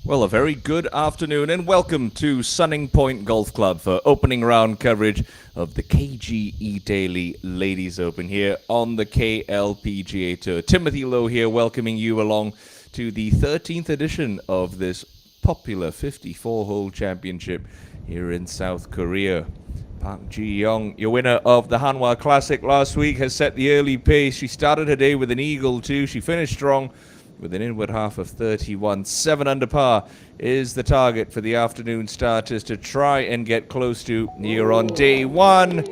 Well, a very good afternoon and welcome to Sunning Point Golf Club for opening round coverage of the KGE Daily Ladies Open here on the KLPGA Tour. Timothy Lowe here welcoming you along to the 13th edition of this popular 54-hole championship here in South Korea. Park Ji-young, your winner of the Hanwha Classic last week, has set the early pace. She started her day with an eagle too. She finished strong with an inward half of 31. 7 under par is the target for the afternoon starters to try and get close to here on day one.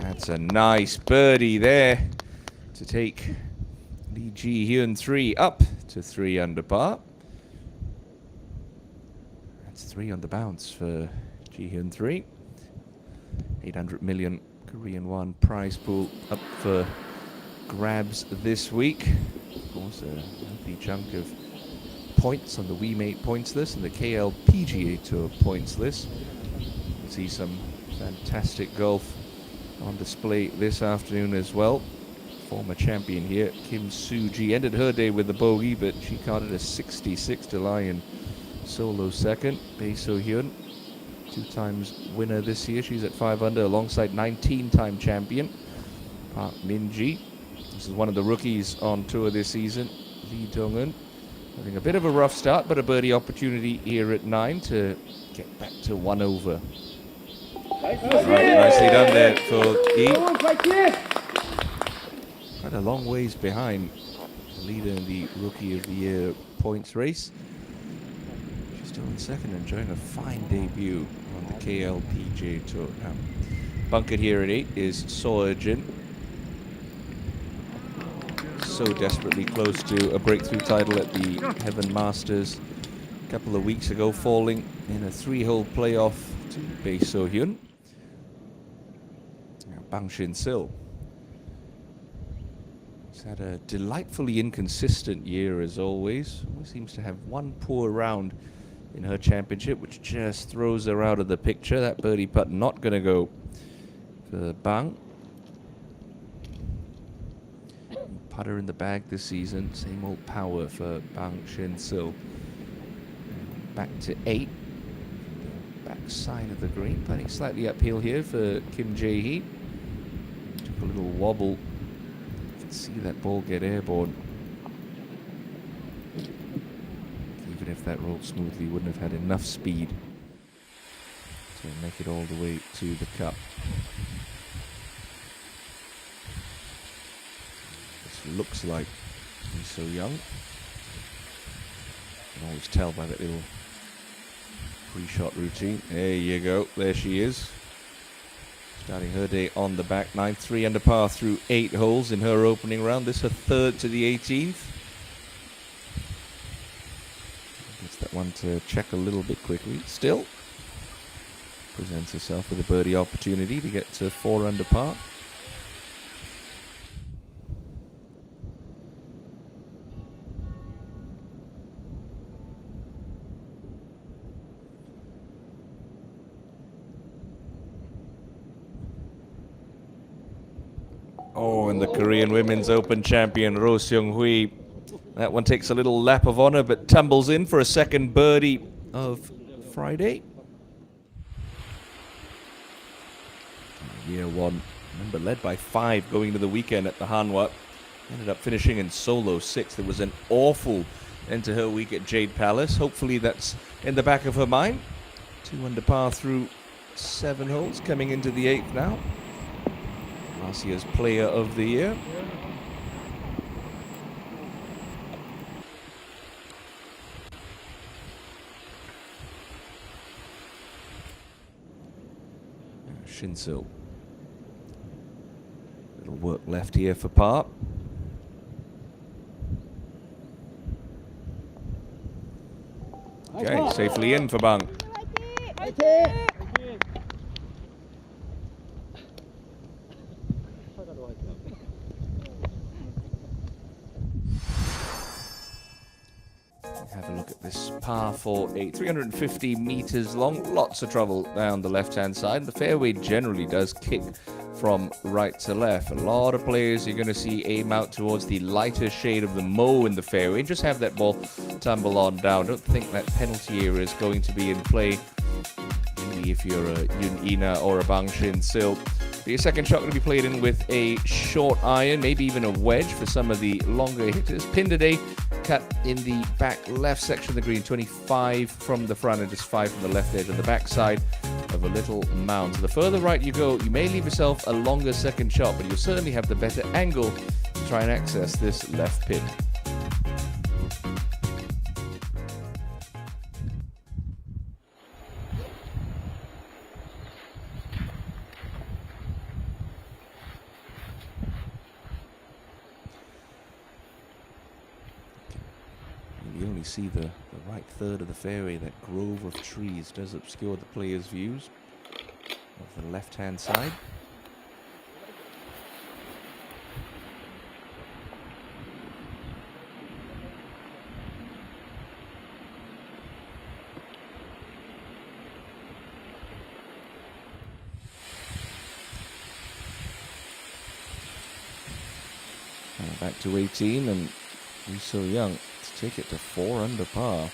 That's a nice birdie there to take Lee Ji-hyun 3 up to 3 under par. That's 3 on the bounce for Ji-hyun 3. 800 million Korean won prize pool up for grabs this week. Of course, a healthy chunk of points on the WeMate points list and the KLPGA Tour points list. We'll see some fantastic golf on display this afternoon as well. Former champion here, Kim Soo-ji, ended her day with a bogey, but she carded a 66 to lie in solo second. Bae So-hyun, 2 times winner this year. She's at 5 under alongside 19-time champion Park Min-ji. This is one of the rookies on tour this season, Lee Dong-eun, having a bit of a rough start, but a birdie opportunity here at 9 to get back to 1 over. Right, nicely done there for Lee. Quite a long ways behind the leader in the Rookie of the Year points race. She's still in second, enjoying a fine debut on the KLPGA Tour. Now, bunkered here at 8 is Soe-jin. So desperately close to a breakthrough title at the Heaven Masters a couple of weeks ago, falling in a 3-hole playoff to Bae So-hyun. Now Bang Shin-sil. He's had a delightfully inconsistent year as always. Always seems to have one poor round in her championship, which just throws her out of the picture. That birdie putt not going to go for Bang. Putter in the bag this season, same old power for Bang Shin-sil. Back to 8. Back side of the green, playing slightly uphill here for Kim Jae-hee. Took a little wobble. You can see that ball get airborne. Even if that rolled smoothly, wouldn't have had enough speed to make it all the way to the cup. Looks like he's so young. You can always tell by that little pre-shot routine. There you go. There she is. Starting her day on the back nine. 3 under par through 8 holes in her opening round. This her 3rd to the 18th. Gets that one to check a little bit quickly. Still presents herself with a birdie opportunity to get to 4 under par. Oh, and the Korean Women's Open champion, Roh Seung-hui. That one takes a little lap of honor, but tumbles in for a second birdie of Friday. Year 1, remember, led by 5 going into the weekend at the Hanwha. Ended up finishing in solo 6th. It was an awful end to her week at Jade Palace. Hopefully that's in the back of her mind. 2 under par through 7 holes, coming into the 8th now. Last year's Player of the Year. Shin-sil. Little work left here for par. Okay, safely in for Bang. Have a look at this par 4-8, 350 meters long, lots of trouble down the left-hand side. The fairway generally does kick from right to left. A lot of players you're going to see aim out towards the lighter shade of the mauve in the fairway. Just have that ball tumble on down. Don't think that penalty area is going to be in play. Maybe if you're a Yun Ina or a Bang Shin Sil. Your second shot going to be played in with a short iron, maybe even a wedge for some of the longer hitters. Pin today, cut in the back left section of the green, 25 from the front and just 5 from the left edge on the back side of a little mound. So the further right you go, you may leave yourself a longer second shot, but you'll certainly have the better angle to try and access this left pin. You only see the right third of the fairway. That grove of trees does obscure the player's views of the left-hand side. And back to 18, and he's so young. Take it to 4 under par.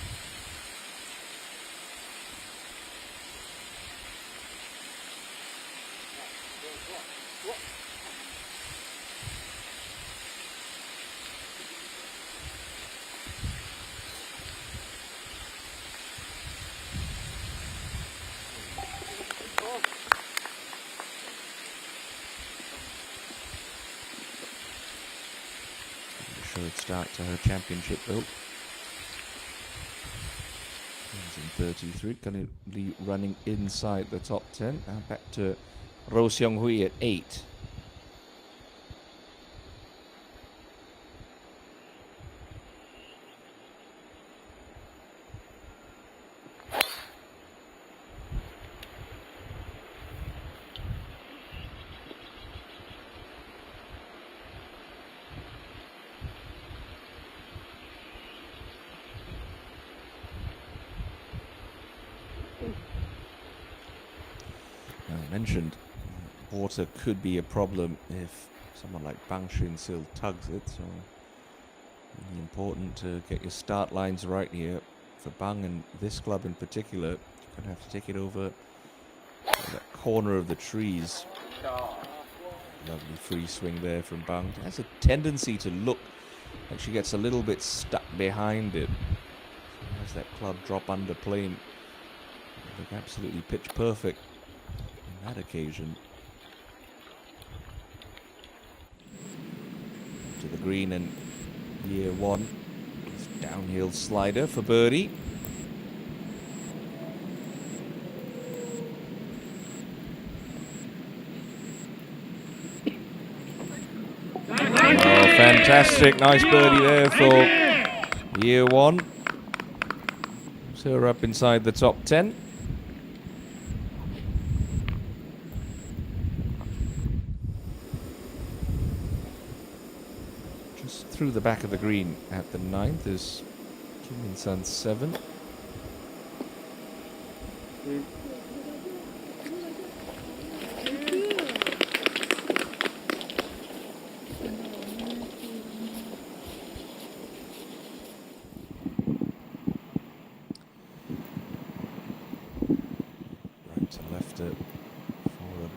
Start to her championship though. 33, currently running inside the top 10. Now back to Ro Seong Hui at 8. I mentioned water could be a problem if someone like Bang Shin Sil tugs it, so really important to get your start lines right here for Bang, and this club in particular. You're going to have to take it over that corner of the trees. Lovely free swing there from Bang. It has a tendency to look like she gets a little bit stuck behind it. As that club drop under plane, look absolutely pitch perfect on that occasion. To the green and year one. This downhill slider for birdie. Oh, fantastic. Nice birdie there for year one. So we're up inside the top 10. Just through the back of the green at the 9th is Kim In-sun's 7.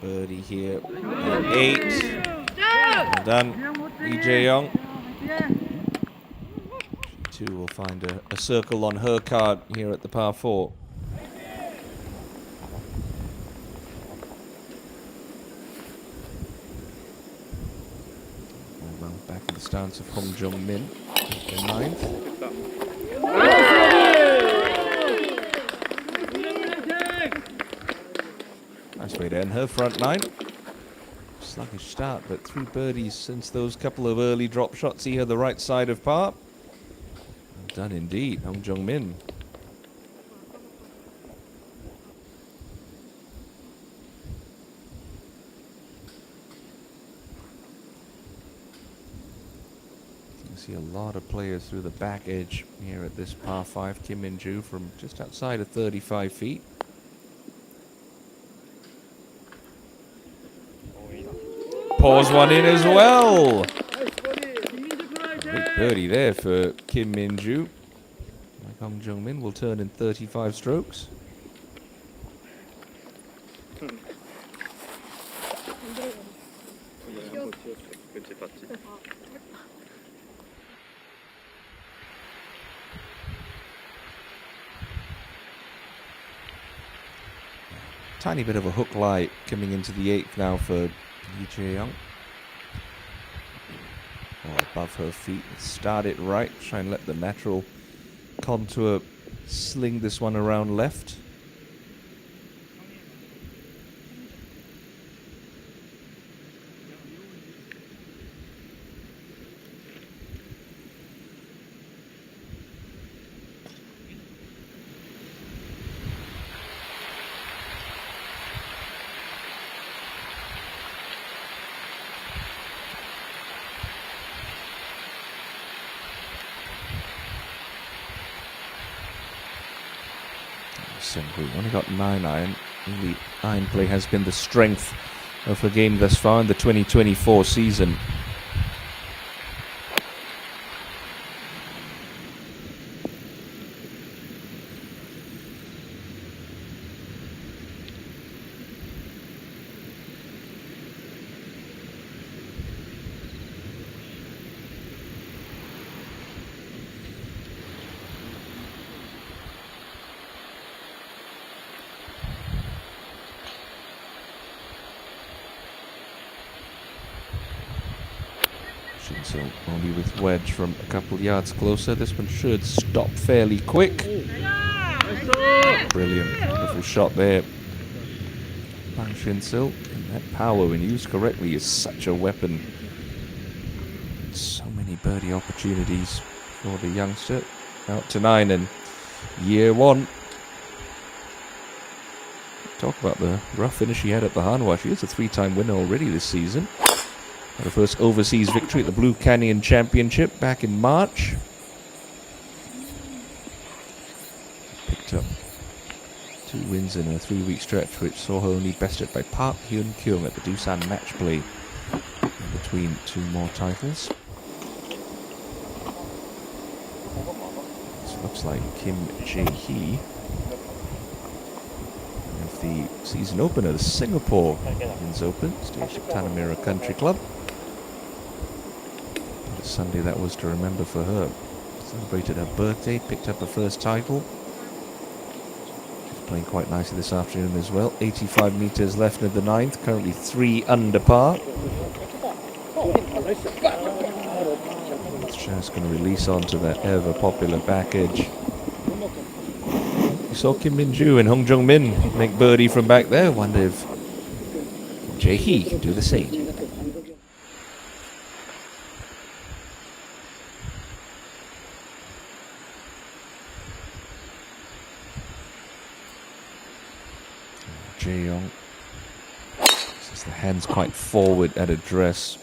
Birdie here at 8. Well done, Lee Jae-young. She too will find a circle on her card here at the par 4. Well, back in the stance of Hong Jung-min at the 9th. Nice way to end her front 9. Sluggish start, but 3 birdies since those couple of early drop shots. See her the right side of par. Well done indeed, Hong Jung-min. You can see a lot of players through the back edge here at this par 5. Kim Min-joo from just outside of 35 feet. pours one in as well. Great birdie there for Kim Min-joo. Hong Jung-min will turn in 35 strokes. Tiny bit of a hook lie coming into the 8th now for Lee Jae-young. Above her feet. Start it right. Try and let the natural contour sling this one around left. Only got 9 iron. The iron play has been the strength of her game thus far in the 2024 season. So only with wedge from a couple yards closer. This one should stop fairly quick. Brilliant, wonderful shot there. Bang Shin-sil, and that power when used correctly is such a weapon. So many birdie opportunities for the youngster. Out to 9 in year 1. Talk about the rough finish he had at the Hanwha. She is a 3-time winner already this season. Her first overseas victory at the Blue Canyon Championship back in March. Picked up 2 wins in a 3-week stretch, which saw her only bested by Park Hyun-kyung at the Doosan match play in between 2 more titles. This looks like Kim Jae-hee of the season opener, the Singapore Women's Open, staged at Tanamera Country Club. Sunday that was to remember for her. Celebrated her birthday, picked up her first title. She's playing quite nicely this afternoon as well. 85 meters left in the 9th, currently 3 under par. It's just going to release onto that ever popular back edge. You saw Kim Min-joo and Hong Jung-min make birdie from back there. Wonder if Jae-hee can do the same. Jae-young says the hands quite forward at address.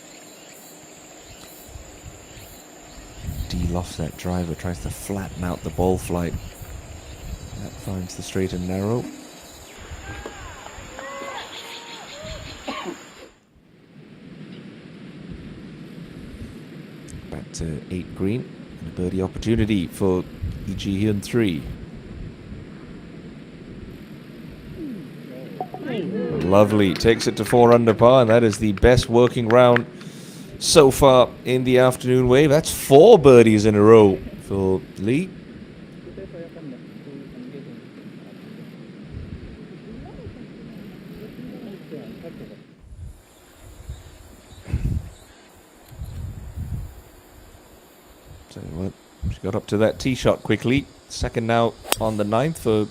De-lofts that driver, tries to flatten out the ball flight. That finds the straight and narrow. Back to 8 green and a birdie opportunity for Lee Ji-hyun 3. Lovely, takes it to 4 under par, and that is the best working round so far in the afternoon wave. That's 4 birdies in a row for Lee. So what? She got up to that tee shot quickly. Second now on the 9th for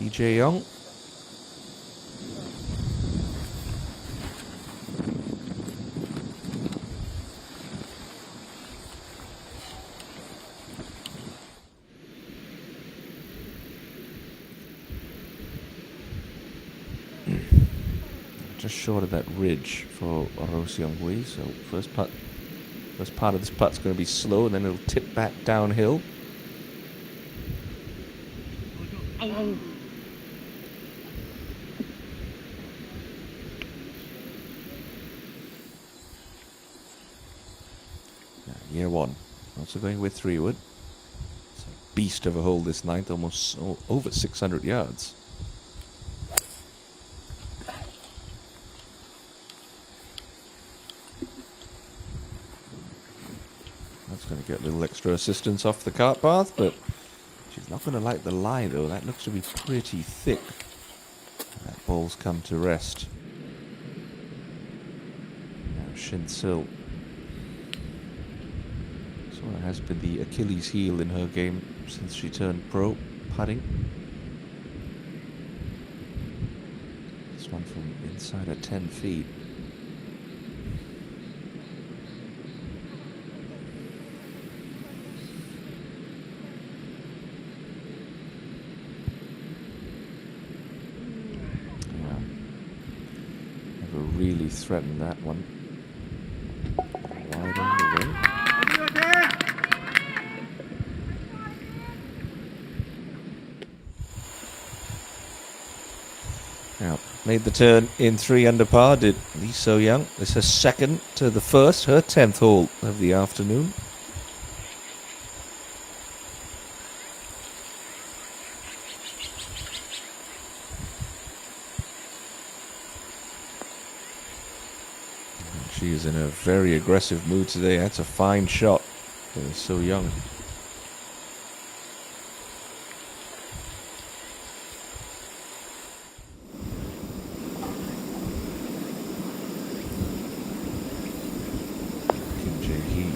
Lee Jae-young. Just short of that ridge for Ro Seung-hui. So first part of this putt's going to be slow, and then it'll tip back downhill. near one. Also going with 3-wood. It's a beast of a hole this ninth, almost over 600 yards. That's going to get a little extra assistance off the cart path, but she's not going to like the lie though. That looks to be pretty thick. That ball's come to rest. Now Shin-Sil. Sort of has been the Achilles heel in her game since she turned pro, putting. This one from inside of 10 feet. Really threatened that one. Wide on the wing. Now, made the turn in 3 under par, did Lee So-young. This is her second to the first, her 10th hole of the afternoon. She is in a very aggressive mood today. That's a fine shot for So-young. Kim Jae-hee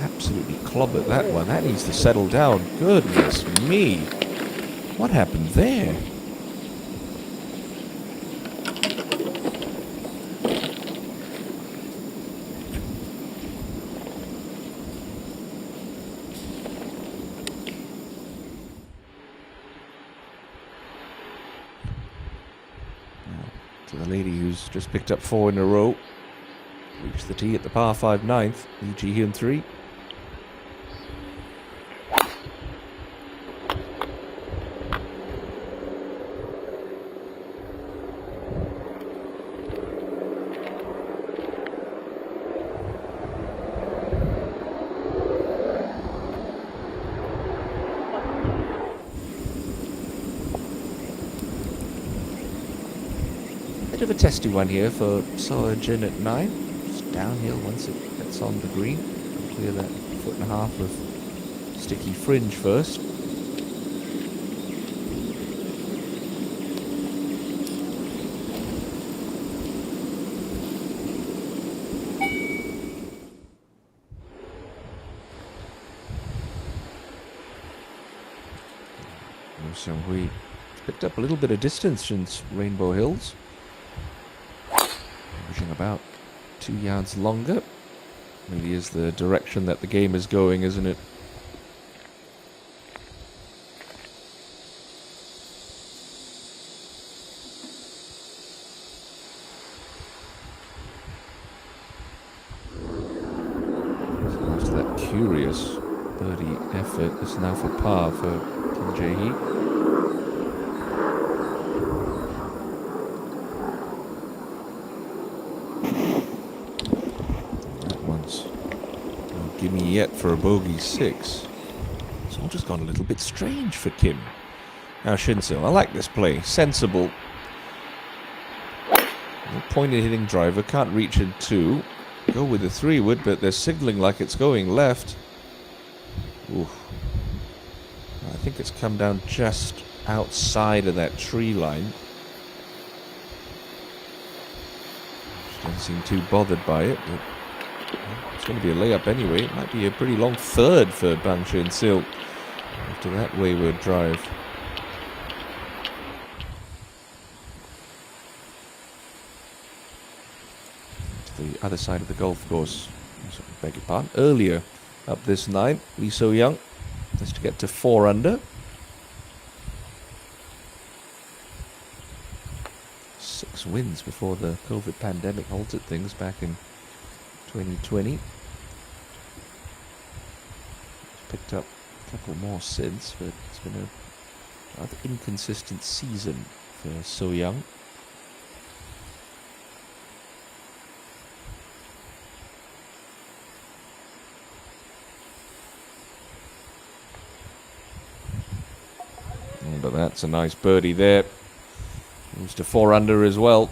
absolutely clobbered that one. That needs to settle down. Goodness me. What happened there? To the lady who's just picked up 4 in a row. Reached the tee at the par 5 ninth. Lee Ji-hyun 3. Bit of a testy one here for So-jin at 9. Just downhill once it gets on the green. Clear that 1.5 foot of sticky fringe first. Woo Seung-hui picked up a little bit of distance since Rainbow Hills. Averaging about 2 yards longer. Really is the direction that the game is going, isn't it? So after that curious birdie effort, it's now for par for Kim Jae-hee. Gimme yet for a bogey 6. It's all just gone a little bit strange for Kim. Now Shin-Sil, I like this play. Sensible. Pointed hitting driver, can't reach in 2. Go with the 3-wood, but they're signaling like it's going left. Oof. I think it's come down just outside of that tree line. She doesn't seem too bothered by it, but it's going to be a layup anyway. It might be a pretty long third for Bang Shin-Sil after that wayward drive. To the other side of the golf course. I beg your pardon. Earlier up this 9, Lee So-young just to get to 4 under. 6 wins before the COVID pandemic halted things back in 2020. Picked up a couple more since, but it's been a rather inconsistent season for So-young. But that's a nice birdie there. Moves to 4 under as well.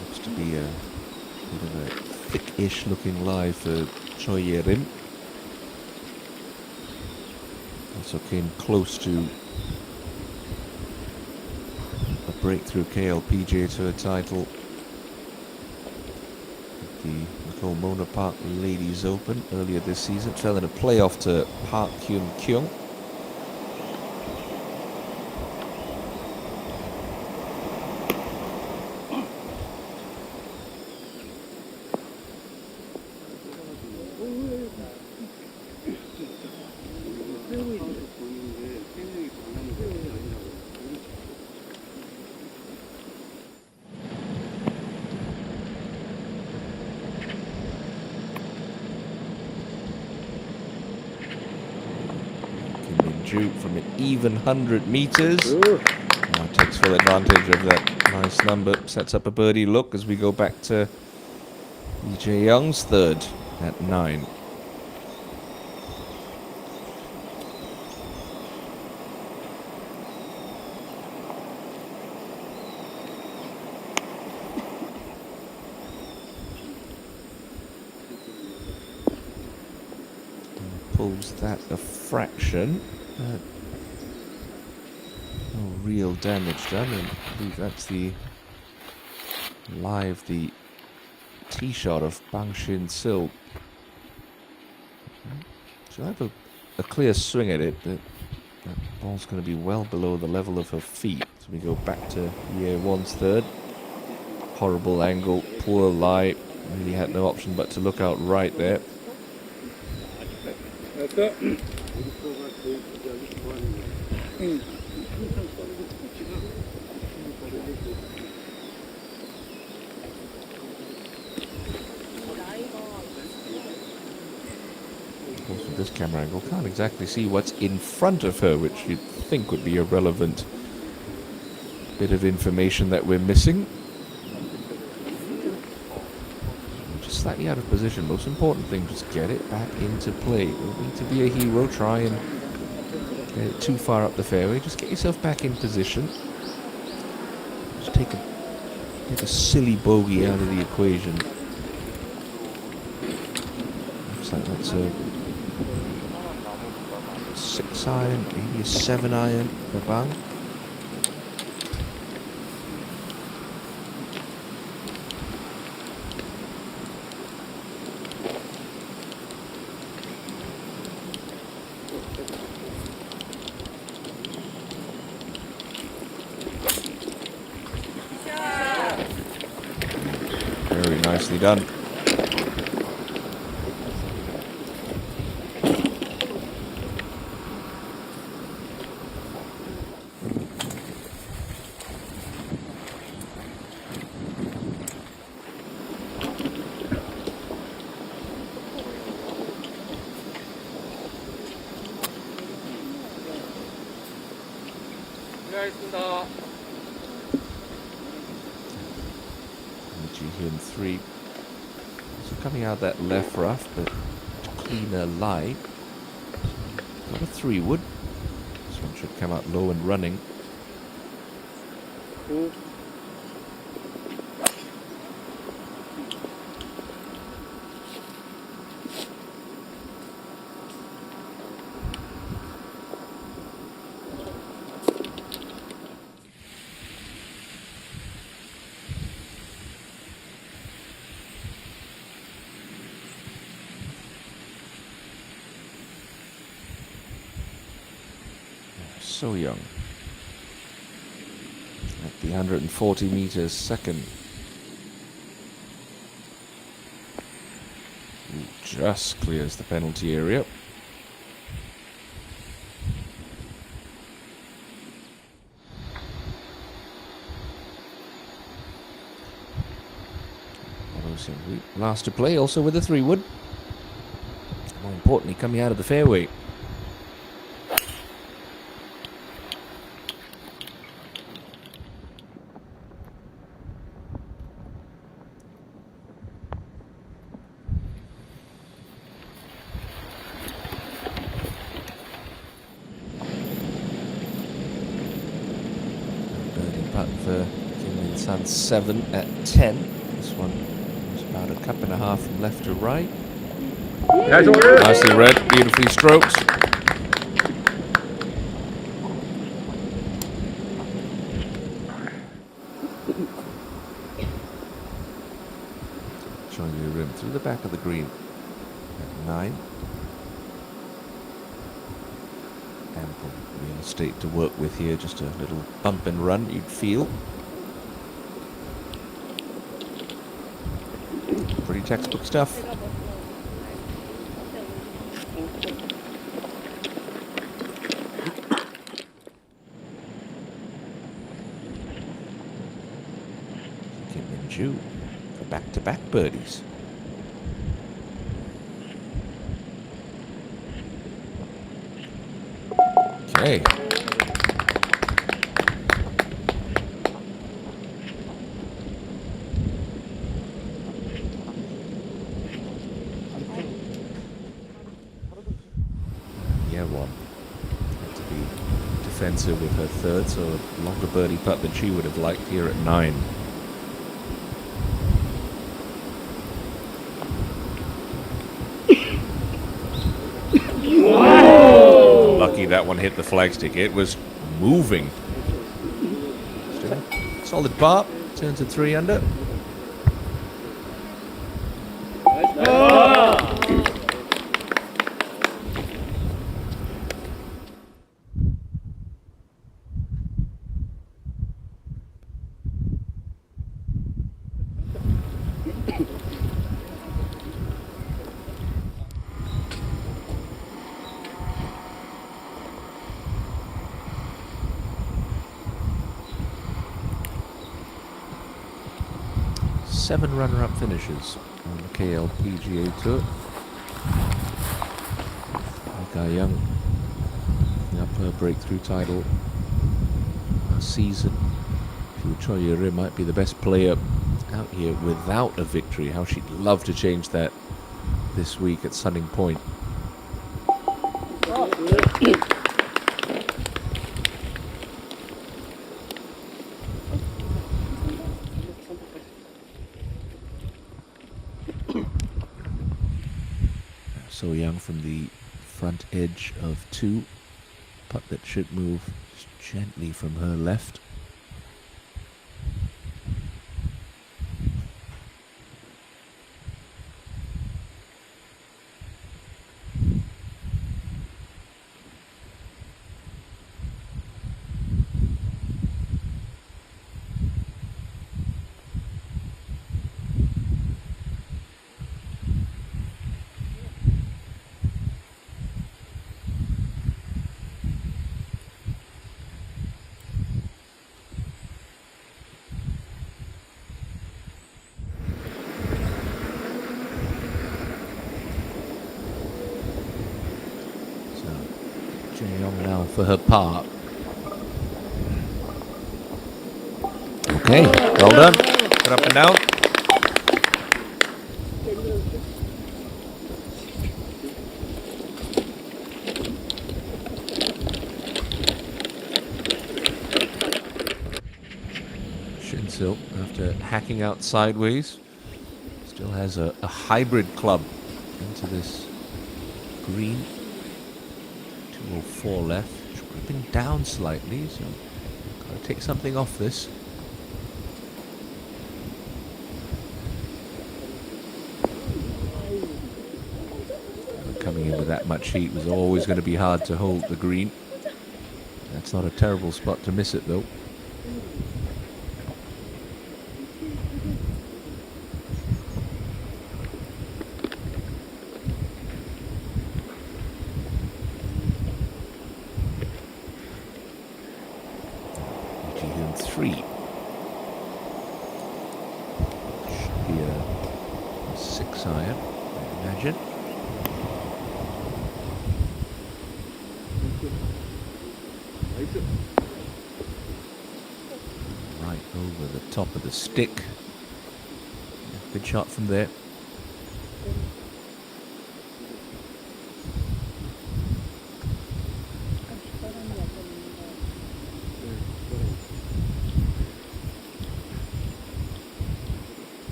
Looks to be a bit of a thick-ish looking lie for Choi Ye-rin. Also came close to a breakthrough KLPGA Tour title at the Nicole Mona Park Ladies Open earlier this season. Fell in a playoff to Park Hyun Kyung. From an even 100 meters. Now takes full advantage of that nice number. Sets up a birdie look as we go back to EJ Young's third at 9. Pulls that a fraction. No real damage done, and I believe that's the tee shot of Bang Shin Sil. She'll have a clear swing at it, but that ball's going to be well below the level of her feet. So we go back to Year One's third. Horrible angle, poor lie. Really had no option but to look out right there. Of course, with this camera angle, can't exactly see what's in front of her, which you'd think would be a relevant bit of information that we're missing. Just slightly out of position. Most important thing, just get it back into play. Don't need to be a hero, try and get it too far up the fairway. Just get yourself back in position. Just take a silly bogey out of the equation. Looks like that's a 6 iron, maybe a 7 iron for Bang. Very nicely done. Jihyun 3. So coming out that left rough, but cleaner lie. Got a 3 wood. This one should come out low and running. So young. At the 140 meters second. Ooh, just clears the penalty area. Follows him. Last to play, also with a 3-wood. More importantly, coming out of the fairway. Birdie putt for Kim Min Sun, 7 at 10. This one was about a cup and a half from left to right. Nicely read, beautifully stroked. Showing you the rim through the back of the green at 9. Ample real estate to work with here, just a little bump and run you'd feel. Pretty textbook stuff. Kim Min Joo for back-to-back birdies. Okay. Yeah, one. Had to be defensive with her third, so a longer birdie putt than she would have liked here at 9. Lucky that one hit the flagstick. It was moving. Still, solid par. Turns to 3 under. Seven runner-up finishes on the KLPGA Tour. Kai Young up her breakthrough title last season. Choi Rim might be the best player out here without a victory. How she'd love to change that this week at Sunning Point. So Young from the front edge of 2. Putt that should move just gently from her left. Young now for her par. Okay, well done. Put up and down. Shinsil, after hacking out sideways, still has a hybrid club into this green. 204 left, dripping down slightly, so gotta take something off this. Coming in with that much heat was always going to be hard to hold the green. That's not a terrible spot to miss it though. margin. Right over the top of the stick. Yeah, good shot from there.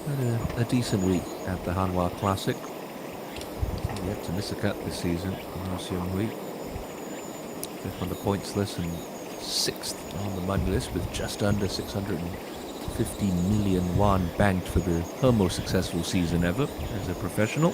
Had a decent week at the Hanwha Classic. Yet to miss a cut this season. Nice young week. Fifth on the points list and sixth on the money list with just under 650 million won banked for her most successful season ever as a professional.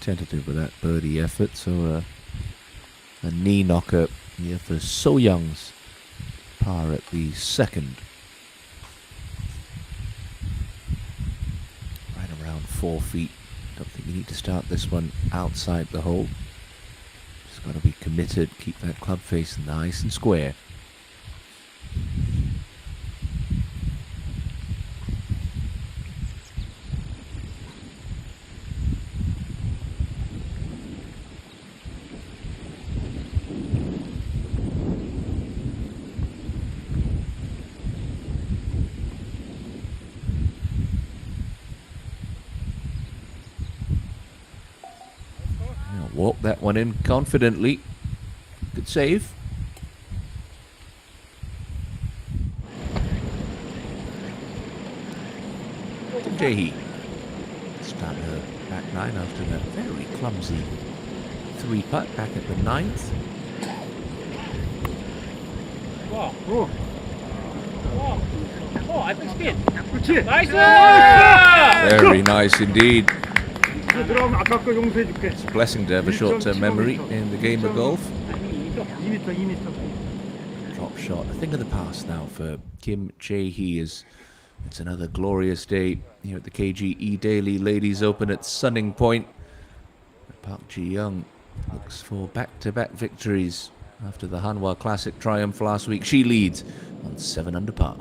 Tentative with that birdie effort, so a knee knocker here for So Young's par at the second. Right around 4 feet. Don't think you need to start this one outside the hole. Just got to be committed, keep that club face nice and square. Walk that one in confidently. Good save. Jae-hee start her back nine after that very clumsy 3-putt back at the 9th. Wow. Oh. Oh, I think spin. Nice! Very nice indeed. It's a blessing to have a short-term memory in the game of golf. Drop shot, a thing of the past now for Kim Jae-hee. It's another glorious day here at the KGE Daily Ladies Open at Sunning Point. Park Ji-young looks for back-to-back victories after the Hanwha Classic triumph last week. She leads on 7 under par.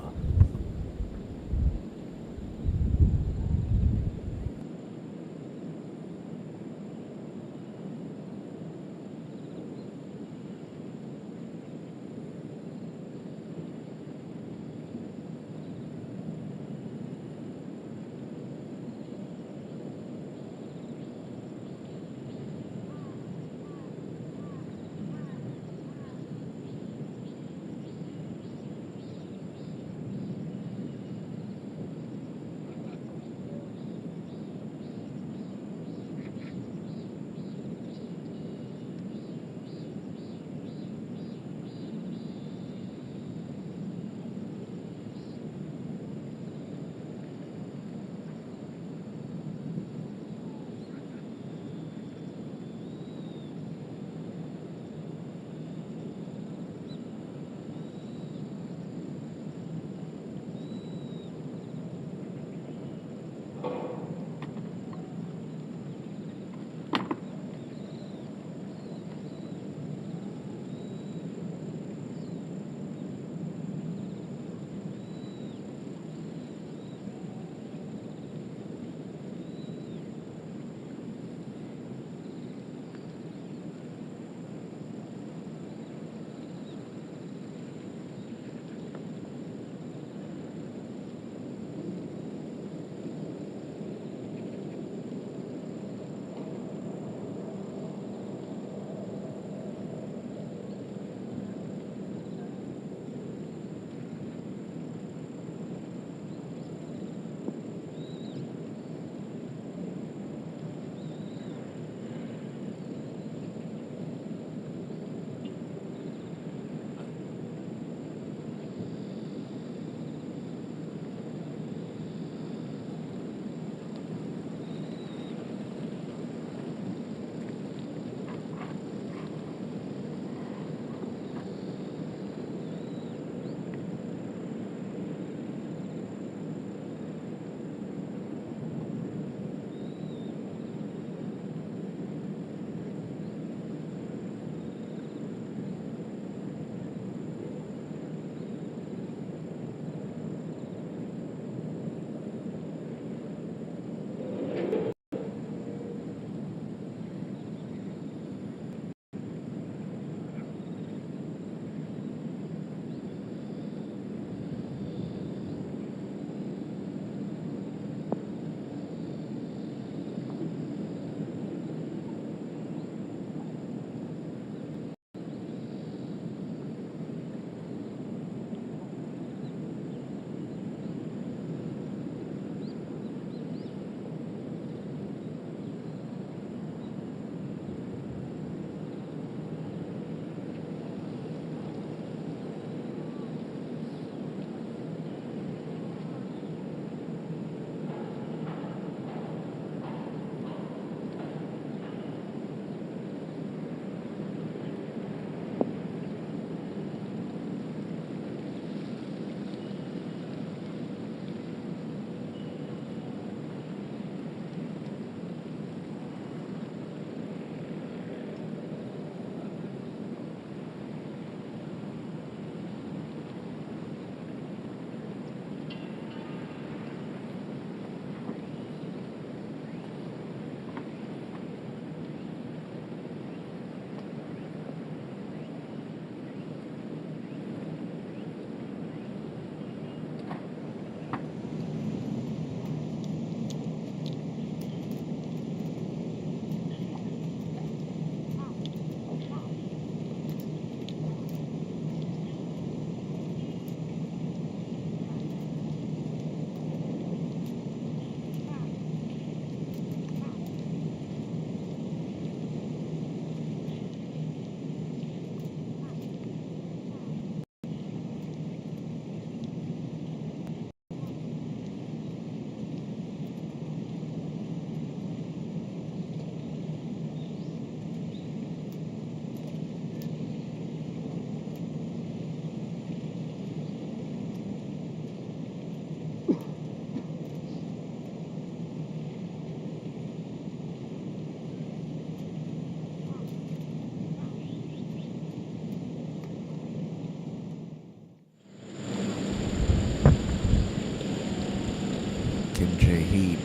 Jae-hee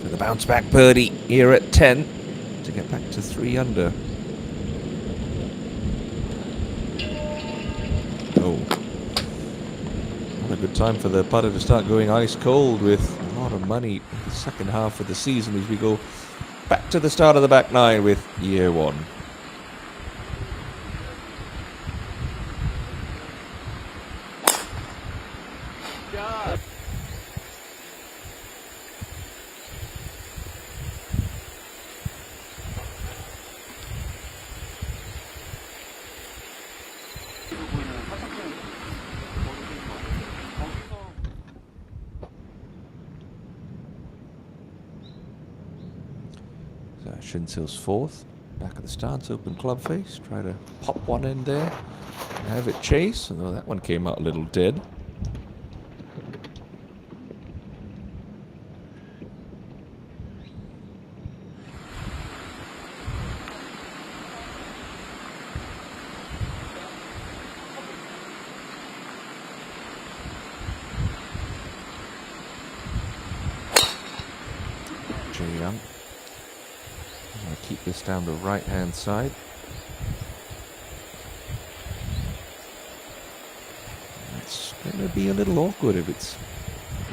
for the bounce back birdie here at 10 to get back to 3 under. Oh, what a good time for the putter to start going ice cold with a lot of money in the second half of the season as we go back to the start of the back nine with year one. So Shinsil's fourth, back of the stance, open club face, try to pop one in there and have it chase, although that one came out a little dead. Jae Young. I'll keep this down the right-hand side. It's going to be a little awkward if it's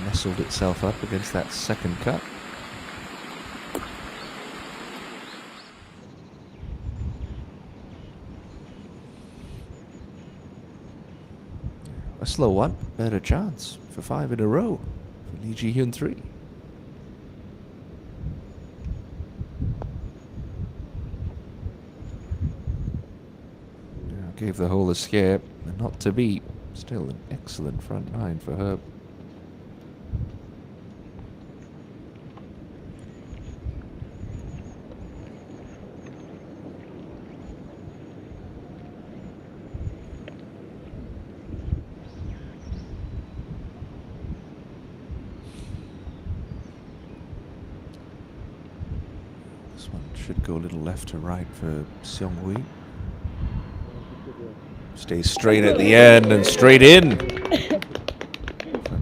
nestled itself up against that second cut. A slow one, better chance for 5 in a row for Lee Ji-hyun 3. Gave the hole a scare, and not to beat. Still an excellent front nine for her. This one should go a little left to right for Seung-hui. Stays straight at the end and straight in.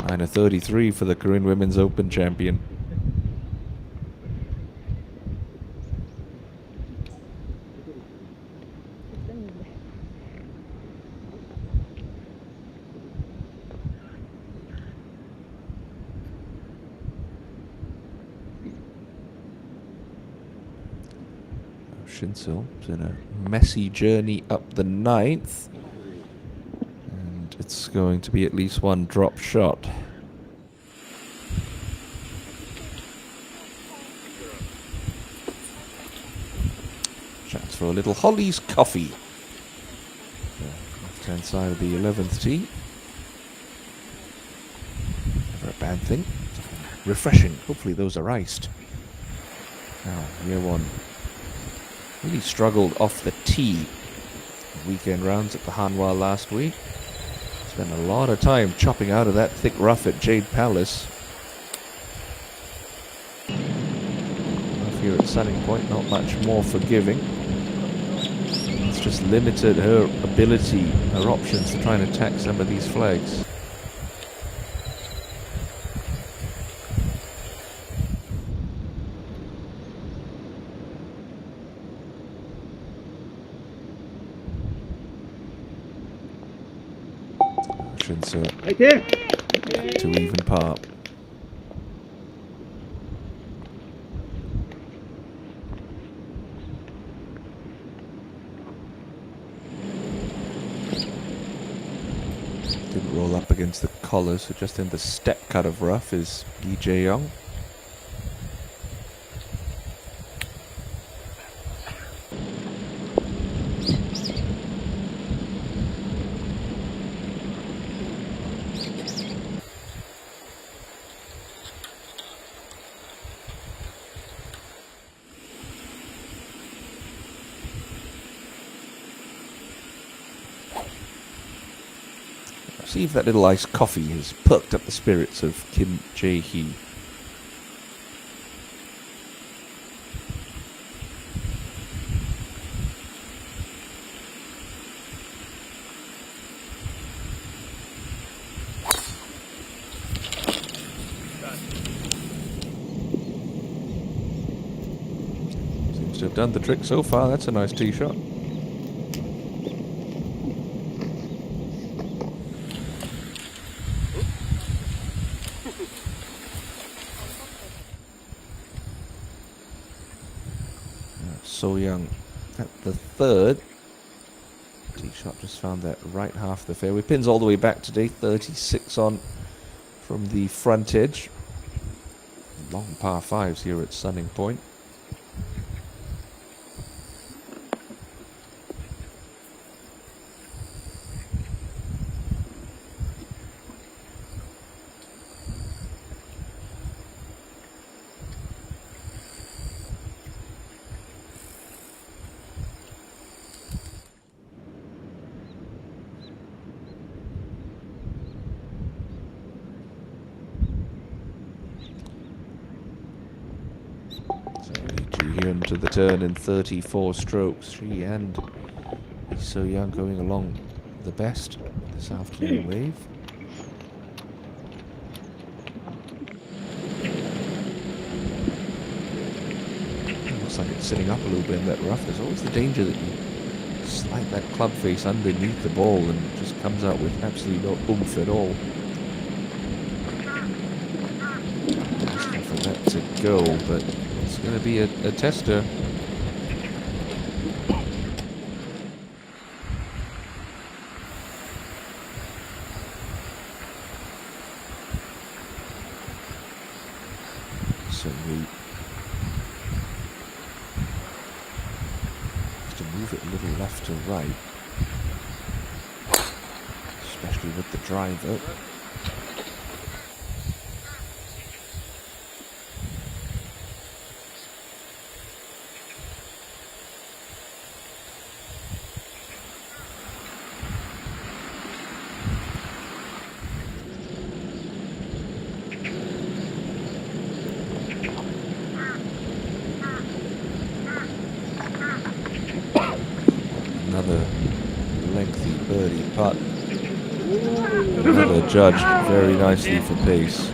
9-33 for the Korean Women's Open champion. Shinsil is in a messy journey up the 9th. It's going to be at least one drop shot. Chance for a little Holly's coffee. Left-hand side of the 11th tee. Never a bad thing. Refreshing. Hopefully those are iced. Now, year one. Really struggled off the tee. Weekend rounds at the Hanwha last week. Spent a lot of time chopping out of that thick rough at Jade Palace. Rough here at Sunning Point, not much more forgiving. It's just limited her ability, her options to try and attack some of these flags. So to even par. Didn't roll up against the collar, so just in the step cut of rough is Lee Jae-young. See if that little iced coffee has perked up the spirits of Kim Jae-hee. done the trick so far. That's a nice tee shot. So Young at the third. Tee shot just found that right half the fairway. Pins all the way back today. 36 on from the front edge. Long par fives here at Sunning Point. Ji-hyun to the turn in 34 strokes. She and So Young going along the best this afternoon wave. Looks like it's sitting up a little bit in that rough. There's always the danger that you slide that club face underneath the ball and it just comes out with absolutely no oomph at all. Asking for that to go, but it's going to be a tester. So we have to move it a little left to right, especially with the driver. Another lengthy birdie putt. Another judged very nicely for pace.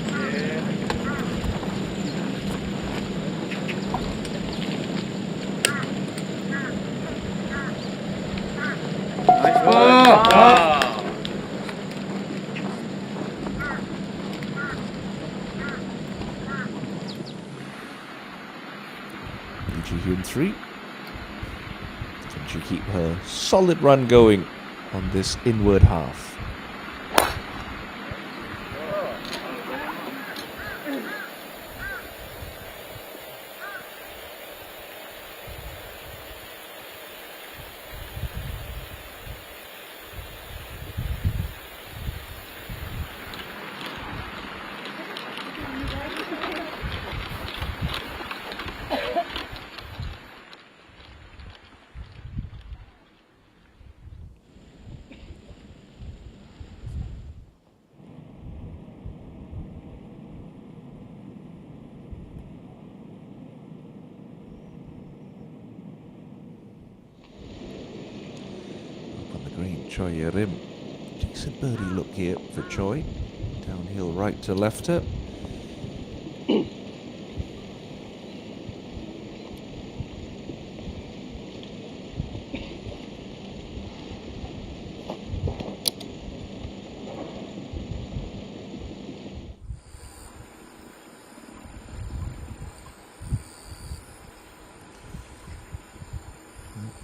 Ji-hyun 3. Can she keep her solid run going on this inward half? Choi Rim. Decent birdie look here for Choi. Downhill right to left her. A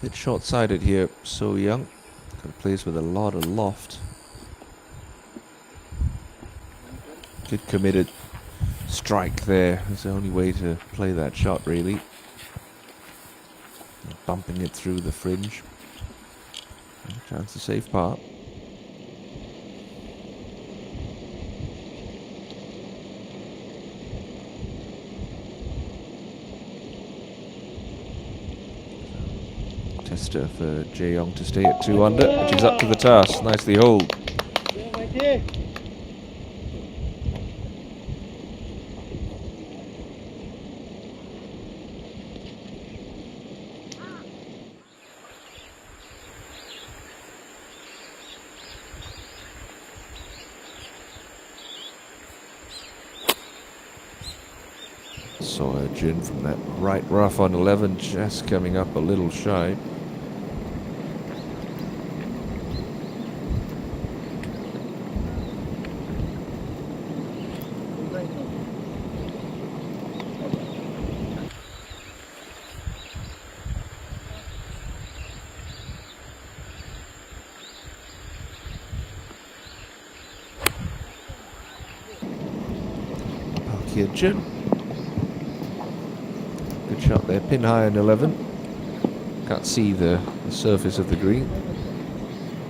bit short-sighted here, So Young. Plays with a lot of loft. Good committed strike there. It's the only way to play that shot, really. Bumping it through the fringe. Chance to save par. Tester for Jae-yong to stay at 2 under, and she's up to the task. Nicely holed. Sawyer Jin from that right rough on 11, just coming up a little shy. Jin. Good shot there, pin high on 11. Can't see the surface of the green.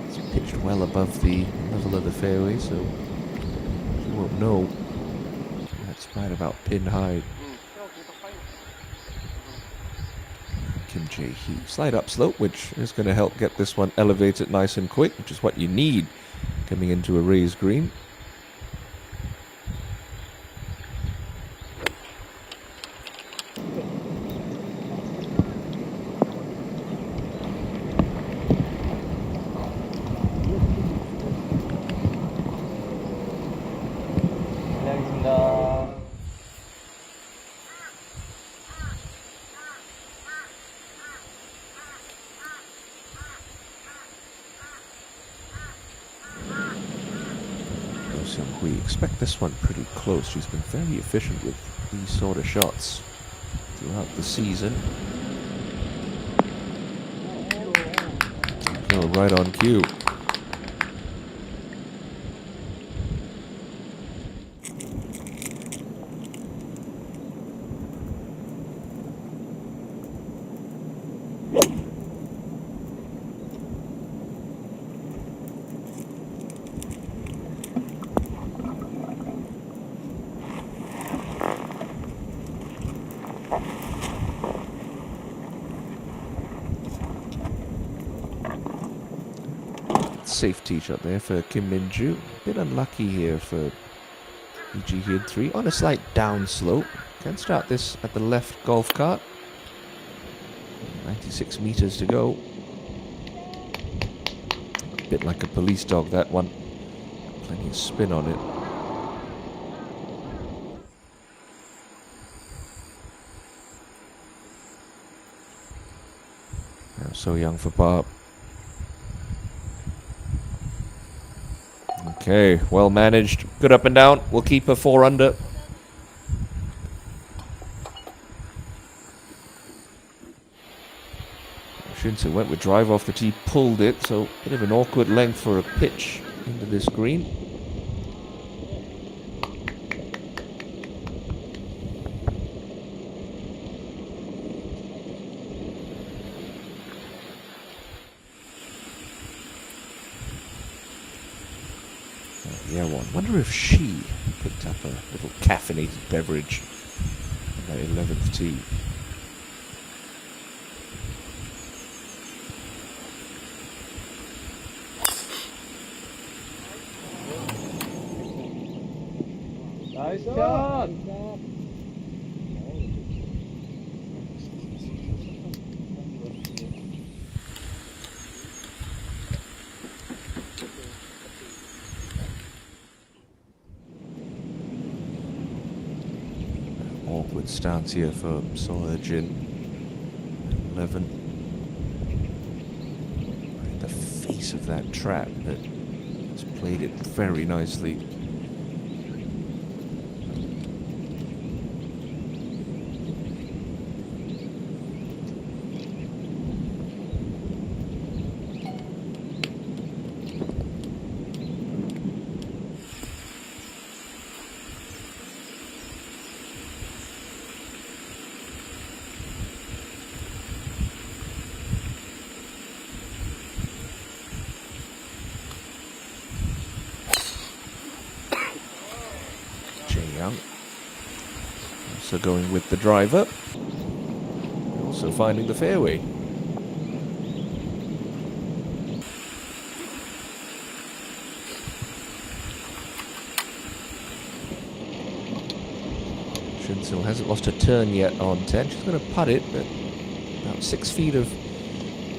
It's pitched well above the level of the fairway, so you won't know. That's right about pin high. Kim Jae-hee. Slight upslope, which is going to help get this one elevated nice and quick, which is what you need coming into a raised green. We expect this one pretty close. She's been very efficient with these sort of shots throughout the season. Oh, right on cue. Safe tee shot there for Kim Min-ju. Bit unlucky here for Ji Hyun 3 on a slight down slope. Can start this at the left golf cart. 96 meters to go. Bit like a police dog, that one. Plenty of spin on it. Now So Young for par. Okay, well managed. Good up and down. We'll keep her 4 under. Shinsu went with drive off the tee, pulled it, so a bit of an awkward length for a pitch into this green. Yeah, one. Wonder if she picked up a little caffeinated beverage on that 11th tee. Nice shot! Awkward stance here for Sawyer Jin. 11. Right in the face of that trap, but has played it very nicely. Also going with the driver. Also finding the fairway. Shinsil hasn't lost a turn yet on 10. She's going to putt it, but about 6 feet of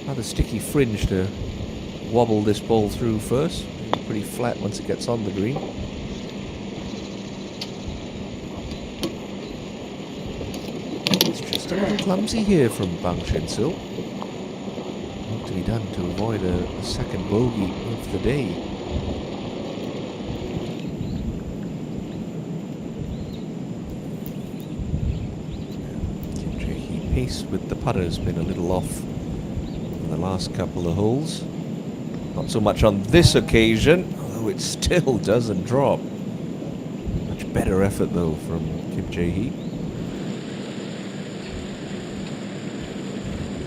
rather sticky fringe to wobble this ball through first. Pretty flat once it gets on the green. little clumsy here from Bang Shin-sil. What to be done to avoid a second bogey of the day? Kim Jae-hee pace with the putter has been a little off in the last couple of holes. Not so much on this occasion, although it still doesn't drop. Much better effort though from Kim Jae-hee.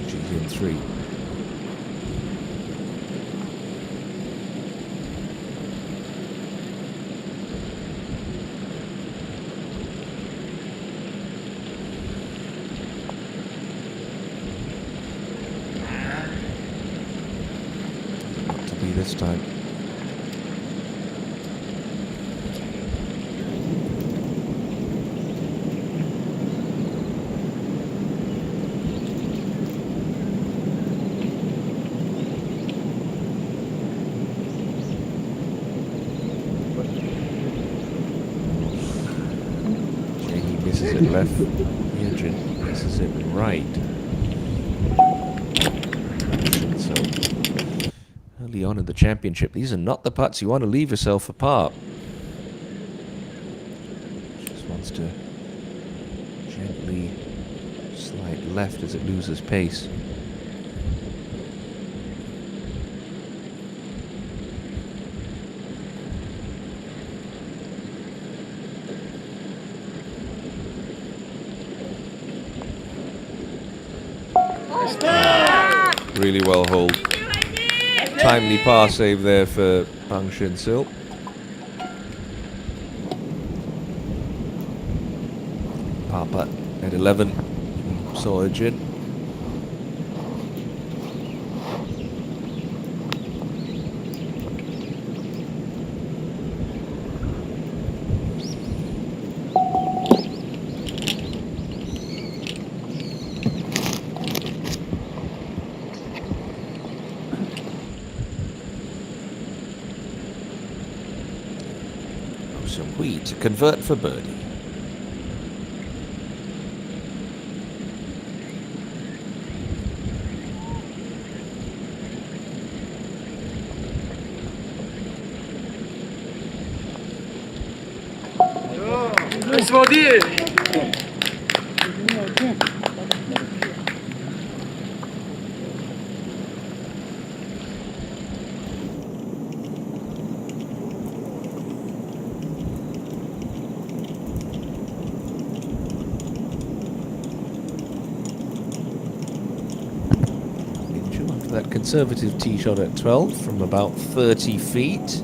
Ji Hyun 3. Not to be this time. Misses it left. Yejin misses it right. So early on in the championship, these are not the putts you want to leave yourself apart. Just wants to gently slide left as it loses pace. Really well hold. Timely par save there for Bang Shin-sil. Par putt at 11. Seo-jin. Hui to convert for birdie. Nice body. That conservative tee shot at 12 from about 30 feet.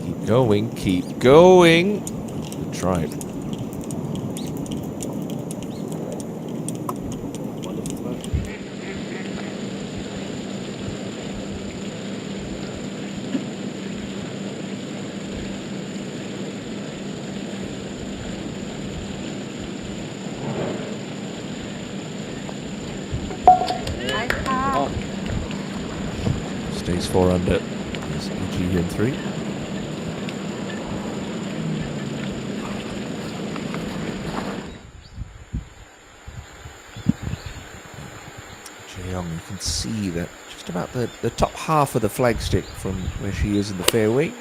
Keep going, keep going. Good try. Stays 4 under. There's Ji Hyun 3. Jeong, you can see that just about the top half of the flagstick from where she is in the fairway.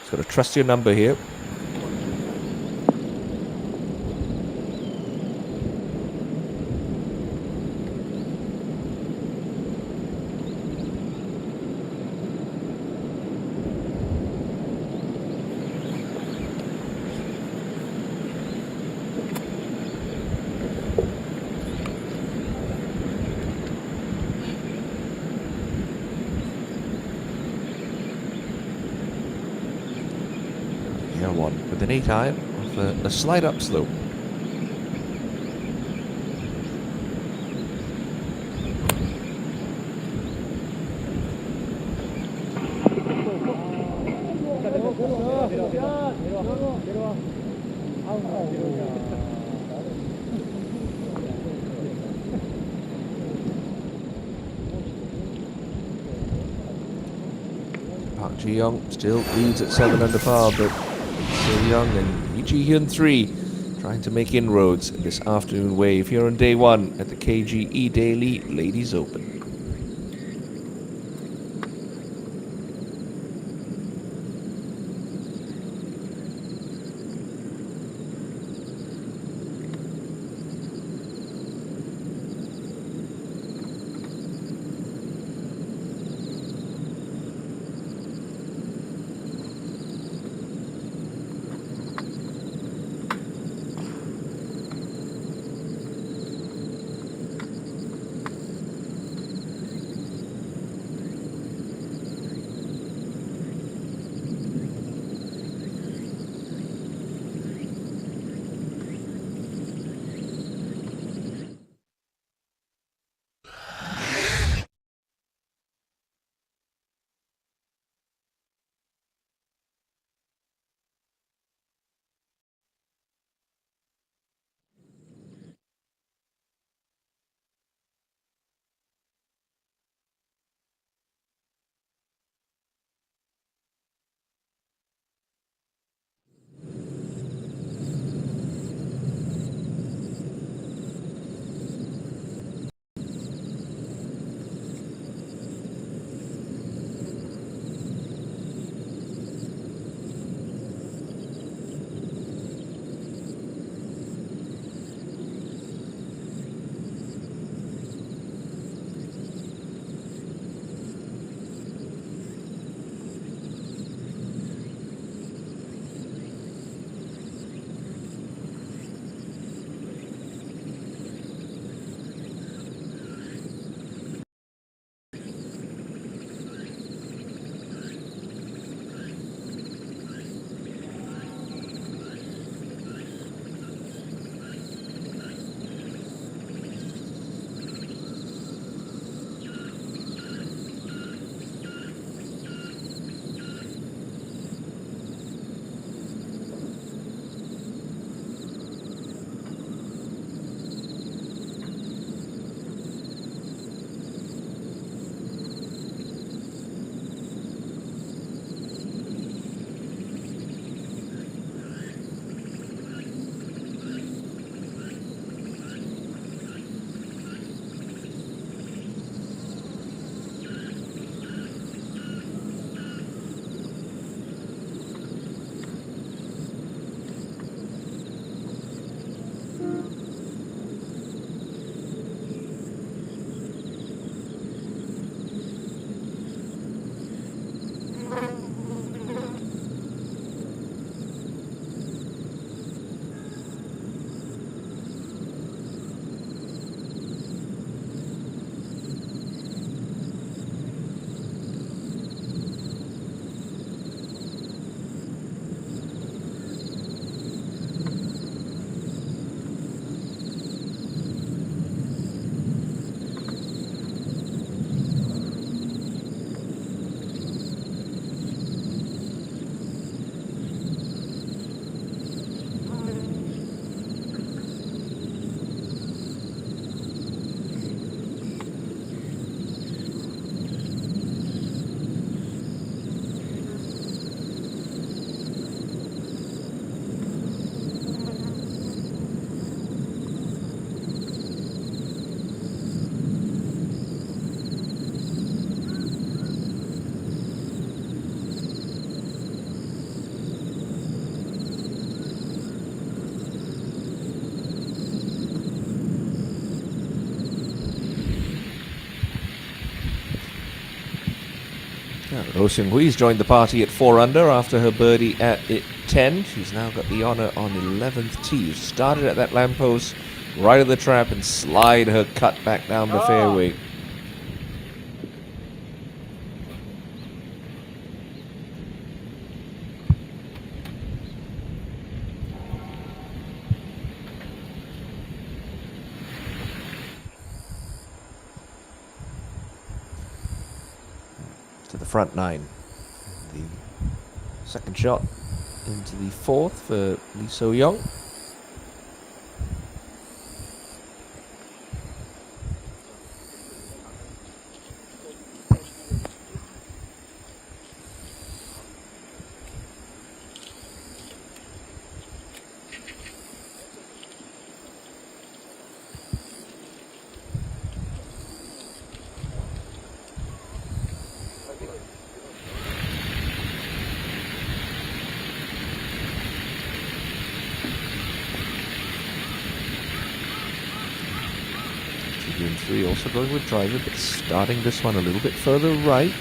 Just got to trust your number here. One with an 8 iron off a slight upslope. Park Ji-young still leads at 7 under par, but still young, and Ji Hyun 3 trying to make inroads in this afternoon wave here on day one at the KGE Daily Ladies Open. Oh Seung-Hui's joined the party at 4 under after her birdie at 10. She's now got the honour on 11th tee. Started at that lamppost, right of the trap, and slide her cut back down the fairway. To the front 9. The second shot into the 4th for Lee So-young. 3 also going with driver, but starting this one a little bit further right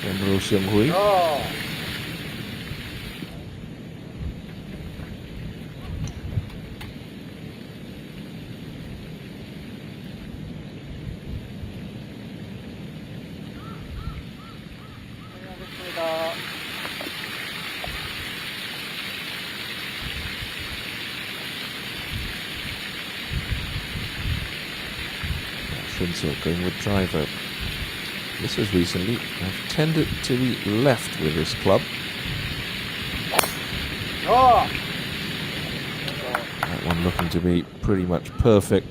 than Ro Seung Hui. Shinso going with driver. This is recently, I've tended to be left with this club. That one looking to be pretty much perfect.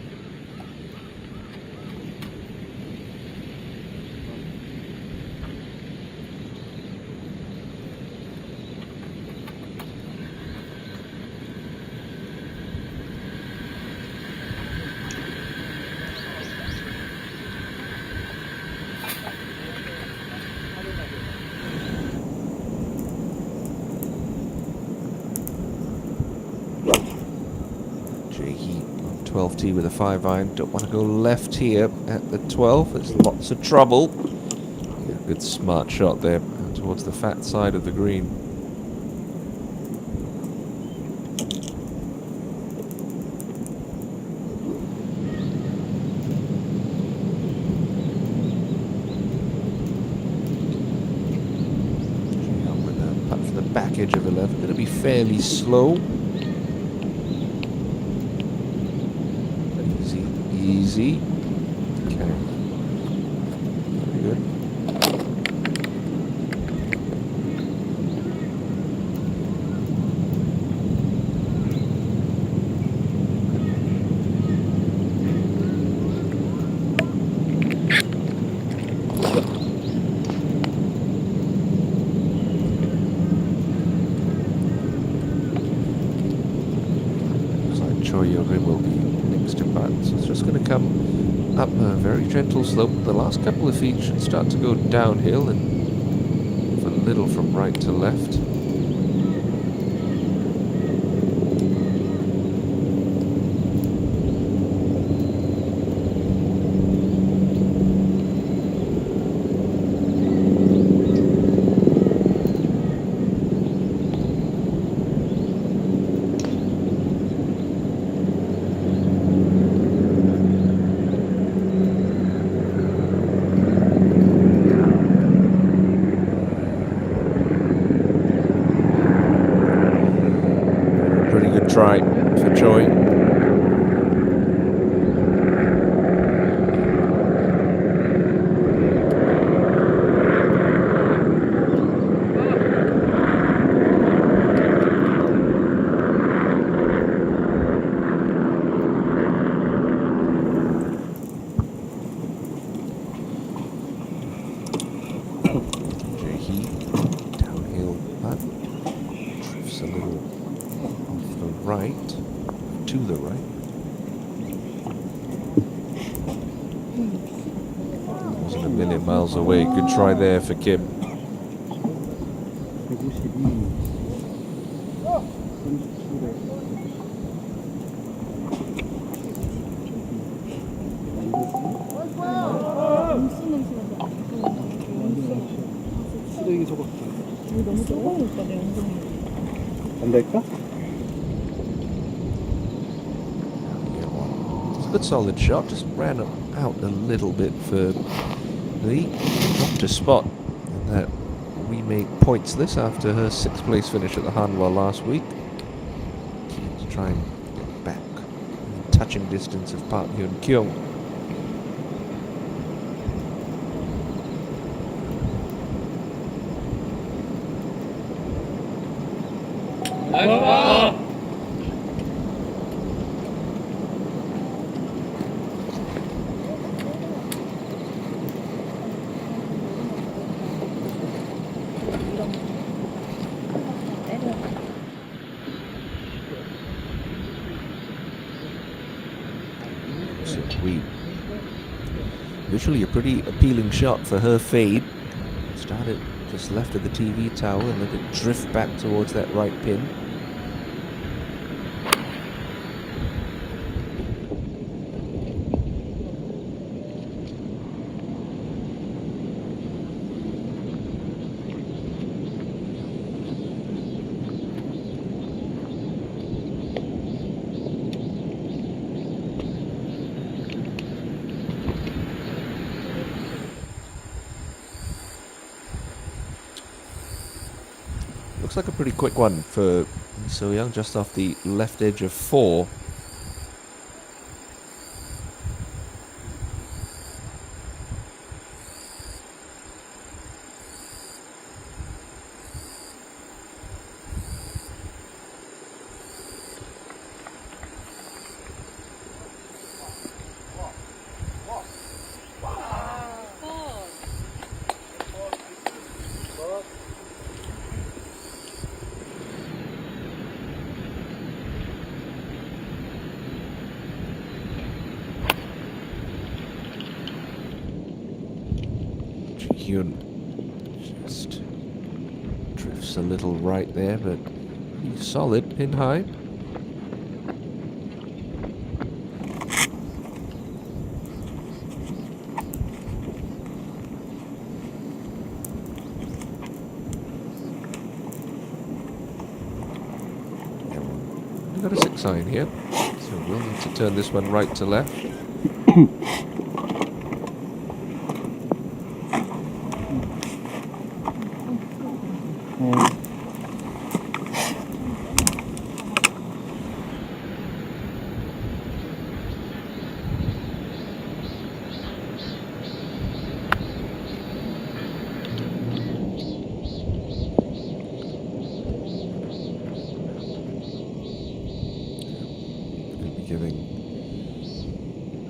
Jakey on 12T with a 5-iron. Don't want to go left here at the 12. There's lots of trouble. Yeah, good smart shot there towards the fat side of the green. With a putt for the back edge of 11. Going to be fairly slow. Easy. Okay. Very good. Looks like Choyori will be next to putt, so it's just going to come up a very gentle slope. The last couple of feet should start to go downhill and move a little from right to left. Try for Choi. Jakey downhill putt. Drifts a little right, to the right. Wasn't a million miles away. Good try there for Kim. 안 될까? Good solid shot, just ran out a little bit for Lee. Dropped a spot, and that remade pointless after her 6th place finish at the Hanwha last week. Keen to try and get back in touching distance of Park Hyun Kyung. Visually a pretty appealing shot for her fade. Started just left of the TV tower and let it drift back towards that right pin. Looks like a pretty quick one for So Young, just off the left edge of 4. Ji-hyun just drifts a little right there, but he's solid in high. We've got a 6 iron here, so we'll need to turn this one right to left. Giving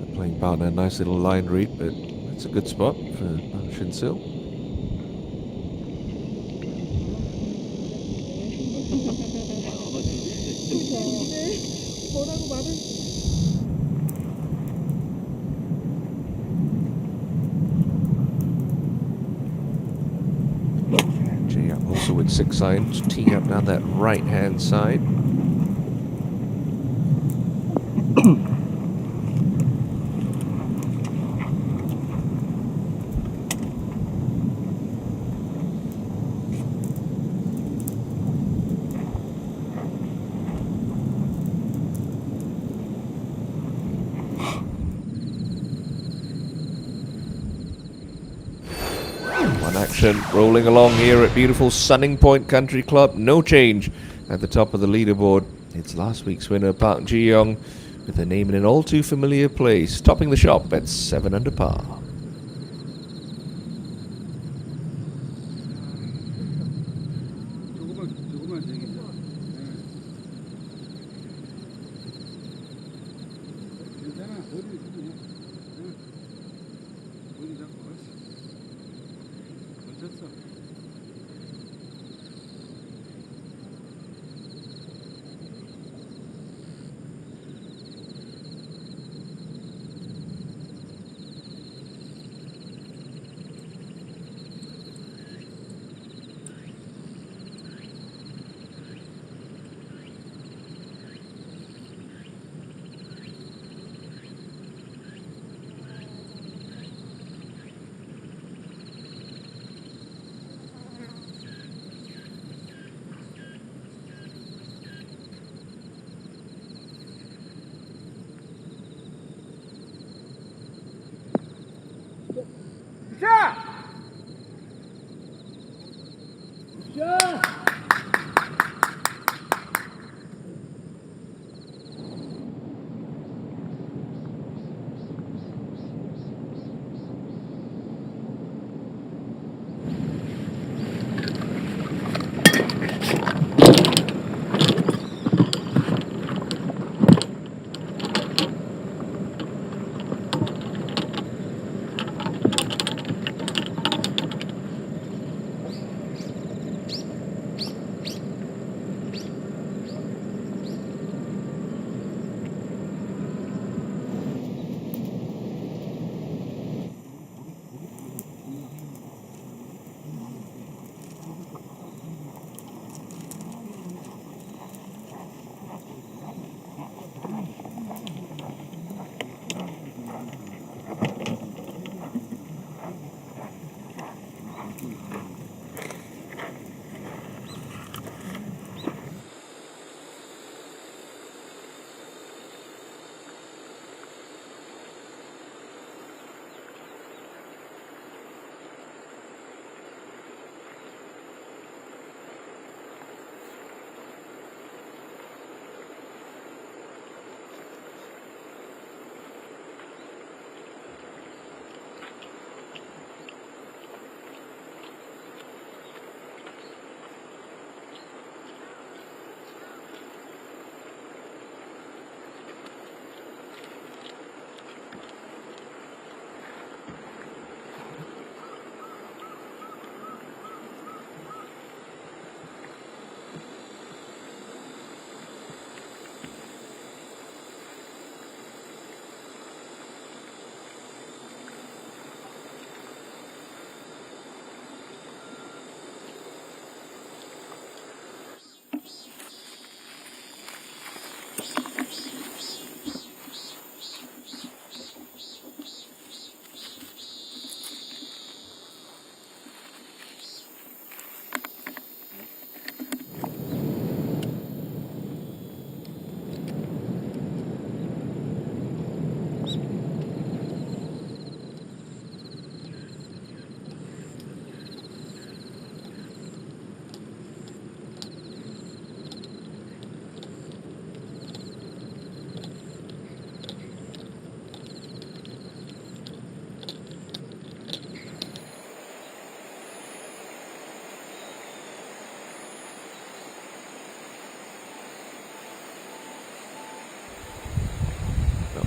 the playing partner a nice little line read, but it's a good spot for Shin-sil. Ji-hyun also with 6 irons, teeing up down that right hand side. Action rolling along here at beautiful Sunning Point Country Club. No change at the top of the leaderboard. It's last week's winner, Park Ji-young, with her name in an all too familiar place, topping the shop at 7 under par.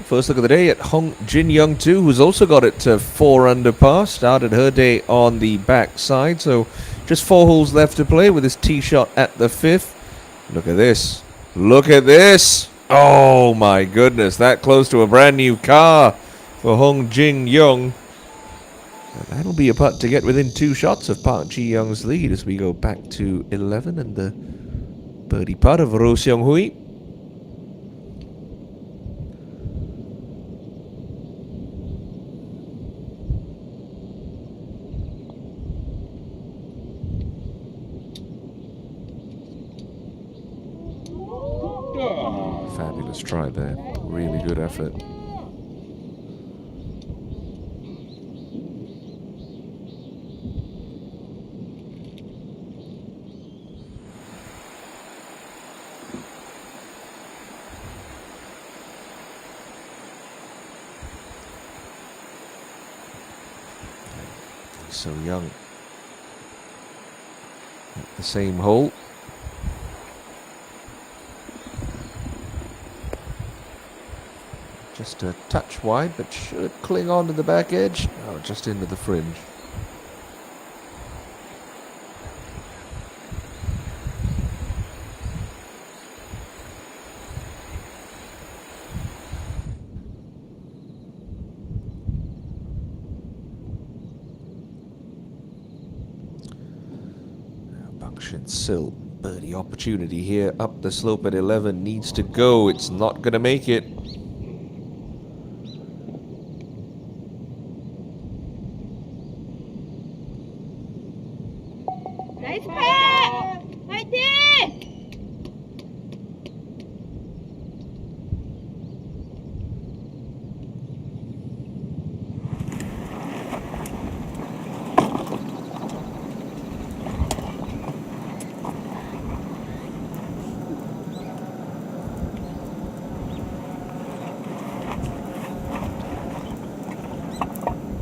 First look of the day at Hong Jin Young too, who's also got it to 4 under par. Started her day on the back side, so just 4 holes left to play with his tee shot at the 5th. Look at this. Look at this. Oh my goodness, that close to a brand new car for Hong Jin Young. And that'll be a putt to get within 2 shots of Park Ji Young's lead as we go back to 11 and the birdie putt of Ro Seong Hui. Fabulous try there. Really good effort. So Young at the same hole. Just a touch wide, but should cling on to the back edge. Oh, just into the fringe. Bangshin Sil, birdie opportunity here. Up the slope at 11, needs to go. It's not going to make it. 나이스 파! 화이팅!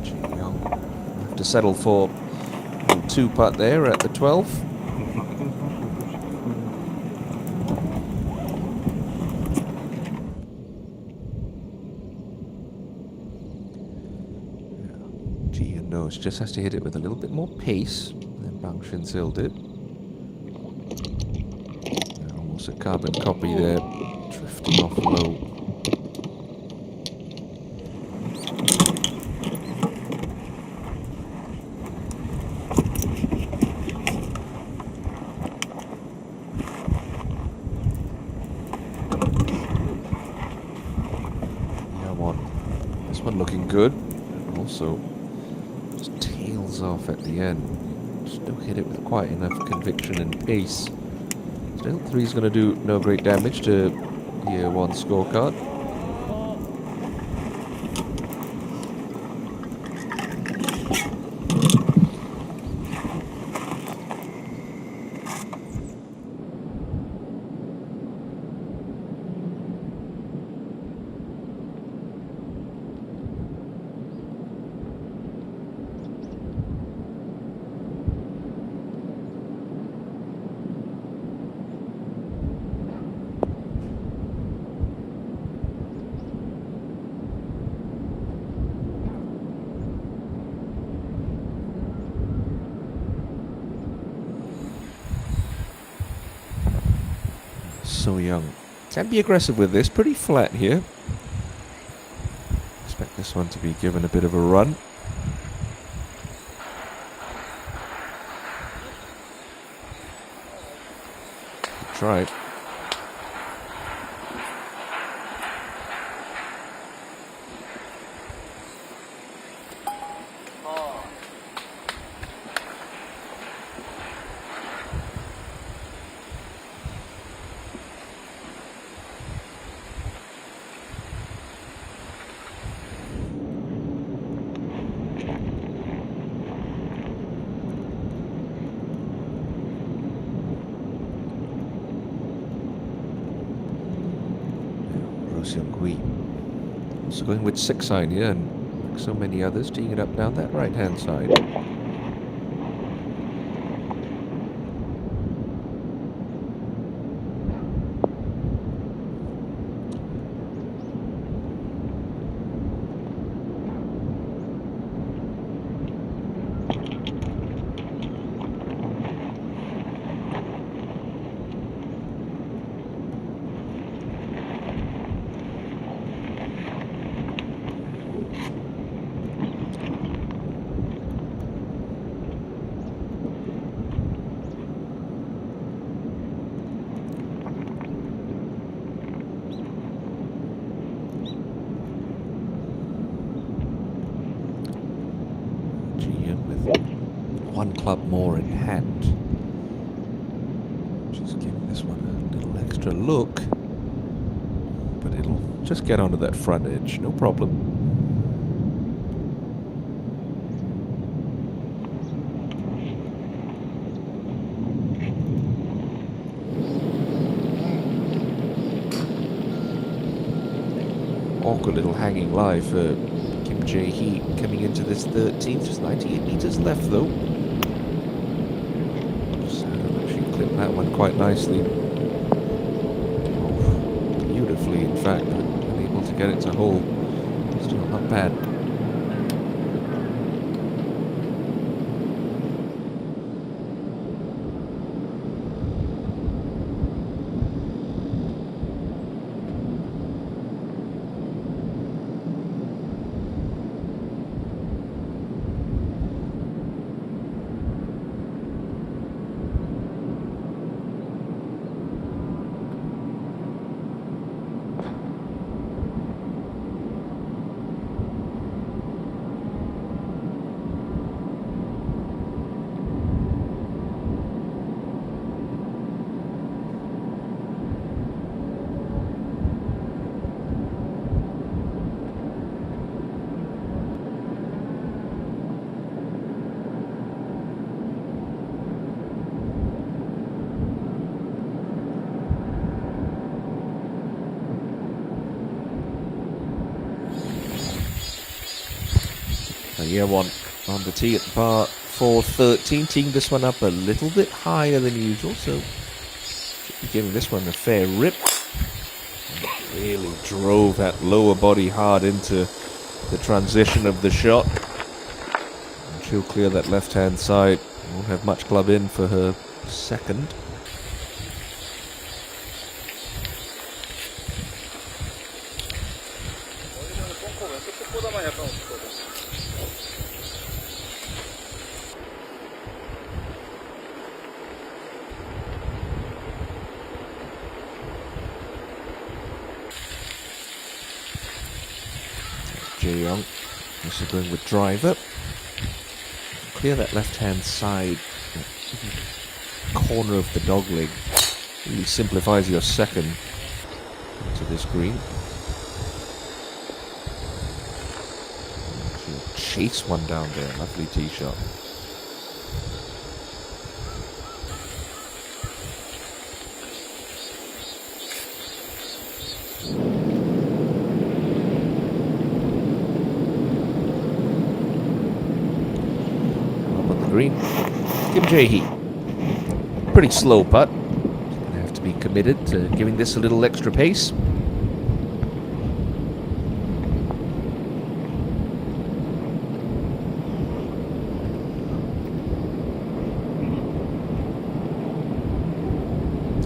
Ji Young have to settle for a 2 putt there at the 12th. Ji knows, just has to hit it with a little bit more pace than Bangshin Sil did. Almost a carbon copy there, drifting off low. This one looking good, and also just tails off at the end. Just don't hit it with quite enough conviction and pace. Still, 3's going to do no great damage to year 1 scorecard. So Young can be aggressive with this, pretty flat here. Expect this one to be given a bit of a run. Good try. Also going with 6-iron here, and like so many others, teeing it up down that right-hand side. club more in hand. Just giving this one a little extra look. But it'll just get onto that front edge, no problem. Awkward little hanging lie for Kim Jae-hee coming into this 13th, just 98 meters left though. So she clipped that one quite nicely. Oh, beautifully, in fact, unable to get it to hole. Still not bad. Yeah, one on the tee at the par 4-13, teeing this one up a little bit higher than usual, so should be giving this one a fair rip. Really drove that lower body hard into the transition of the shot. And she'll clear that left-hand side. Won't have much club in for her second. Jae-young also going with driver. Clear that left-hand side corner of the dog leg. Really simplifies your second to this green. She'll chase one down there. Lovely tee shot. Green. Kim Jae-hee. Pretty slow putt. Gonna have to be committed to giving this a little extra pace.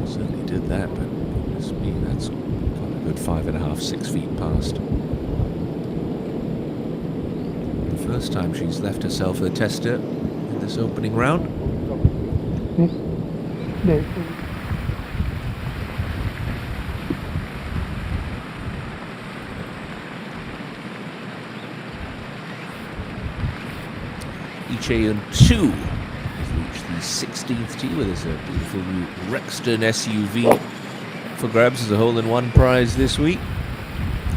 Certainly did that, but goodness me, that's got a good 5.5, 6 feet past. The first time she's left herself a tester this opening round. Icheon 2 has reached the 16th tee where there's a beautiful new Rexton SUV for grabs as a hole-in-one prize this week.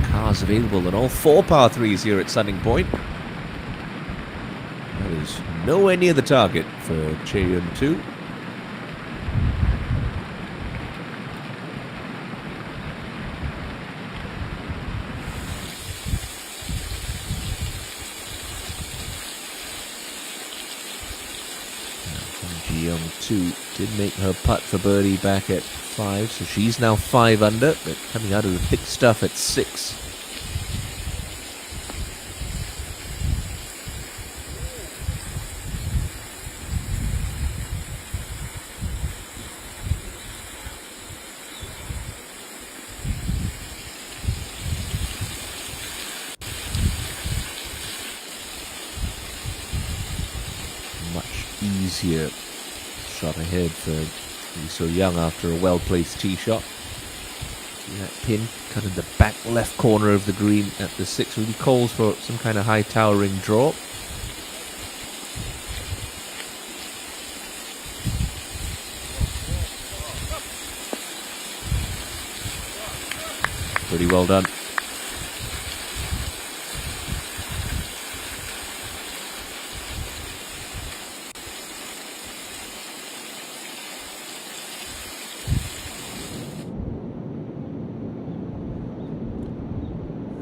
Cars available on all 4 par 3s here at Sunning Point. That is nowhere near the target for Cheon 2. Jeong 2 did make her putt for birdie back at 5, so she's now 5 under, but coming out of the thick stuff at 6. Easier shot ahead for Lee So-young after a well-placed tee shot. See that pin cut in the back left corner of the green at the 6 really calls for some kind of high towering draw. Pretty well done.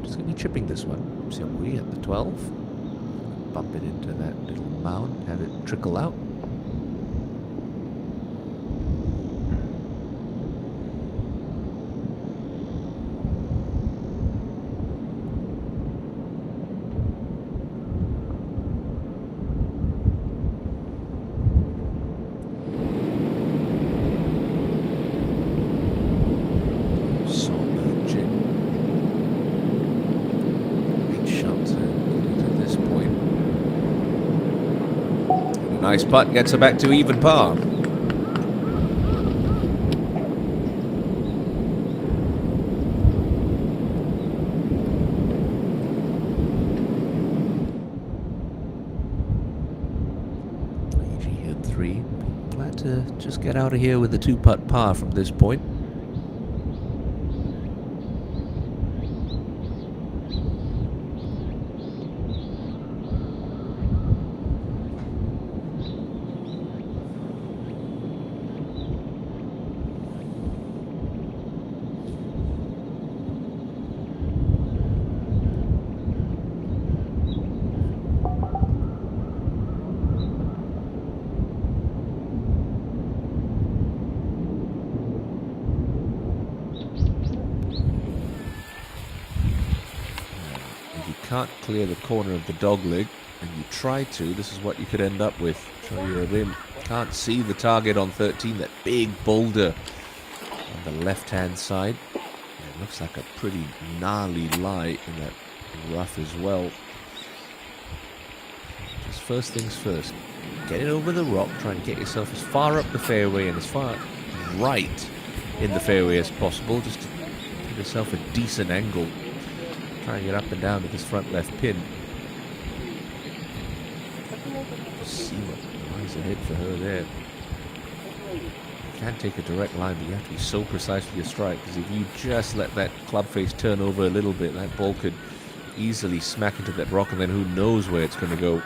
Just going to be chipping this one. Xiaohui at the 12. Bump it into that little mound, have it trickle out. Nice putt, gets her back to even par. EG hit 3. Glad to just get out of here with a 2-putt par from this point. Can't clear the corner of the dog leg, and you try to, this is what you could end up with. Can't see the target on 13, that big boulder on the left-hand side. It looks like a pretty gnarly lie in that rough as well. Just first things first, get it over the rock, try and get yourself as far up the fairway and as far right in the fairway as possible, just to give yourself a decent angle. Try and get up and down to this front left pin. Just see what lies ahead for her there. You can take a direct line, but you have to be so precise with your strike, because if you just let that club face turn over a little bit, that ball could easily smack into that rock, and then who knows where it's going to go.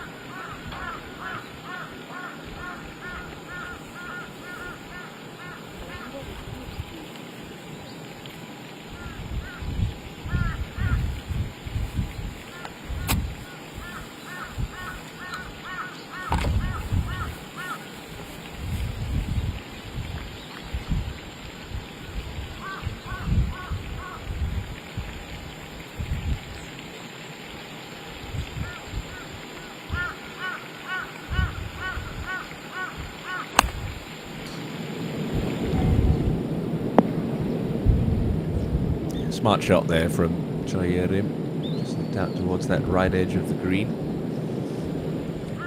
Smart shot there from Choi Rim. Just looked out towards that right edge of the green.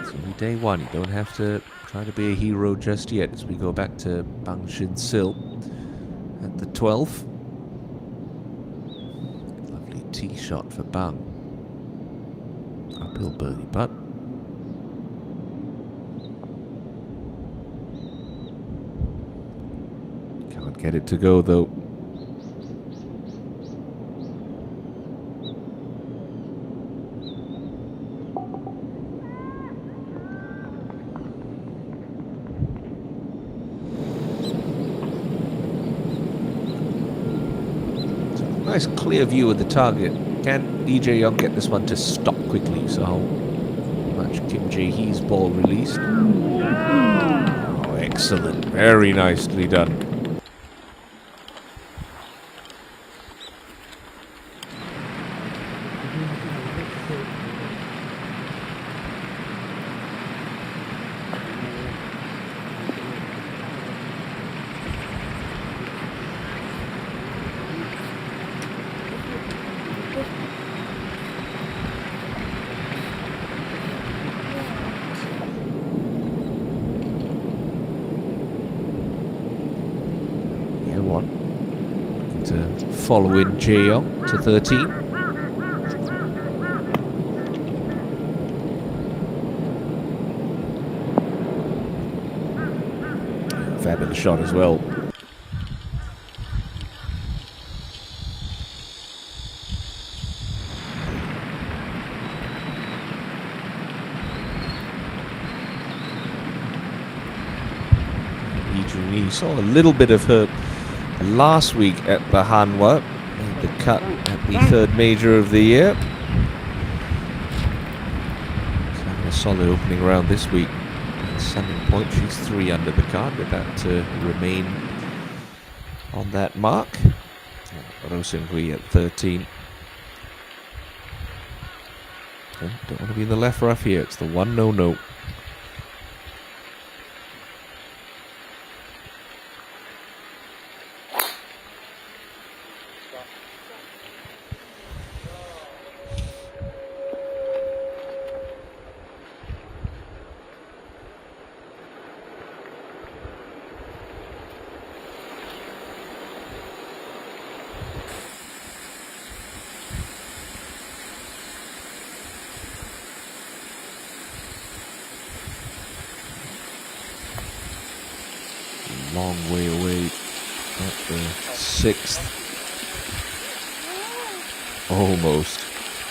It's only day one. You don't have to try to be a hero just yet as we go back to Bang Shin Sil at the 12. Lovely tee shot for Bang. Uphill birdie putt. Can't get it to go though. Nice clear view of the target. Can Lee Jae-young get this one to stop quickly? So how much Kim Jae-hee's ball released? Oh, excellent. Very nicely done. To follow in Jae-young to 13. Fabulous shot as well. He saw a little bit of her last week at the Hanwha. Made the cut at the third major of the year. She's having a solid opening round this week. At 7 points, she's 3 under the card, with that to remain on that mark. Rosenhui at 13. Don't want to be in the left rough here. It's the one no-no. Long way away at the 6th. Almost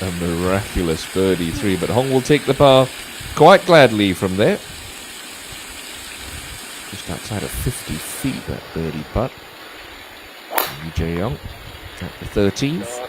a miraculous birdie 3, but Hong will take the par quite gladly from there. Just outside of 50 feet, that birdie putt. Lee Jae-young at the 13th.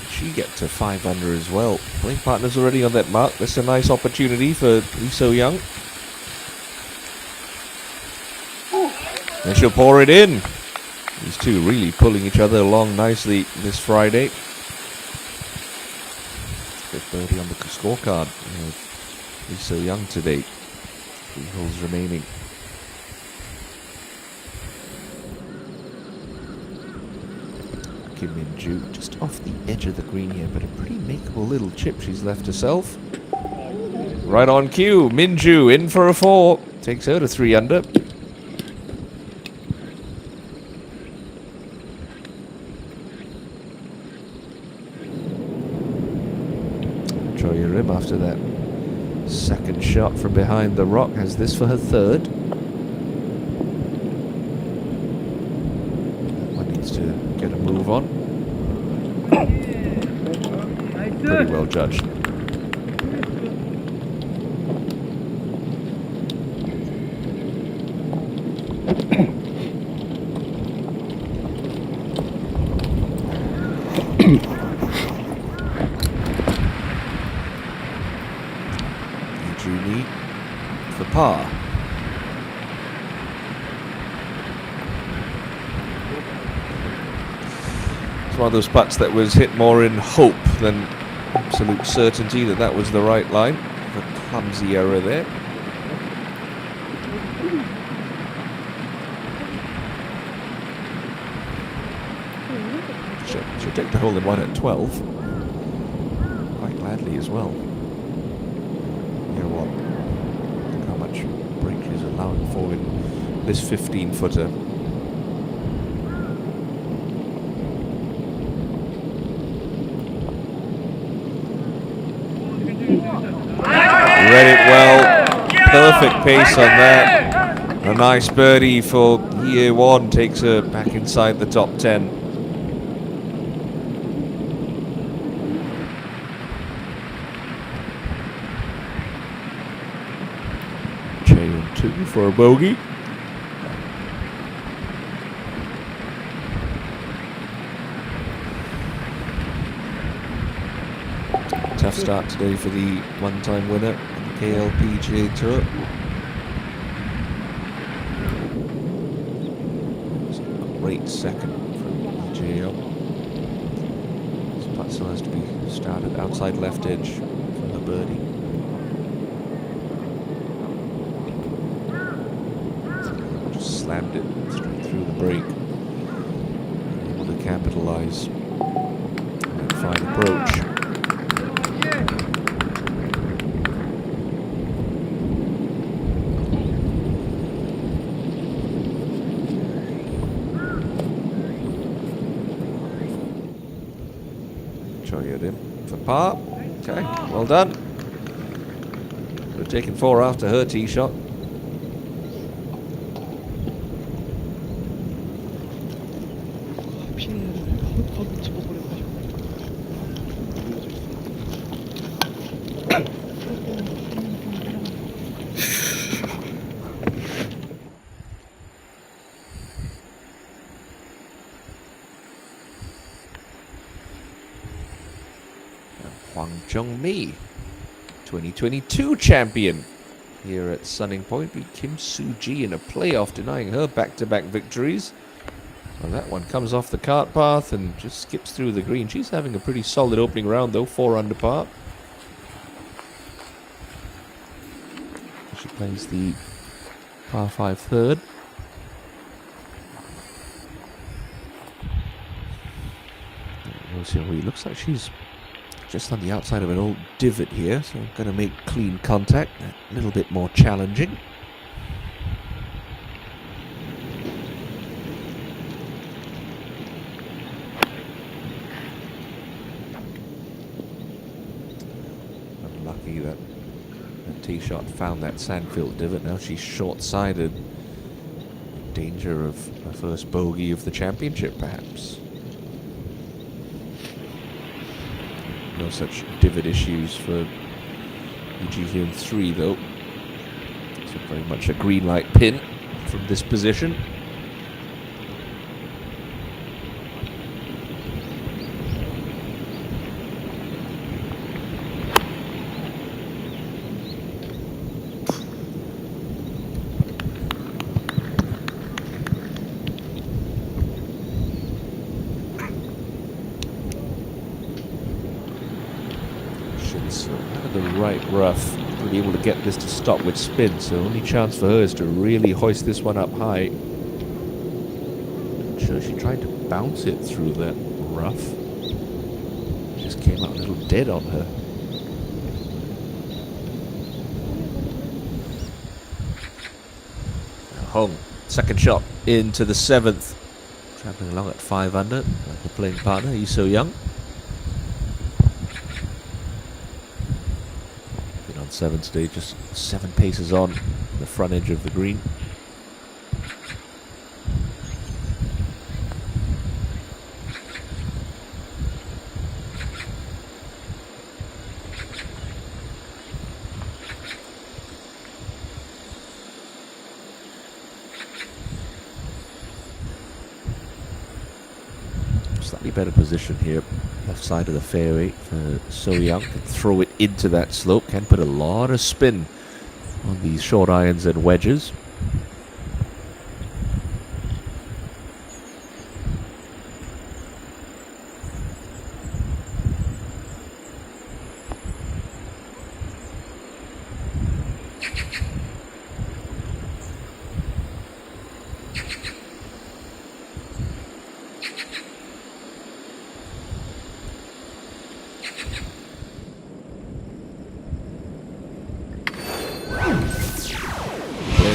She get to 5 under as well. Playing partner's already on that mark. That's a nice opportunity for Lee So-young. And she'll pour it in. These two really pulling each other along nicely this Friday. Good birdie on the scorecard. Lee So-young today. 3 holes remaining. Kim Min-ju just off the edge of the green here, but a pretty makeable little chip she's left herself. Right on cue, Min-ju in for a 4. Takes her to 3 under. Choi Rim after that second shot from behind the rock has this for her 3rd. That one needs to get a move on. Pretty well judged. Juni for par. It's one of those putts that was hit more in hope than absolute certainty that that was the right line. A clumsy error there. She'll take the hole in one at 12. Quite gladly as well. You know what? Look how much break she's allowing for in this 15-footer. Read it well. Perfect pace on that. A nice birdie for year 1. Takes her back inside the top 10. Chain 2 for a bogey. Tough start today for the one-time winner on the KLPGA Tour. great second from EJ. This putt still has to be started outside left edge for her birdie. Just slammed it straight through the break. Able to capitalize on that fine approach. It in for par. Okay, well done. Would have taken 4 after her tee shot. Hwang Jung-mi, 2022 champion here at Sunning Point, beat Kim Soo-ji in a playoff, denying her back-to-back victories. Well, that one comes off the cart path and just skips through the green. She's having a pretty solid opening round, though, 4 under par. She plays the par 5 third. It looks like she's just on the outside of an old divot here, so I'm going to make clean contact, a little bit more challenging. Unlucky that the tee shot found that sand-filled divot. Now she's short-sided. Danger of a first bogey of the championship, perhaps. No such divot issues for Ji-hyun 3, though. So very much a green light pin from this position. Out of the right rough to be able to get this to stop with spin, so only chance for her is to really hoist this one up high. I'm sure she tried to bounce it through that rough. Just came out a little dead on her. Hong, second shot into the 7th. Traveling along at 5 under, like her playing partner, Lee So-young. 7 today, just 7 paces on the front edge of the green. Slightly better position here, left side of the fairway for So-young. Can throw it into that slope, can put a lot of spin on these short irons and wedges.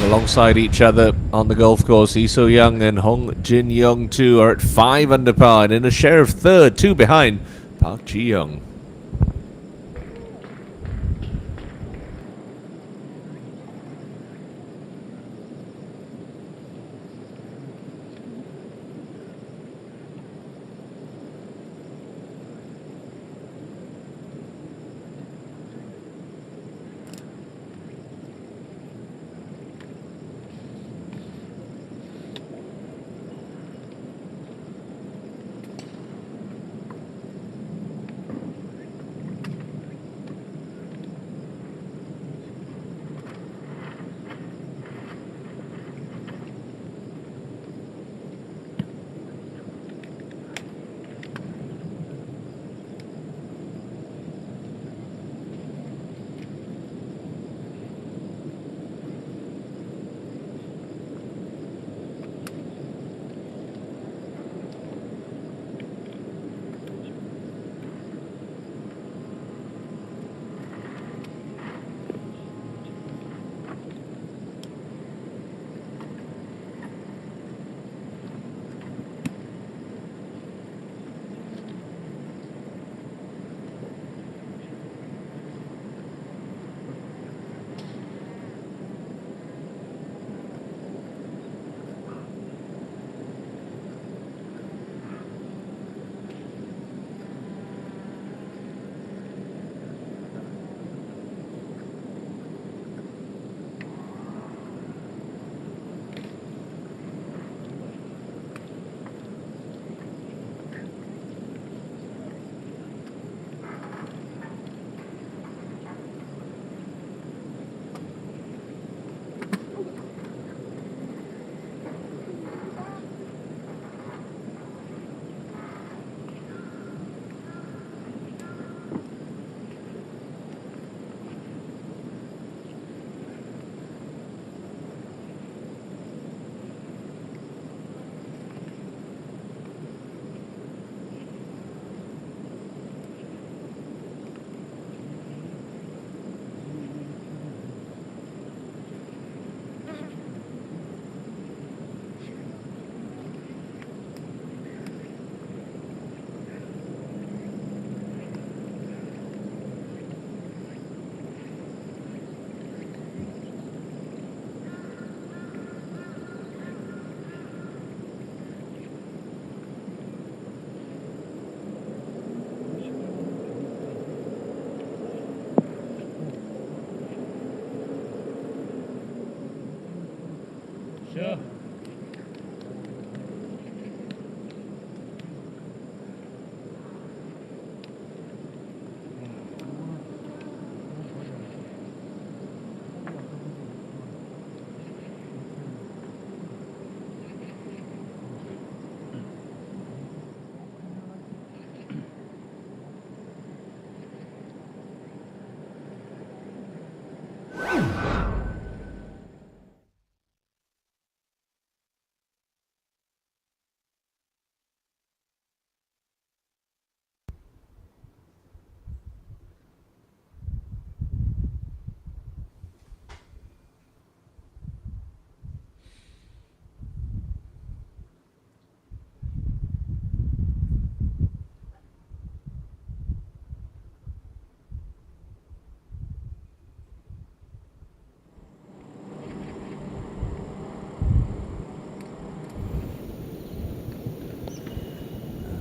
Alongside each other on the golf course, Lee So-young and Hong Jin-young too are at 5 under par and in a share of third, 2 behind Park Ji-young.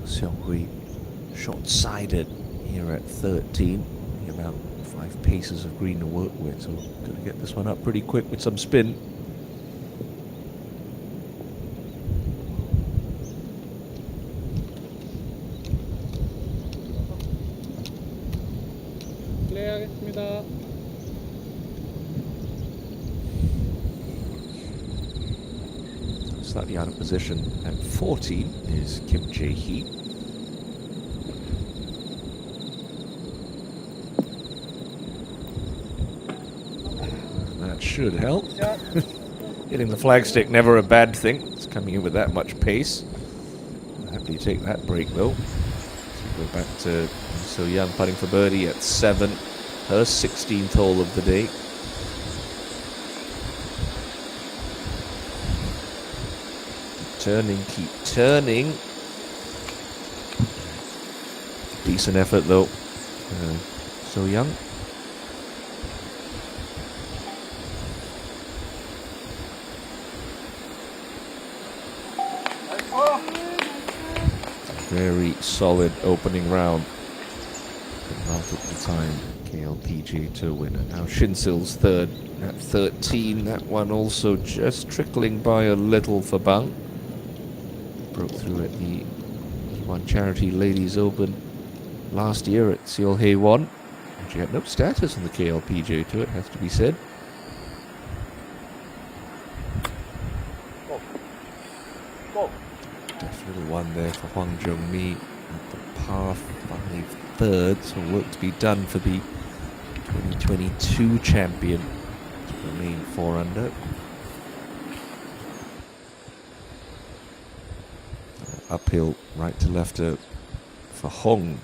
Xionghui short-sided here at 13. About 5 paces of green to work with, so going to get this one up pretty quick with some spin. 플레이하겠습니다. Slightly out of position at 14 is Kim Jae-hee. That should help. Hitting the flagstick, never a bad thing. It's coming in with that much pace. Happily take that break though. So go back to So Young putting for birdie at 7. Her 16th hole of the day. Keep turning. Decent effort though. So Young. Very solid opening round. Multiple time KLPGA Tour winner. Now Shinsil's third at 13. That one also just trickling by a little for Bang. Broke through at the E1 Charity Ladies Open last year at Seoul Hae Won. She had no status on the KLPGA Tour, it has to be said. Deft little one there for Hwang Jung-mi at the par 5 third, so work to be done for the 2022 champion to remain 4 under. Uphill right to left for Hong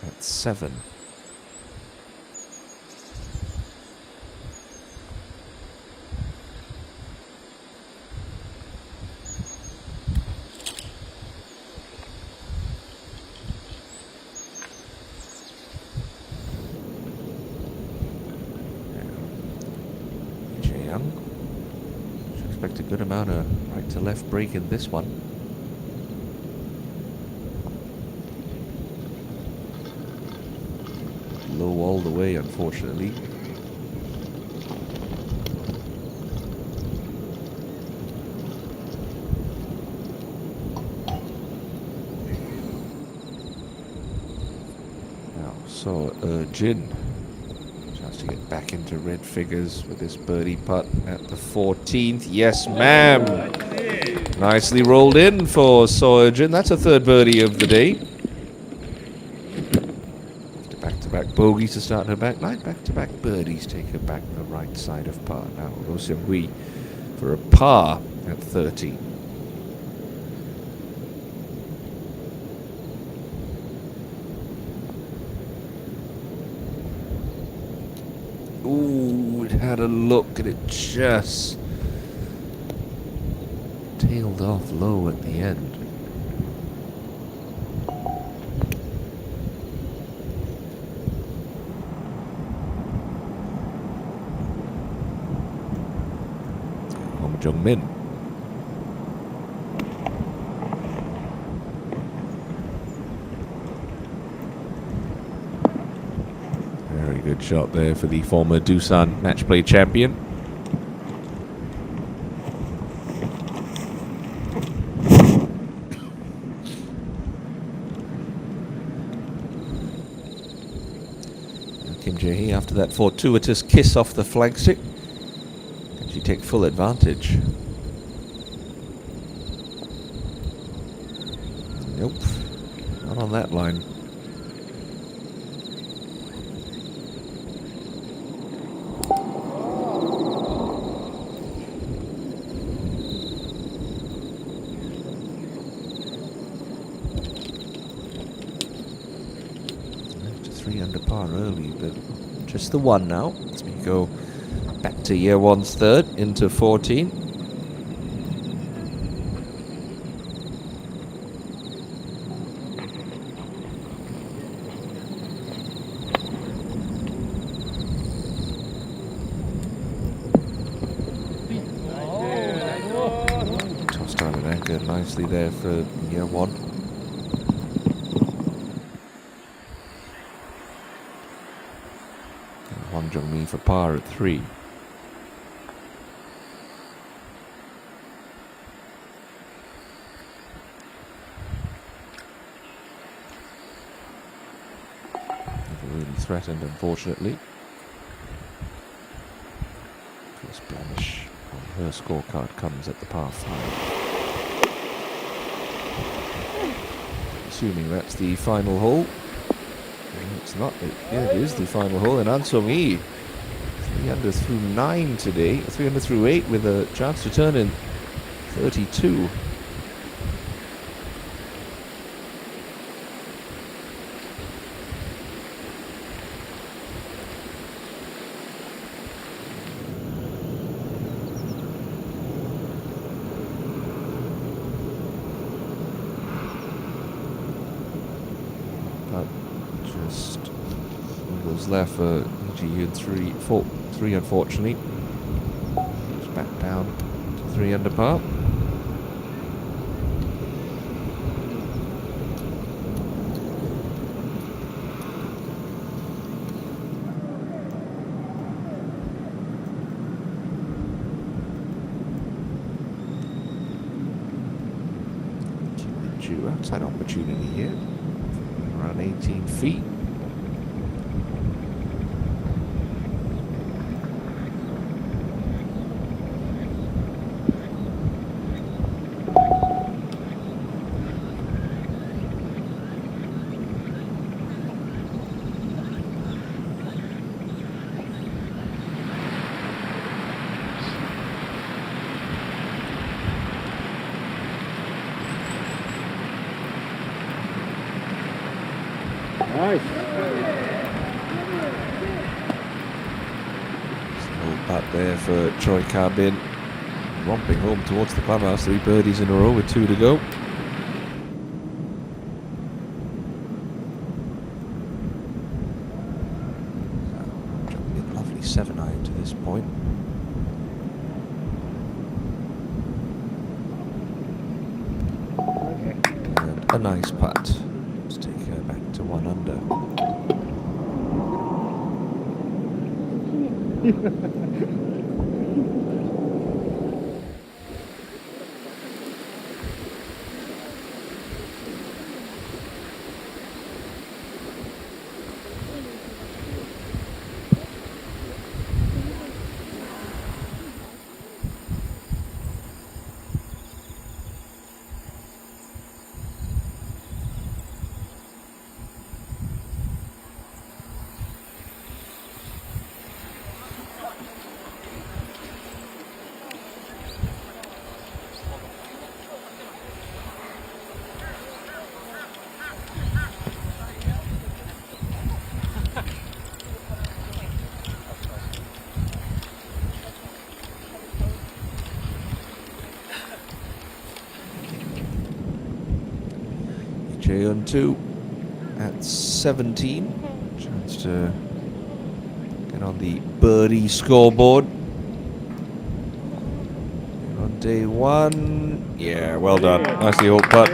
at 7. Young should expect a good amount of right to left break in this one. Low all the way, unfortunately. Now, so Jin. Chance to get back into red figures with this birdie putt at the 14th. Yes, ma'am. Nicely rolled in for Jin. That's a third birdie of the day. Back bogeys to start her back nine. Back-to-back birdies take her back the right side of par. Now Roh Seung-hui for a par at 30. Ooh, it had a look and it just tailed off low at the end. Jung-min. Very good shot there for the former Doosan match play champion. game, Jay, after that fortuitous kiss off the flagstick. Can she take full advantage? Nope, not on that line. Under par early, but just the one now as we go back to year one's third into 14. Tossed out an anchor nicely there for year one. Wang Zhongmi for par at 3. Never really threatened, unfortunately. First blemish on her scorecard comes at the par 5. Assuming that's the final hole. It's not. Yeah, it is the final hole. And An Sung-yi, 3 under through 9 today. 3 under through 8 with a chance to turn in 32. Just was left for EG 3 unfortunately. It's back down to 3 under par. Outside opportunity here. Around 18 feet. Nice. Hold back there for Troy Carbin. Romping home towards the clubhouse. 3 birdies in a row with 2 to go. Lovely 7-iron to this point. And a nice putt. Let's take her back to 1 under. Jay on 2 at 17. Chance to get on the birdie scoreboard. On day 1. Yeah, well done. Nicely hauled putt.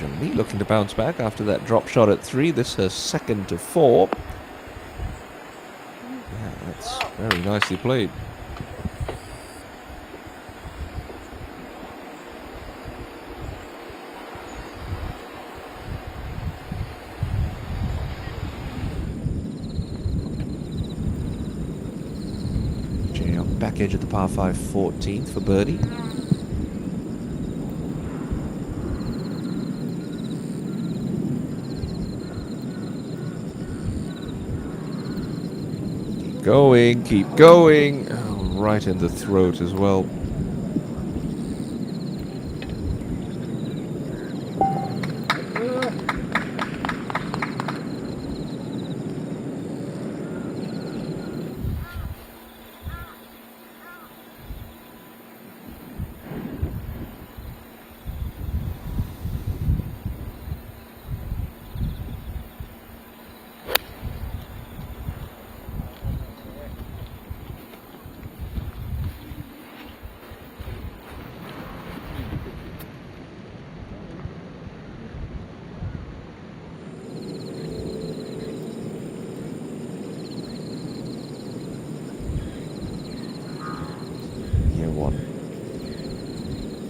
Johnny looking to bounce back after that drop shot at 3. This her second to 4. Yeah, that's very nicely played. Back edge of the par 5, 14th for birdie. Keep going, keep going. Oh, right in the throat as well.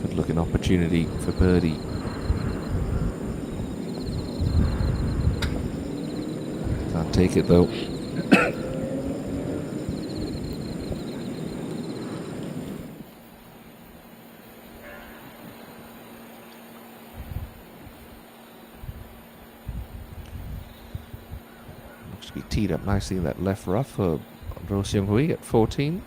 Good looking opportunity for birdie. Can't take it though. Looks to be teed up nicely in that left rough for Ro Seung Hui at 14.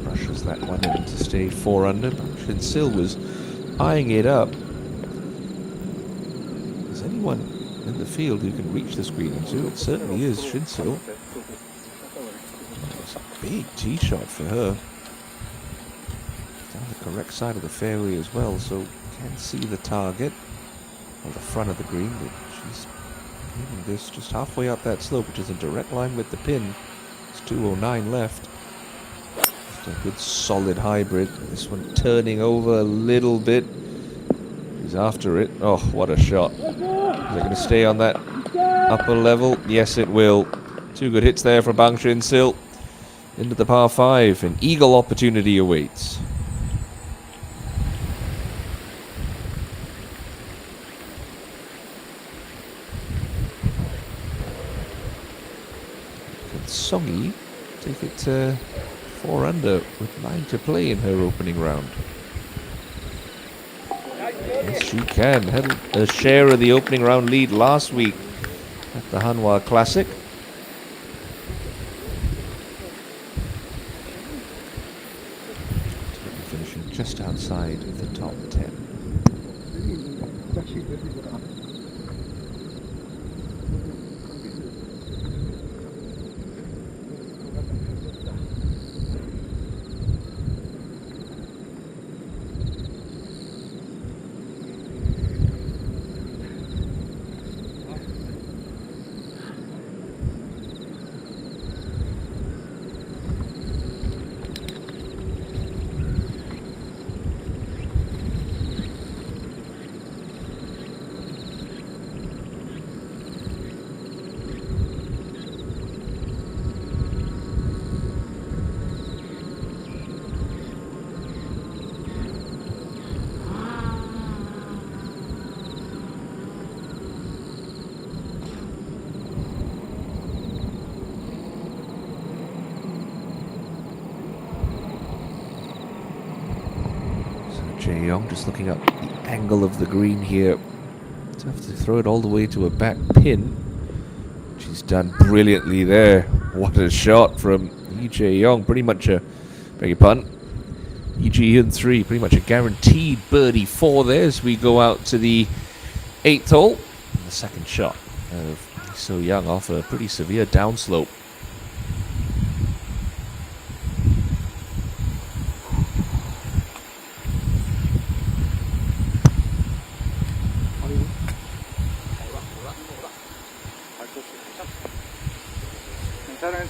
Brushes that one in to stay 4 under. Shin Sil was eyeing it up. Is anyone in the field who can reach this green into? It certainly is Shin Sil. It's a big tee shot for her. Down the correct side of the fairway as well, so can see the target on the front of the green, but she's hitting this just halfway up that slope, which is in direct line with the pin. It's 209 left. Just a good solid hybrid. This one turning over a little bit. He's after it. Oh, what a shot. Is it going to stay on that upper level? Yes, it will. 2 good hits there for Bang Shin Sil. Into the par 5. An eagle opportunity awaits. Songy take it to 4 under with 9 to play in her opening round. Yes, she can. Had a share of the opening round lead last week at the Hanwha Classic. Finishing just outside of the top 10. Jae-yong just looking up the angle of the green here. To have to throw it all the way to a back pin. She's done brilliantly there. What a shot from Lee Jae-yong. Pretty much a, beg your pardon, Lee Ji-hyun 3, pretty much a guaranteed birdie 4 there as we go out to the 8th hole. And the second shot of Lee So-young off a pretty severe downslope.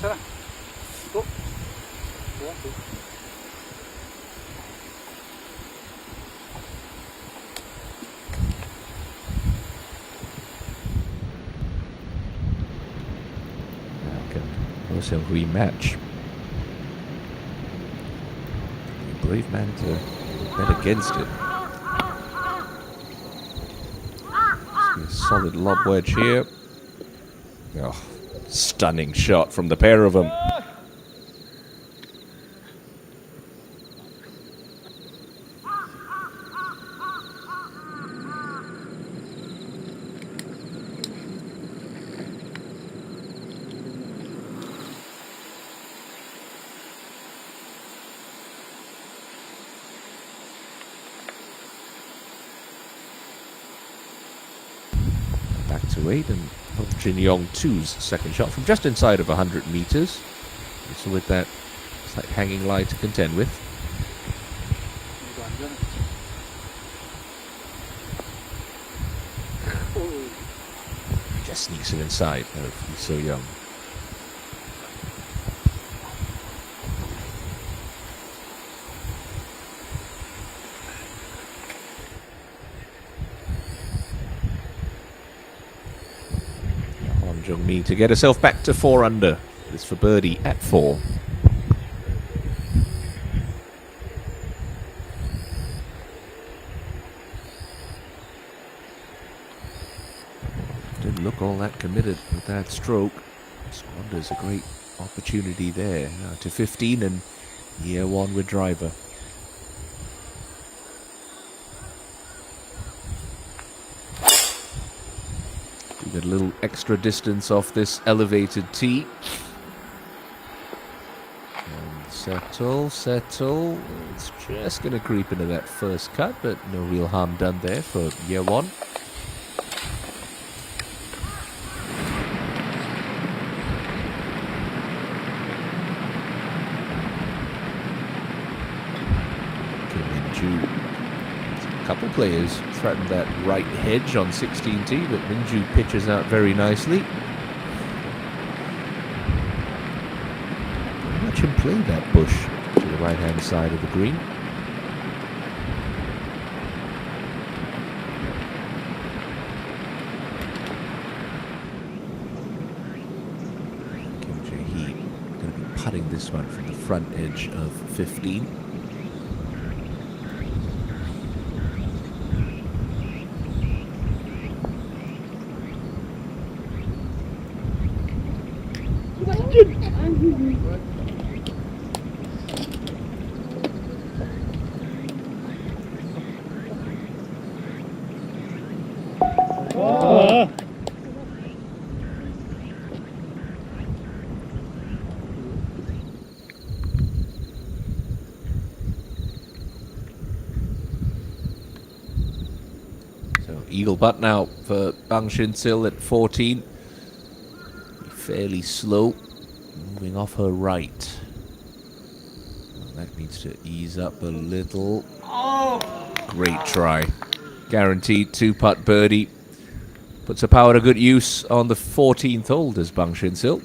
괜찮아. 또. 좋아. Also rematch. Brave man to bet against it. See a solid lob wedge here. Oh, stunning shot from the pair of them. Back to 8 and Jin Yong 2's second shot from just inside of 100 meters. So with that slight hanging lie to contend with. Just sneaks it inside of Lee So-young. Jung-mi to get herself back to 4 under. This for birdie at 4. Didn't look all that committed with that stroke. Squanders a great opportunity there. Now to 15 and year 1 with driver. Get a little extra distance off this elevated tee. And settle. It's just going to creep into that first cut, but no real harm done there for year 1. Kim Min-ju. A couple players threatened that right hedge on 16T, but Min-ju pitches out very nicely. Very much in play, that bush to the right-hand side of the green. Kim Jae-hee going to be putting this one from the front edge of 15. Eagle putt now for Bang Shin-sil at 14. Fairly slow, moving off her right. Well, that needs to ease up a little. Great try. Guaranteed 2-putt birdie. Puts her power to good use on the 14th hole, does Bang Shin-sil.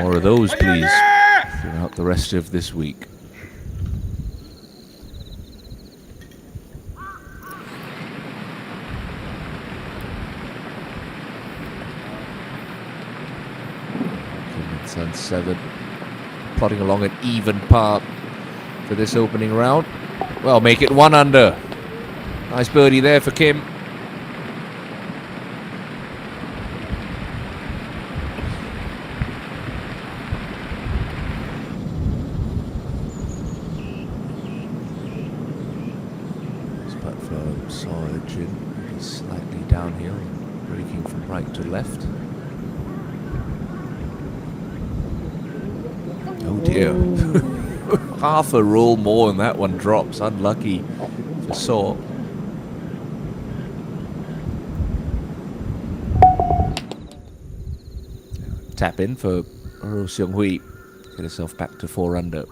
More of those, please, throughout the rest of this week. And 7, plodding along an even par for this opening round. Well, make it 1 under. Nice birdie there for Kim. for Sojin. He's slightly downhill, braking from right to left. Oh dear. Half a roll more and that one drops. Unlucky for Saw. Tap in for Ro Seung Hui. Get herself back to 4 under.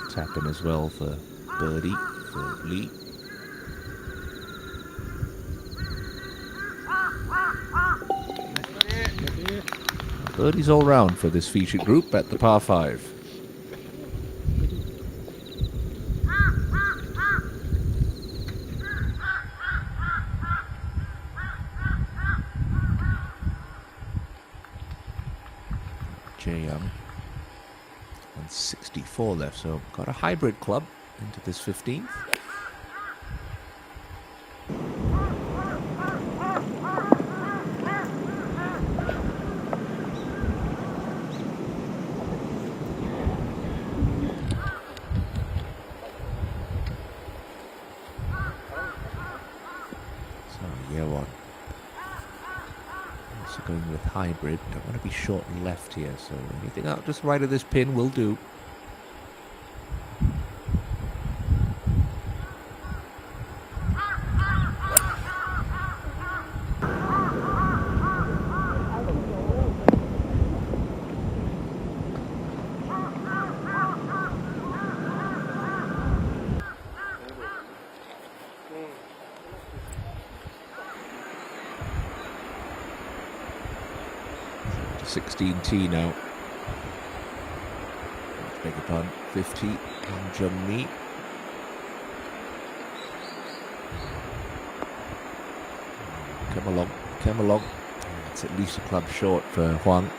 Tap in as well for birdie for Lee. Birdies all round for this featured group at the par 5. Jae Young. 64 left, so got a hybrid club into this 15th. So yeah, one. Also going with hybrid. Don't want to be short and left here, so anything out just right of this pin will do. To 16T now. Beg your pardon, 50 and Jung Mi. Come along, come along. It's at least a club short for Huang.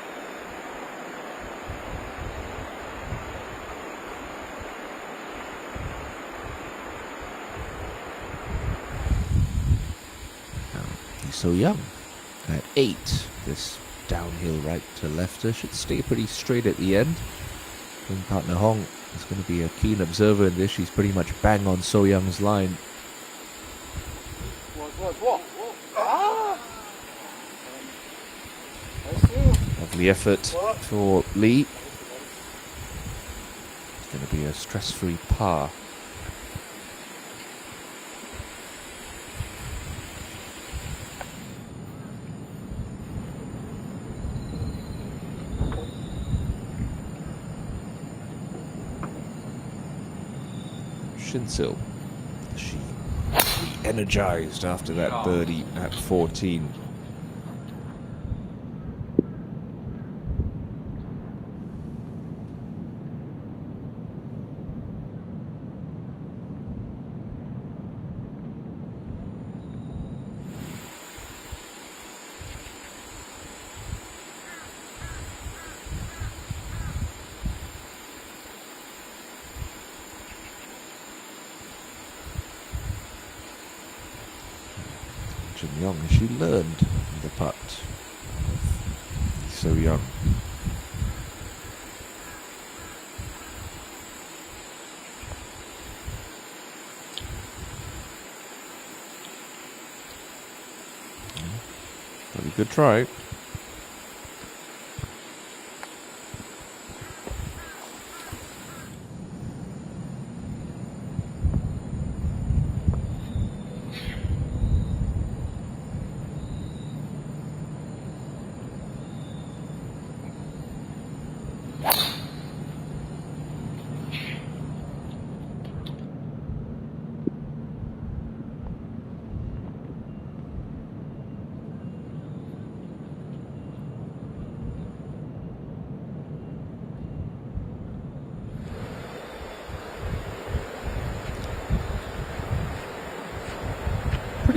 He's so young. At 8, this downhill right to lefter should stay pretty straight at the end. Playing partner Hong is going to be a keen observer in this. She's pretty much bang on So Young's line. Lovely effort for Lee. It's going to be a stress-free par. Shinsil, she energized after that birdie at 14. Jin Young, she learned the putt. So young. Very good try.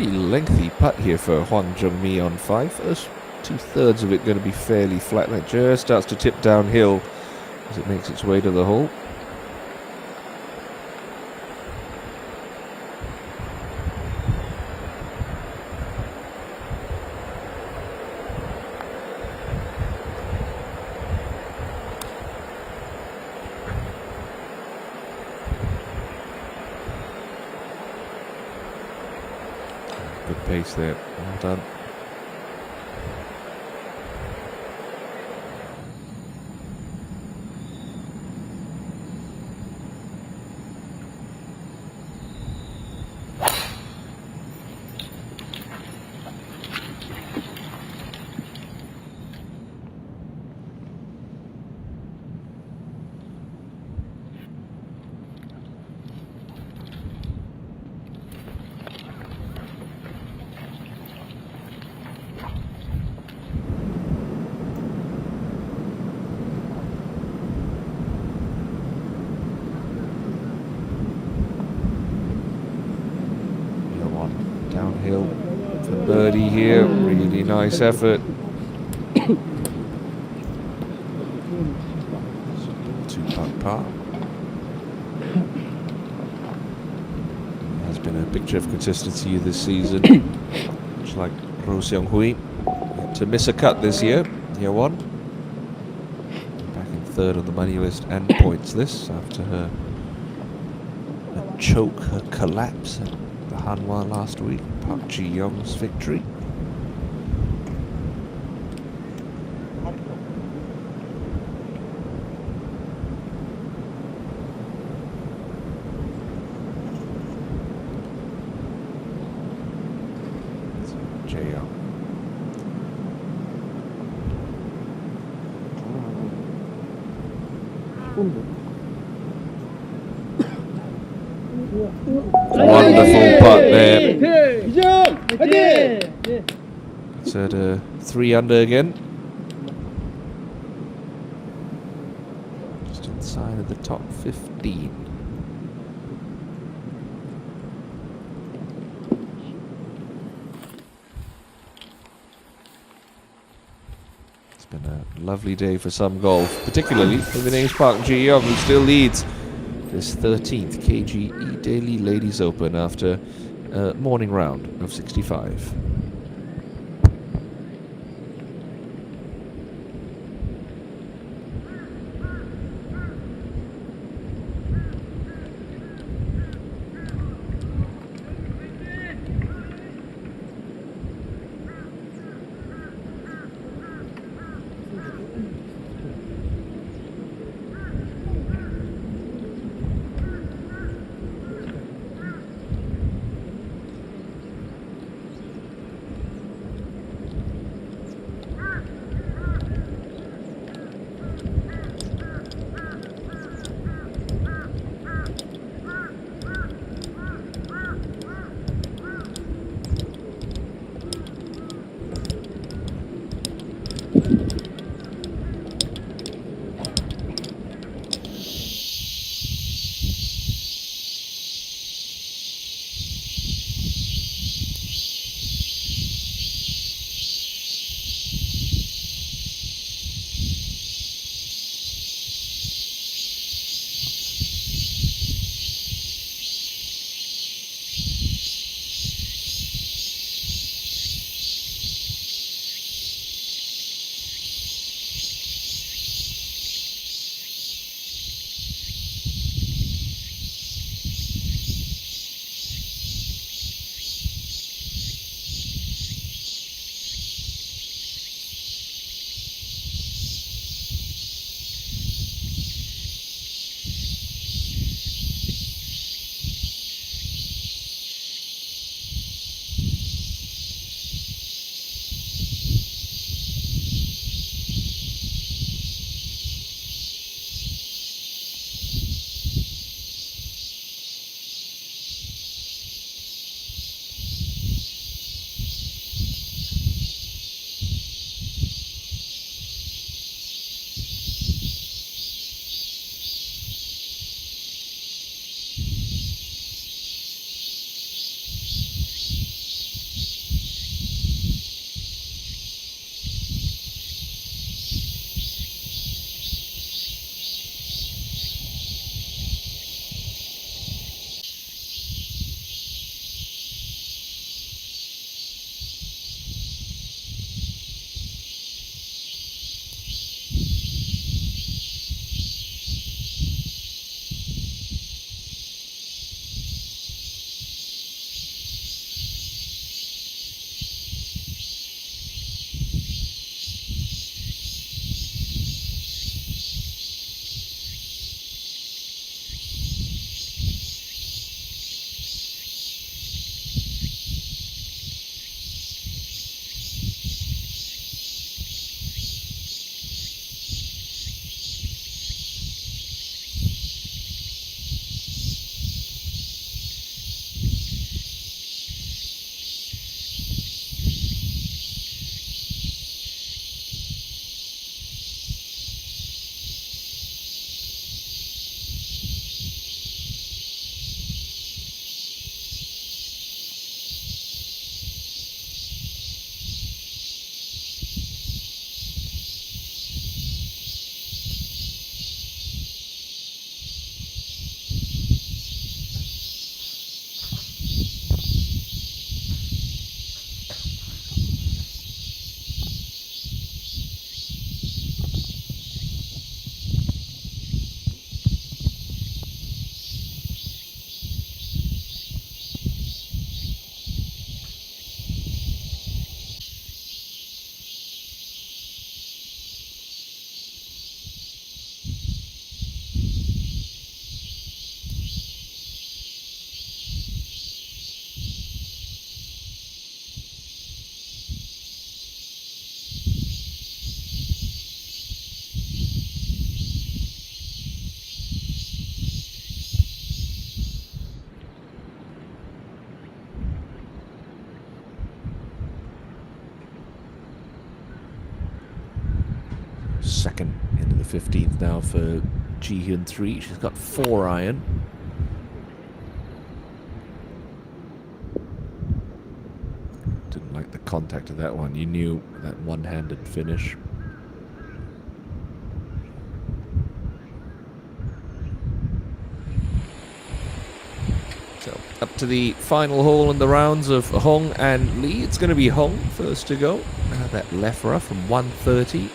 Pretty lengthy putt here for Huang Zhengmi on 5. First 2/3 of it going to be fairly flat. That just starts to tip downhill as it makes its way to the hole. Good pace there. Well done. Downhill for birdie here. Really nice effort. 2-putt par. Has been a picture of consistency this season. Much like Ro Seong Hui. Yet to miss a cut this year. Year 1. Back in 3rd on the money list and points list after her choke, her collapse at the Hanwha last week. Park Ji-young's victory. Jae-young. Wonderful putt there. It's at 3 under again. Just inside of the top 15. It's been a lovely day for some golf, particularly for the name's Park Ji-young, who still leads this 13th KGE Daily Ladies Open after a morning round of 65. second into the 15th now for Ji Hyun 3. She's got 4 iron. Didn't like the contact of that one. You knew that one-handed finish. So up to the final hole in the rounds of Hong and Lee. It's going to be Hong first to go. That left rough from 130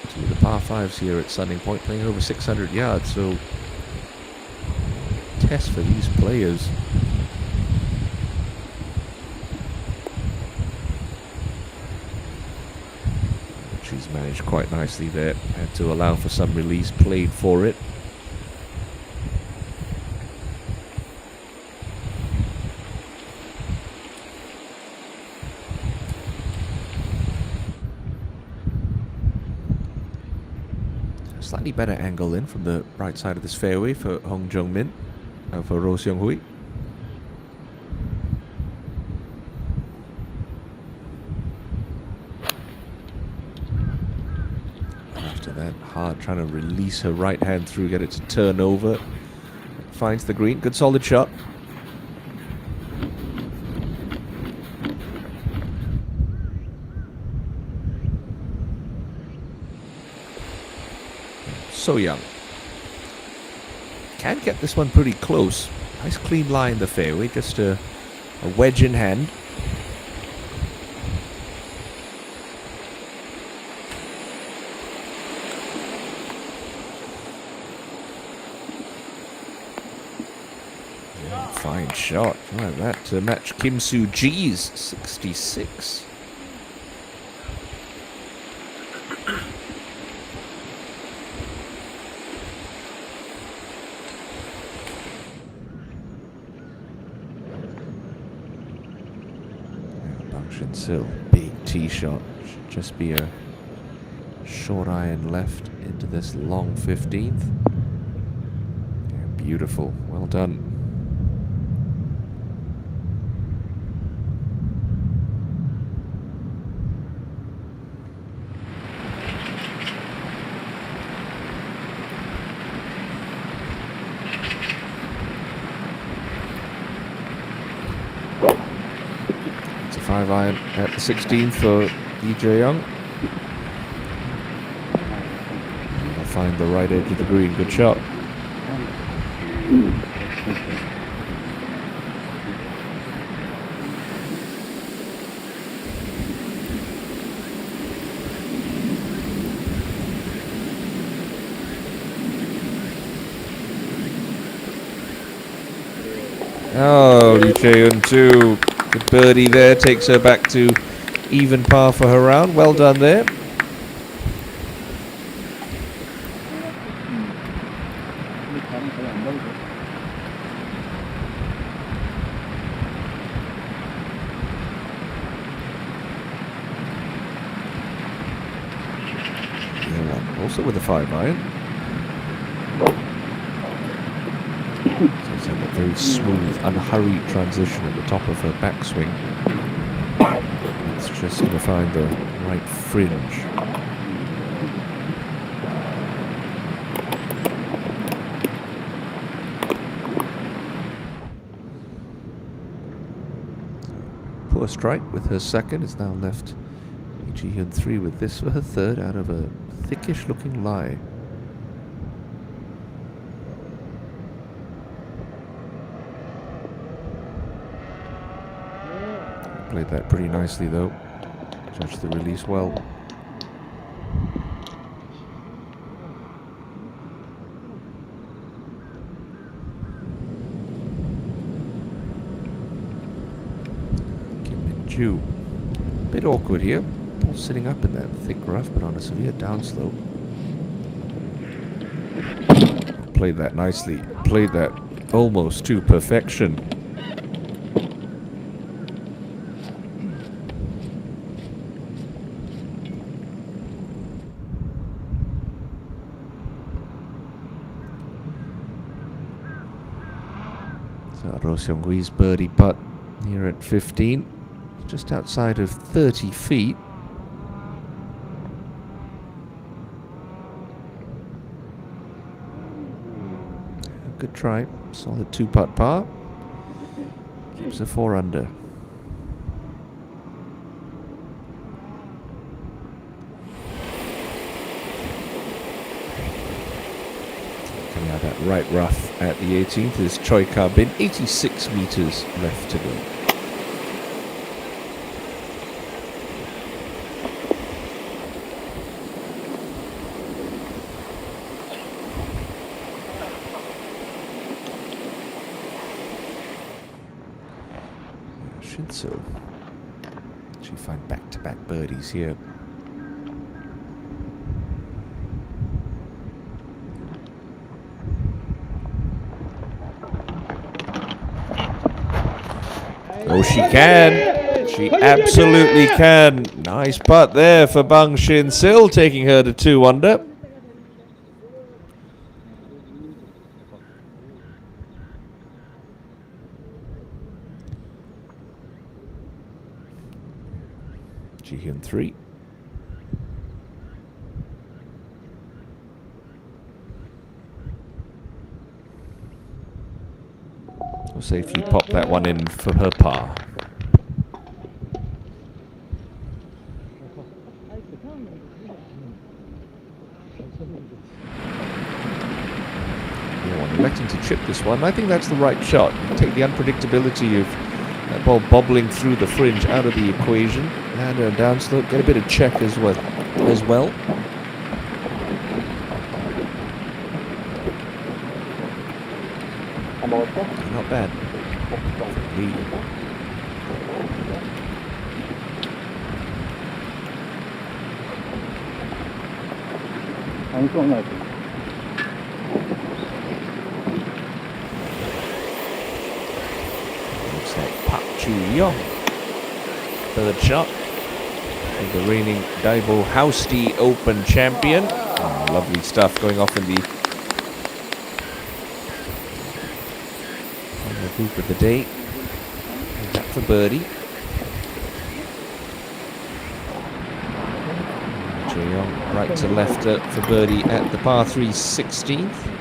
to the par 5s here at Sunning Point, playing over 600 yards. So test for these players. She's managed quite nicely there. Had to allow for some release, played for it. Slightly better angle in from the right side of this fairway for Hong Jung-min, for Roh Seung-hui. After that, hard trying to release her right hand through, get it to turn over. Finds the green, good solid shot. So Young can get this one pretty close. Nice clean lie in the fairway, just a wedge in hand. Yeah, fine shot like that to match Kim Soo-ji's 66. Still, big tee shot. Should just be a short iron left into this long 15th. Yeah, beautiful. Well done. It's a 5 iron at the 16th for Lee Jae-young. I'll find the right edge of the green. Good shot. Oh, Lee Jae-young too. Good birdie there, takes her back to even par for her round. Well done there. Yeah, also with a 5 iron. So that very smooth, unhurried transition at the top of her backswing. It's just going to find the right fringe. Poor strike with her second. It's now left Ji Hyun 3 with this for her third out of a thickish looking lie. Played that pretty nicely though. Judged the release well. Kim Min-ju. Bit awkward here. Ball sitting up in that thick rough, but on a severe downslope. Played that nicely. Played that almost to perfection. Roh Seung-hui's birdie putt here at 15, just outside of 30 feet. good try. Solid 2-putt par. Keeps a 4 under. Coming out that right rough at the 18th is Choi Kar-bin. 86 meters left to go. So she find back-to-back birdies here. Oh, she can. She absolutely can. Nice putt there for Bang Shin Sil, taking her to 2 under. Ji-hyun 3. We'll safely pop that one in for her par. Electing to chip this one. I think that's the right shot. Take the unpredictability of that ball bobbling through the fringe out of the equation. And a downslope, get a bit of check as well. Not bad. Lead. Looks like Park Ju-young. Third shot. The reigning Daibo Housty Open champion. Oh, lovely stuff going off in the group of the day. And that for birdie. Jae-young right to left for birdie at the par 3 16th.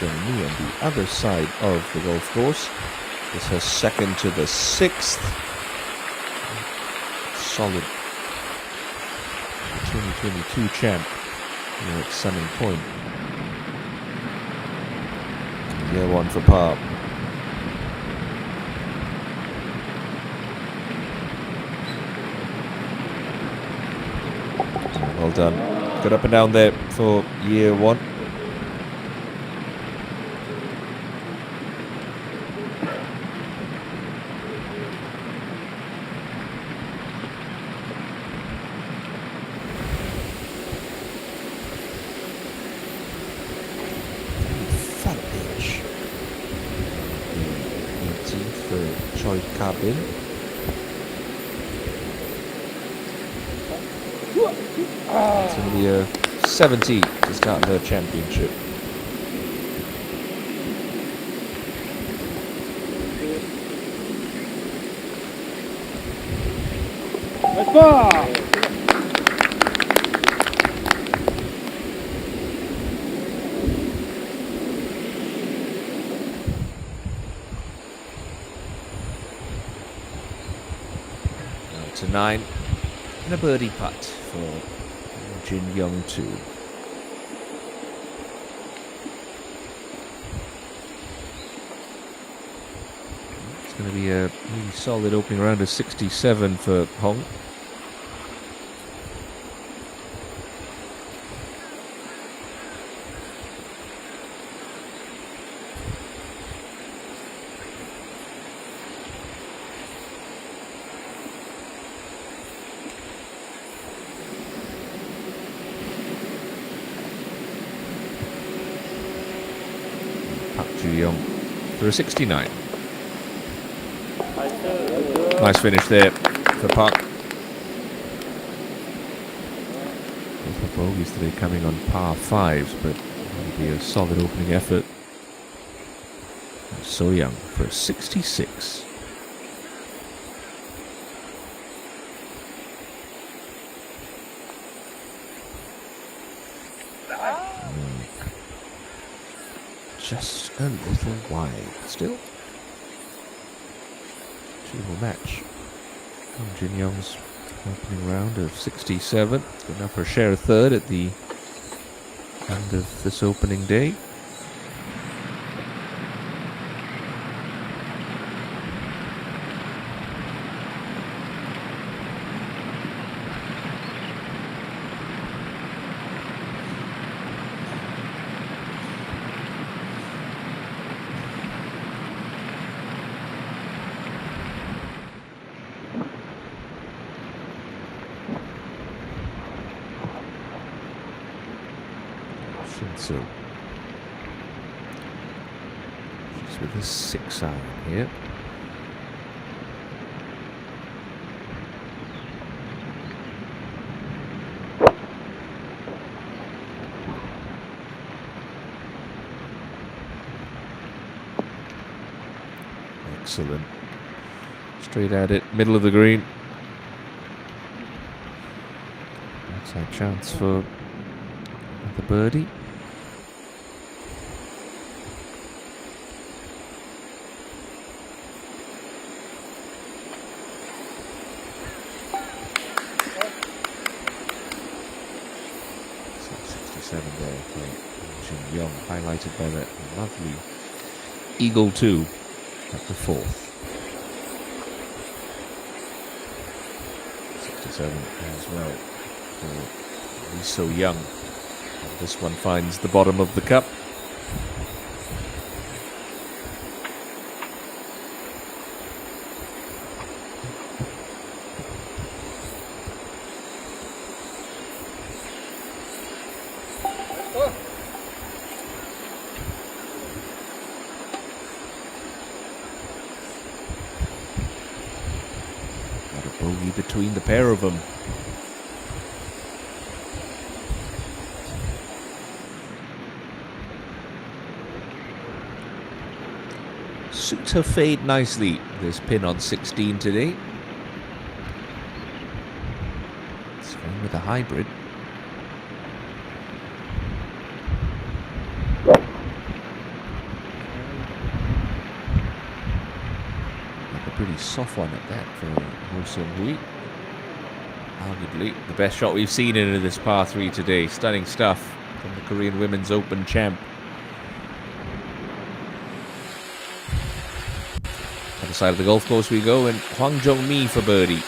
On the other side of the golf course. This is her second to the 6th. Solid 2022 champ here at Sunning Point. Year 1 for par. Well done. Good up and down there for year 1. Choi Kar-bin. It's going to be a 70 to start her championship. Let's go! To 9 and a birdie putt for Jin Young 2. It's going to be a really solid opening round of 67 for Hong. Ju-young for a 69. Nice finish there for Park. bogeys today coming on par 5s, but it'll be a solid opening effort. So Young for a 66. Just a little wide. Still, achievable match. Jin Young's opening round of 67. Good enough for a share of third at the end of this opening day. So she's with a 6 iron here. Excellent. Straight at it, middle of the green. Outside chance for the birdie. There for Jin Young, highlighted by that lovely eagle 2 at the 4th. 67 as well for Lee So Young. And this one finds the bottom of the cup. Bogey between the pair of them. Suits her fade nicely, this pin on 16 today. It's going with a hybrid. Pretty soft one at that for Ho Sung Hui. Arguably the best shot we've seen into this par 3 today. Stunning stuff from the Korean Women's Open champ. Other side of the golf course we go, and Hwang Jung-mi for birdie.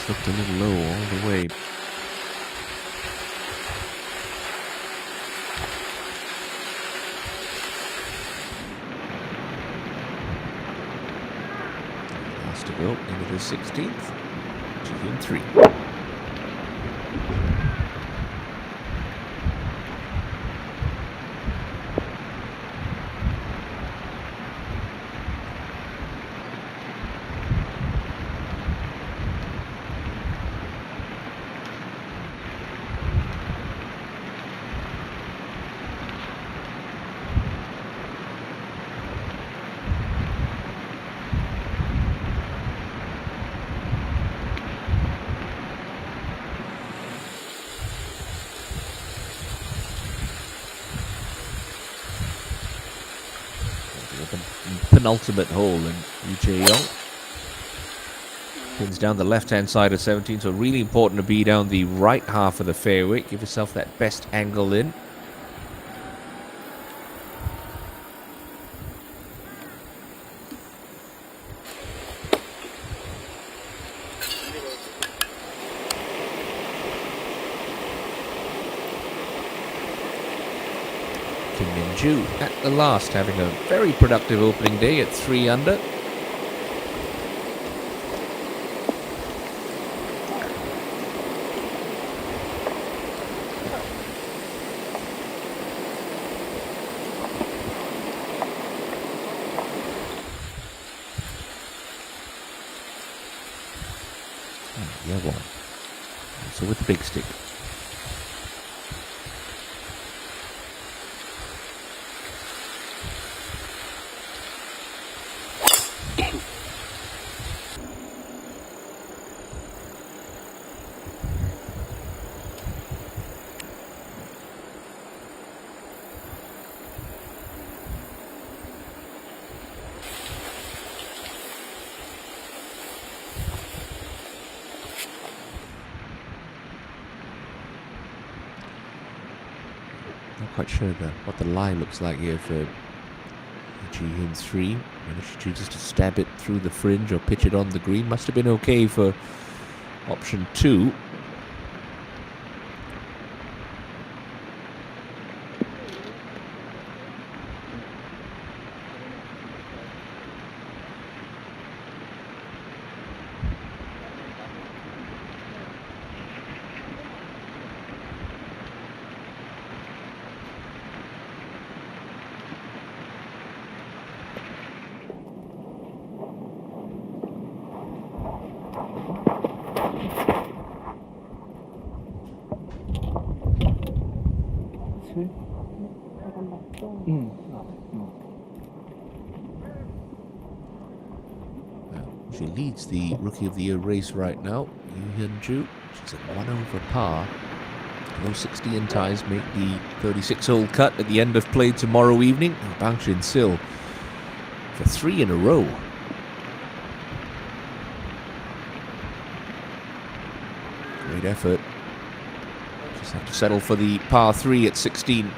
Looked a little low all the way. Last to go into the 16th. Ji-hyun 3. Penultimate hole, and Lee Jae-yong pins down the left-hand side of 17, so really important to be down the right half of the fairway. Give yourself that best angle in. Kim Min-ju at the last, having a very productive opening day at 3 under. Yeah, one. So with the big stick. Not quite sure what the lie looks like here for Ji-Hyun 3. Whether she chooses to stab it through the fringe or pitch it on the green. Must have been okay for option 2. She leads the Rookie of the Year race right now. Yoo Hyun-ju, she's at 1 over par. Low 60 in ties make the 36-hole cut at the end of play tomorrow evening. Bang Shin-sil for 3 in a row. Great effort. Just have to settle for the par 3 at 16.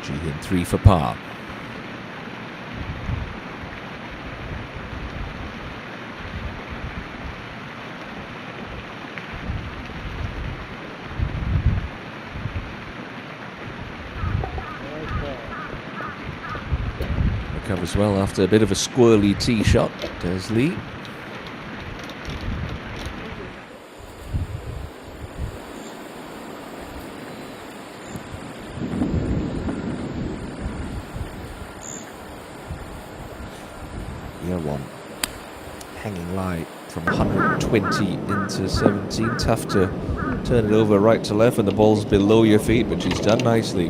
Ji-Hyun 3 for par. Recovers well after a bit of a squirrely tee shot, does Lee. Year 1. Hanging light from 120 into 17. Tough to turn it over right to left when the ball's below your feet, but she's done nicely.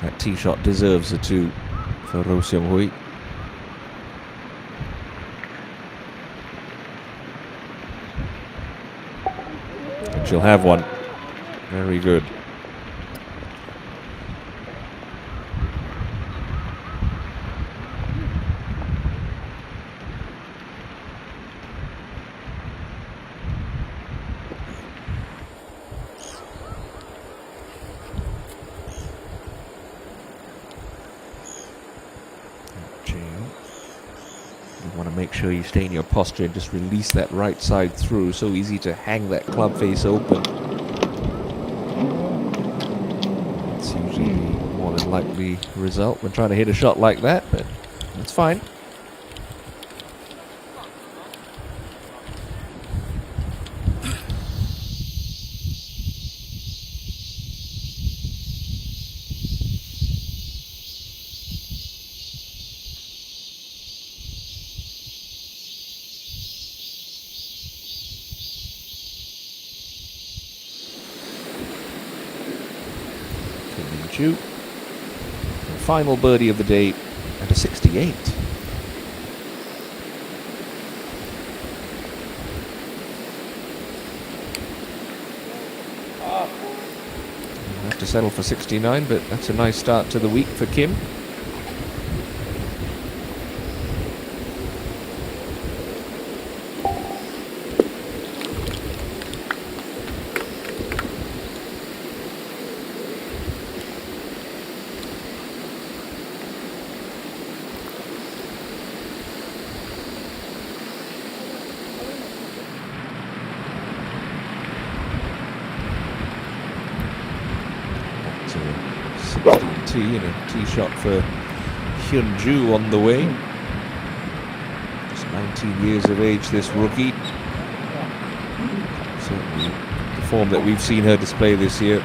That tee shot deserves a 2 for Roh Seung-hui. She'll have one. Very good. You want to make sure you stay in your posture and just release that right side through. So easy to hang that club face open. That's usually the more than likely result when trying to hit a shot like that, but that's fine. The final birdie of the day at a 68. We'll have to settle for 69, but that's a nice start to the week for Kim. tee, and a tee shot for Hyunju on the way. Just 19 years of age, this rookie. Certainly the form that we've seen her display this year.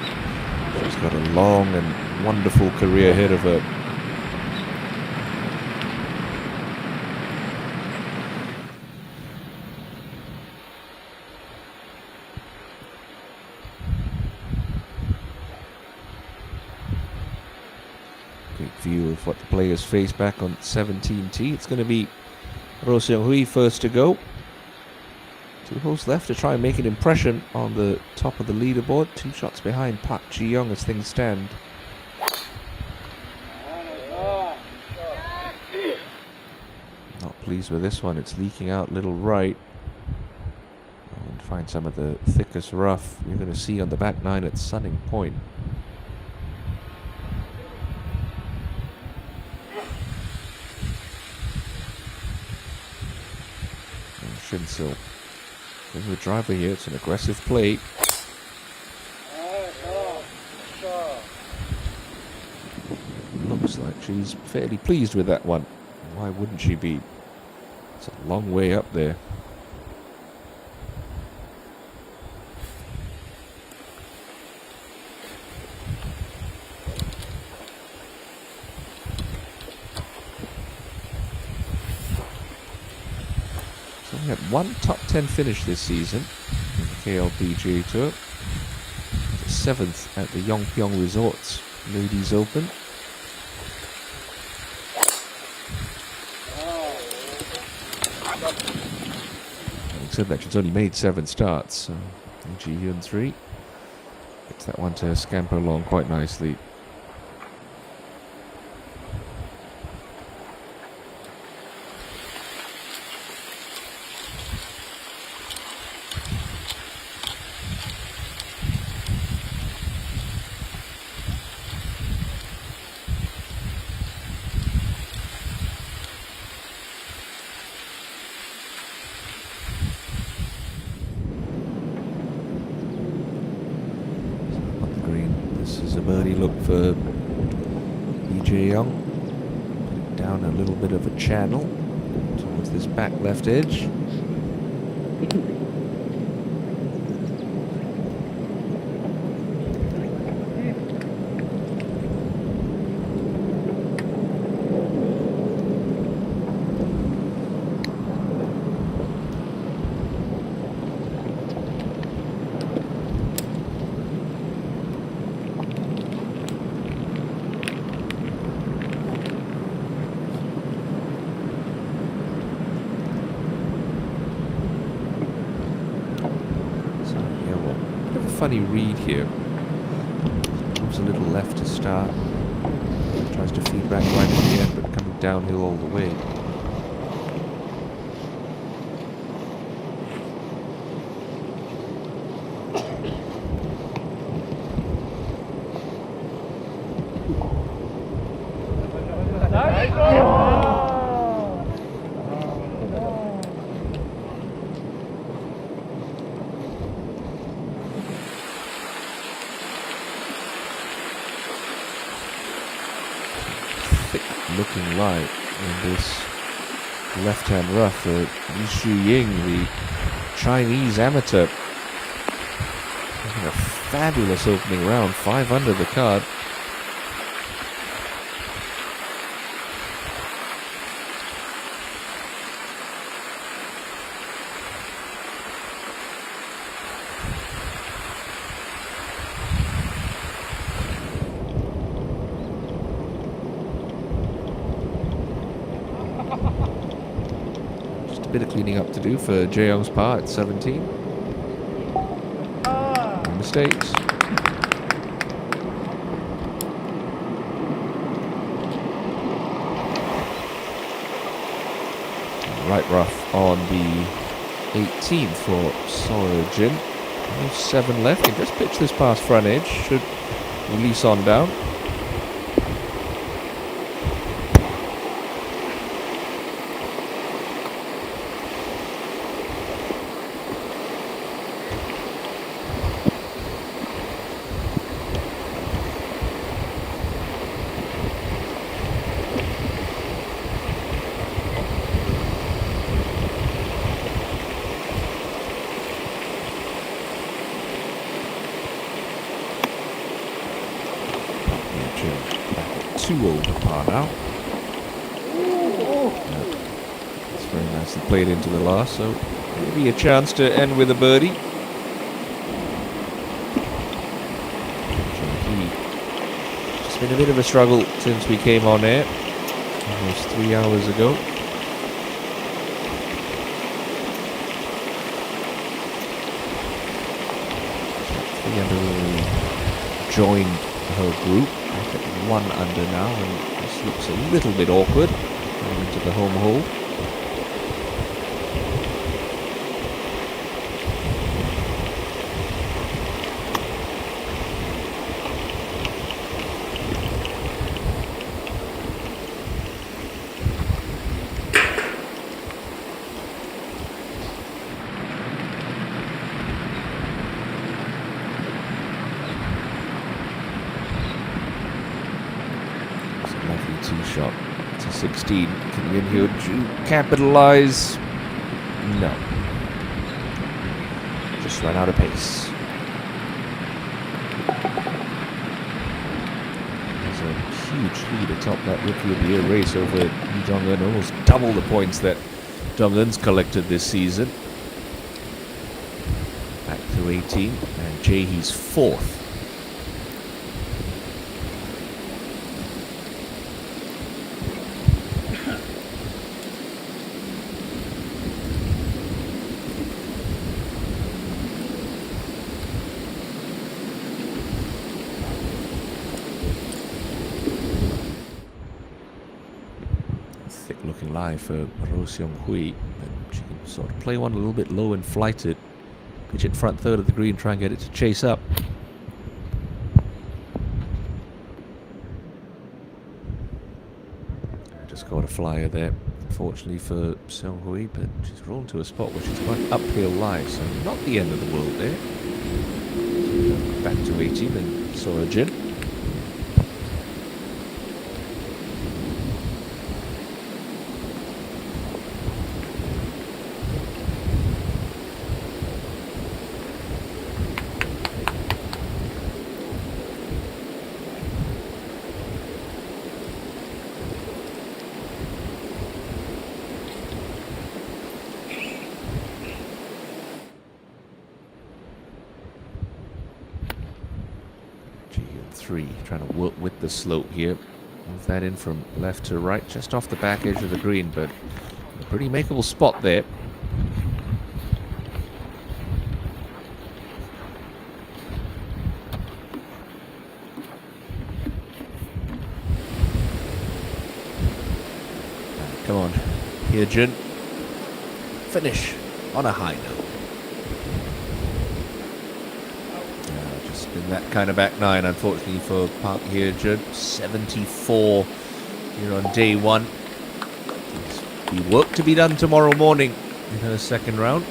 She's got a long and wonderful career ahead of her. Great view of what the players face back on 17T. It's going to be Ro Seung-hui first to go. 2 holes left to try and make an impression on the top of the leaderboard. 2 shots behind Park Ji-young as things stand. Not pleased with this one. It's leaking out little right. And find some of the thickest rough you're going to see on the back 9 at Sunning Point. And Shinsil in the driver here. It's an aggressive play. Looks like she's fairly pleased with that one. Why wouldn't she be? It's a long way up there. So we had 1 top 10 finish this season in the KLPGA Tour. The 7th at the Yongpyong Resorts Ladies Open. Said that she's only made 7 starts, so Ji Hyun 3 gets that one to scamper along quite nicely. This is a birdie look for Lee Jae-young. Down a little bit of a channel towards this back left edge. Funny read here. Moves a little left to start. Tries to feed back right at the end, but coming downhill all the way. Looking light in this left-hand rough for Lee Shu-ying, the Chinese amateur. Having a fabulous opening round, 5 under the card. Bit of cleaning up to do for Jae-young's part at 17. No mistakes. Right rough on the 18th for Seo-jin. Only 7 left. Can just pitch this past front edge. Should release on down. 2 over par now. It's very nicely played into the last, so maybe a chance to end with a birdie. It's been a bit of a struggle since we came on air, almost 3 hours ago. He joined her group. Back at 1 under now, and this looks a little bit awkward going into the home hole. Shot to 16. Can you in here capitalize? No. Just ran out of pace. There's a huge lead atop that Rookie of the Year race over Lee Jong-un, almost double the points that Jong-un's collected this season. Back to 18, and Jaehee's 4th. Looking live for Ro Seong Hui, but she can sort of play one a little bit low and flight it, pitch it front third of the green, try and get it to chase up. Just got a flyer there, unfortunately for Seong Hui, but she's rolled to a spot where she's quite uphill lie, so not the end of the world there. Back to 18 and Sora Jin. Trying to work with the slope here. Move that in from left to right, just off the back edge of the green, but a pretty makeable spot there. Come on, here, Jun. Finish on a high note. In that kind of back nine, unfortunately for Park Hye-jun. 74 here on day 1. There's be work to be done tomorrow morning in her second round.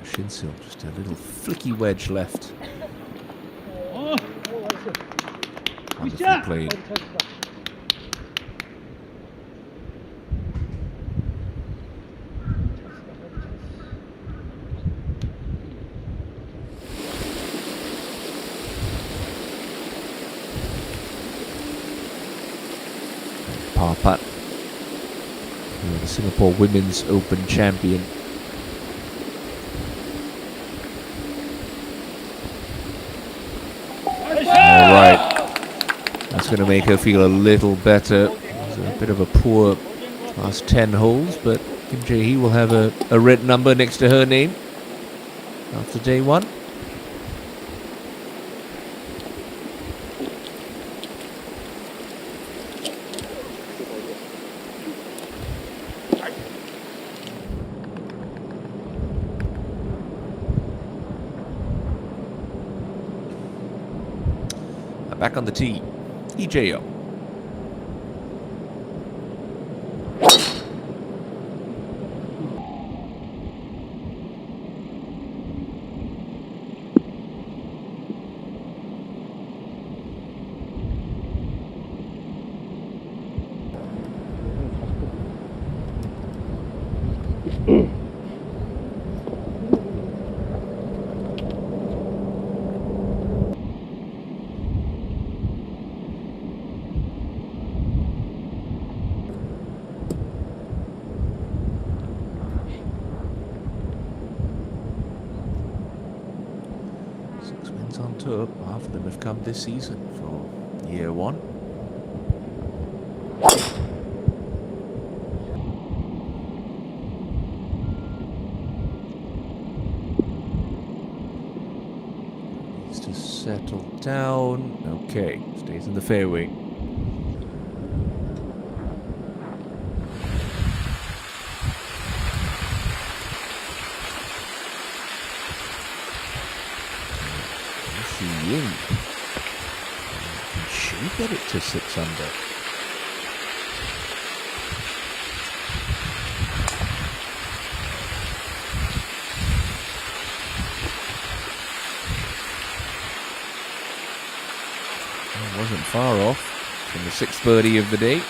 Shinsil, just a little flicky wedge left. Wonderfully played. Par putt. The Singapore Women's Open champion. Alright. That's going to make her feel a little better. It was a bit of a poor last 10 holes, but Kim Jae-hee will have a red number next to her name after day 1. Back on the tee, EJO. tour. Half of them have come this season for year one. Needs to settle down. Okay, stays in the fairway. Ying. Can she get it to 6 under? Well, wasn't far off from the 6th birdie of the day.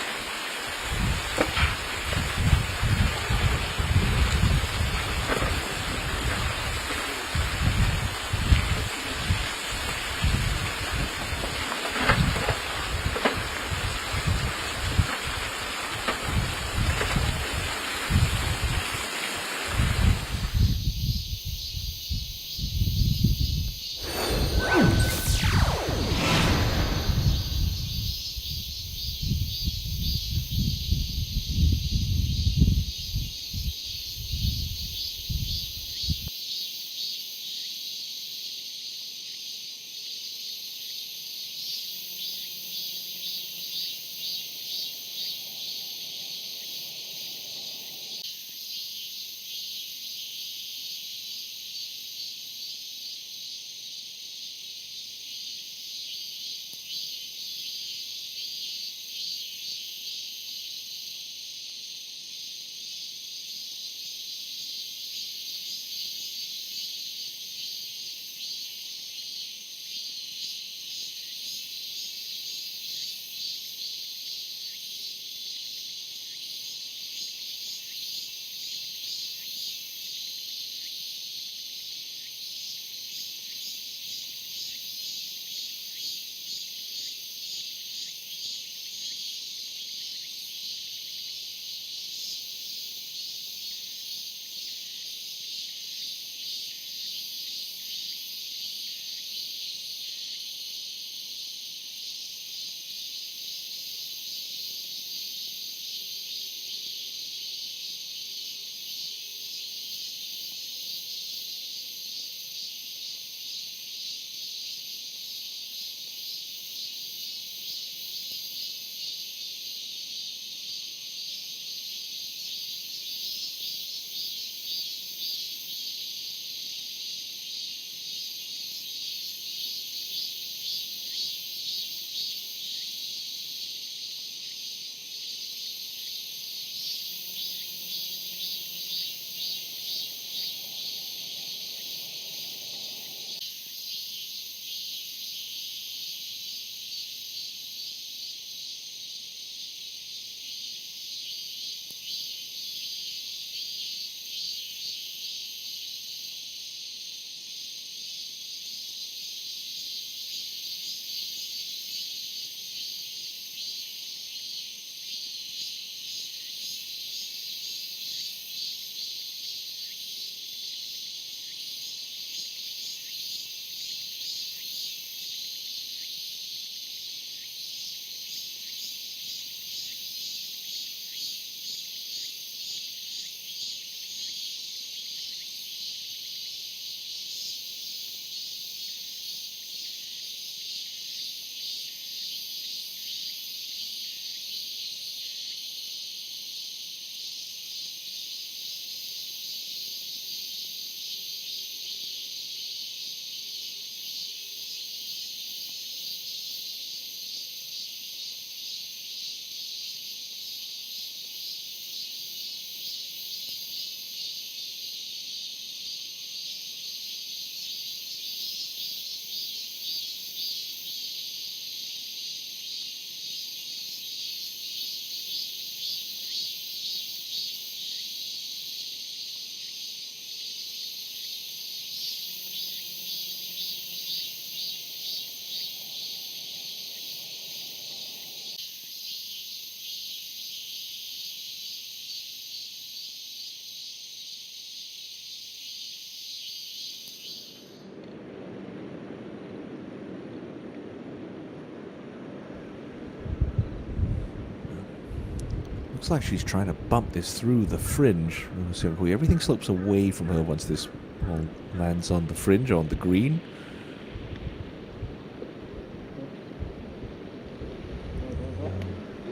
Looks like she's trying to bump this through the fringe. So everything slopes away from her once this ball lands on the fringe, on the green.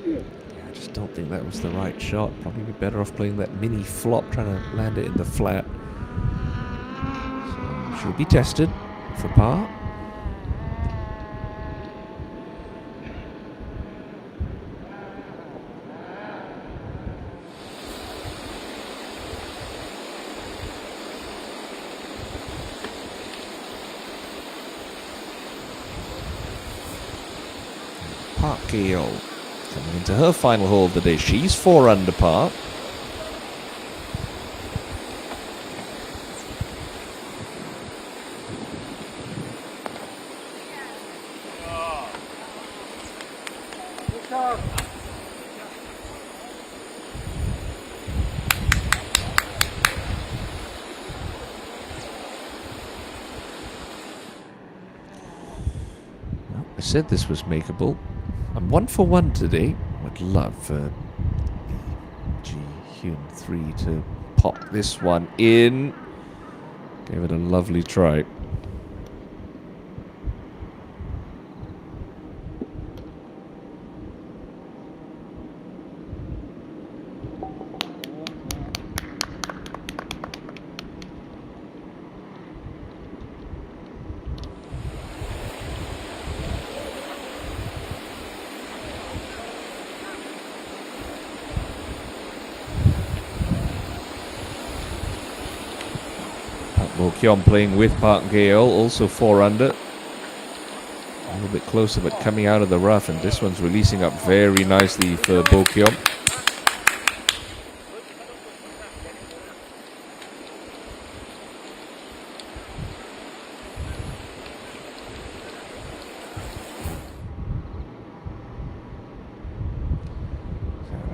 I just don't think that was the right shot. Probably be better off playing that mini flop, trying to land it in the flat. So she'll be tested for par. Gale coming into her final hole of the day. She's 4 under par. Well, I said this was makeable. I'm 1 for 1 today. Would love for Ji Hyun 3 to pop this one in. Gave it a lovely try. Kyom playing with Park Gale, also 4 under. A little bit closer, but coming out of the rough, and this one's releasing up very nicely for Bo Kyom.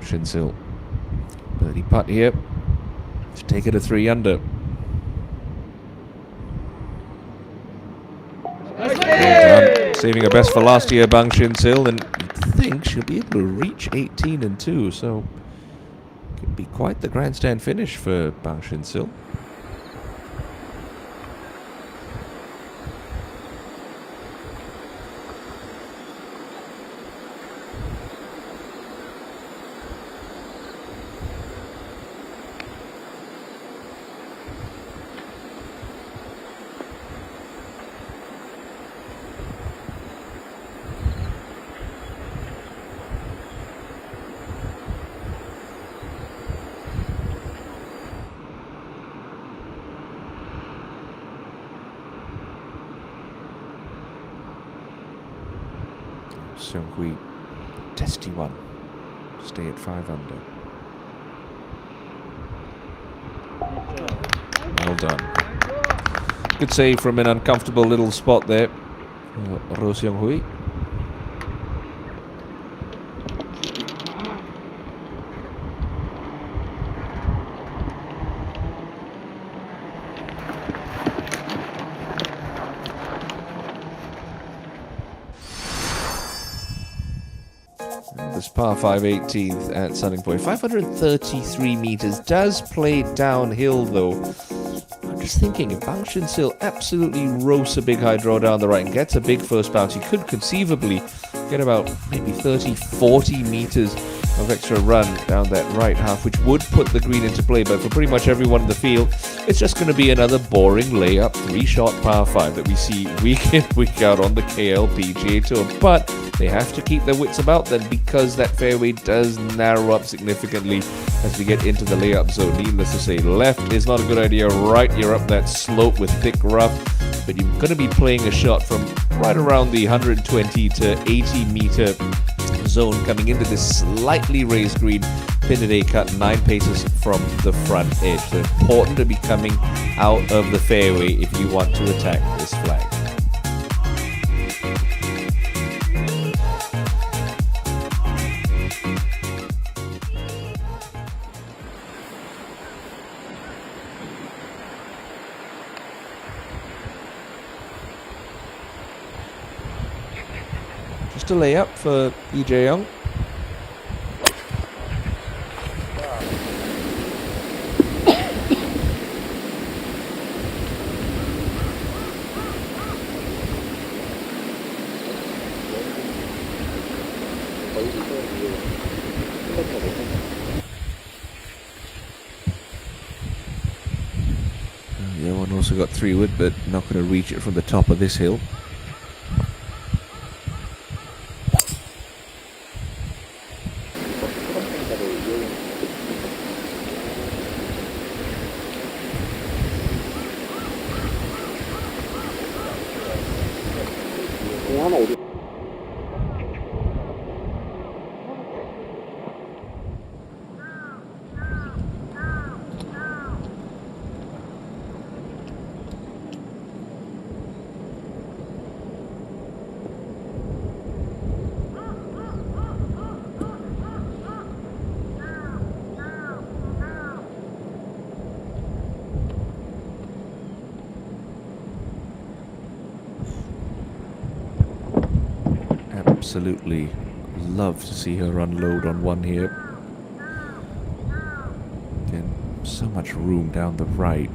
Shinsil, birdie putt here to take it to 3 under. Saving her best for last year, Bang Shin-sil, and you'd think she'll be able to reach 18 and 2, so could be quite the grandstand finish for Bang Shin-sil. Seung-hui, testy one. Stay at 5 under. Well done. Good save from an uncomfortable little spot there. Ro Seung-hui. This par 5 18th at Sunning Point. 533 meters. Does play downhill though. I'm just thinking if Bang Shin-sil absolutely roasts a big high draw down the right and gets a big first bounce, he could conceivably get about maybe 30, 40 meters of extra run down that right half, which would put the green into play. But for pretty much everyone in the field, it's just going to be another boring layup 3-shot par 5 that we see week in, week out on the KLPGA Tour. But they have to keep their wits about them because that fairway does narrow up significantly as we get into the layup zone. Needless to say, left is not a good idea. Right, you're up that slope with thick rough, but you're going to be playing a shot from right around the 120 to 80 meter zone coming into this slightly raised green. Pin at 8 cut 9 paces from the front edge. So important to be coming out of the fairway if you want to attack this flag. Just a layup for Lee Jae-young. also got 3 wood, but not going to reach it from the top of this hill. Absolutely love to see her unload on one here. And so much room down the right.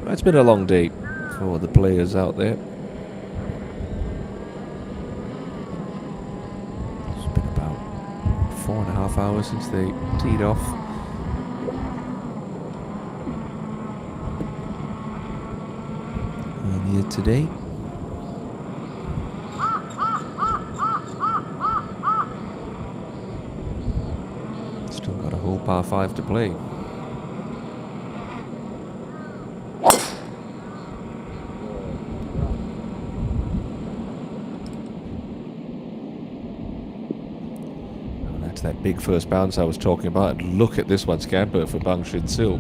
It's been a long day for the players out there. It's been about 4.5 hours since they teed off. Earlier today. Still got a whole par 5 to play. That big first bounce I was talking about. And look at this one, scamper for Bang Shin Sil.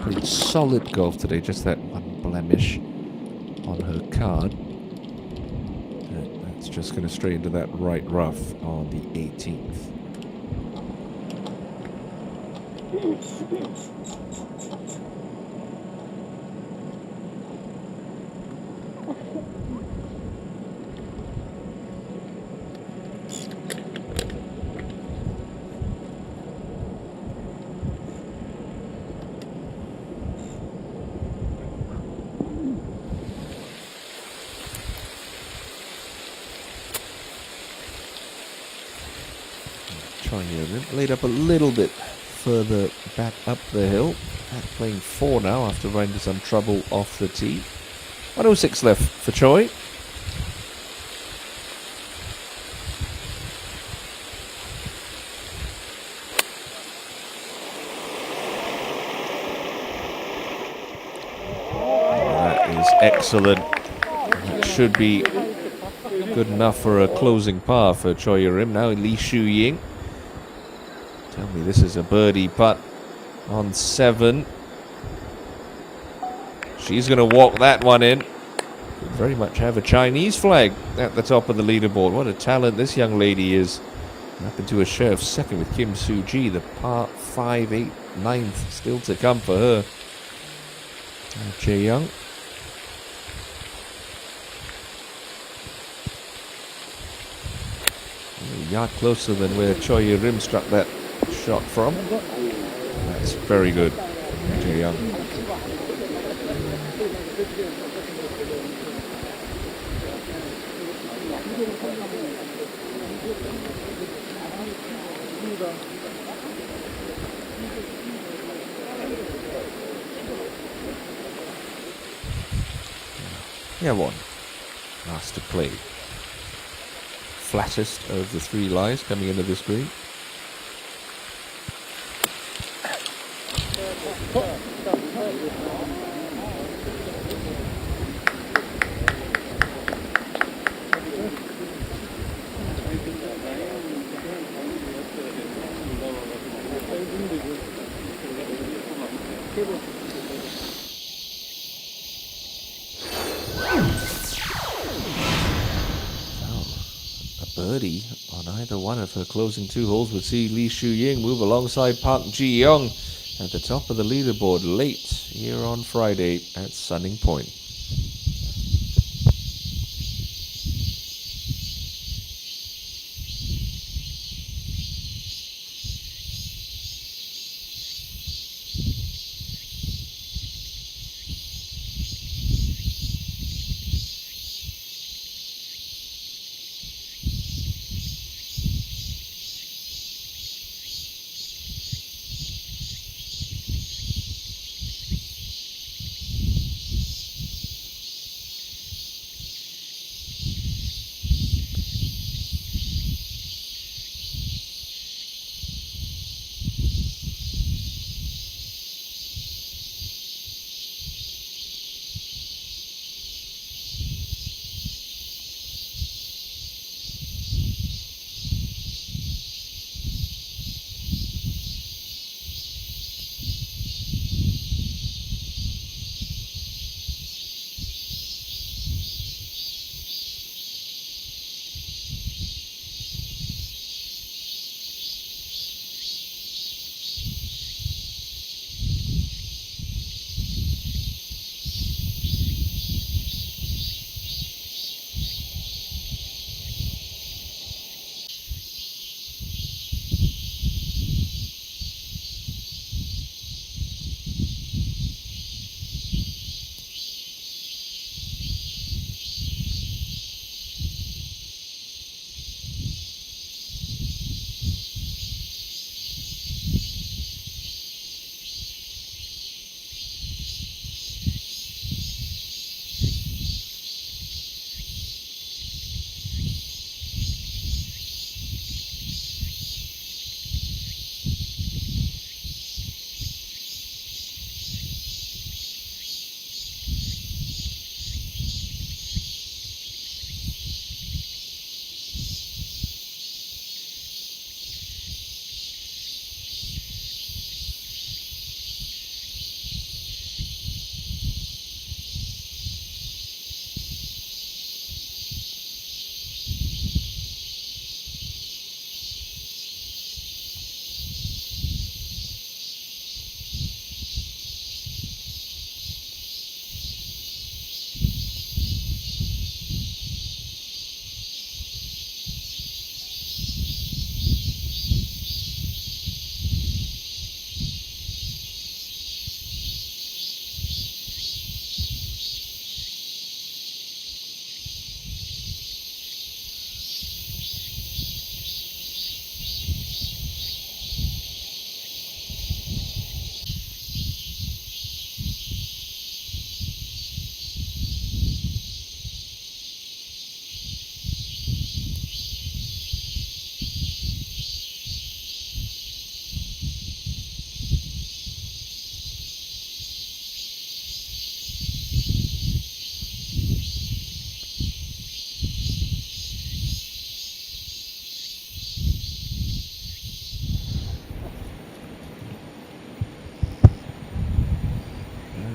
Played solid golf today, just that one blemish on her card. That's just going to stray into that right rough on the 18th. Laid up a little bit further back up the hill. Playing 4 now after running into some trouble off the tee. 106 left for Choi. That is excellent. That should be good enough for a closing par for Choi Rim. Now Lee Shu Ying. Tell me this is a birdie putt on 7. She's going to walk that one in. Could very much have a Chinese flag at the top of the leaderboard. What a talent this young lady is. Up into a share of second with Kim Soo Ji. The par 5, 8, 9th still to come for her. Jae Young. A yard closer than where Choi Rim struck that shot from. That's very good. Jae Young. Yeah, one. Last to play. Flattest of the 3 lies coming into this green. Birdie on either one of her closing 2 holes would see Lee Shu-ying move alongside Park Ji-young at the top of the leaderboard late here on Friday at Sunning Point.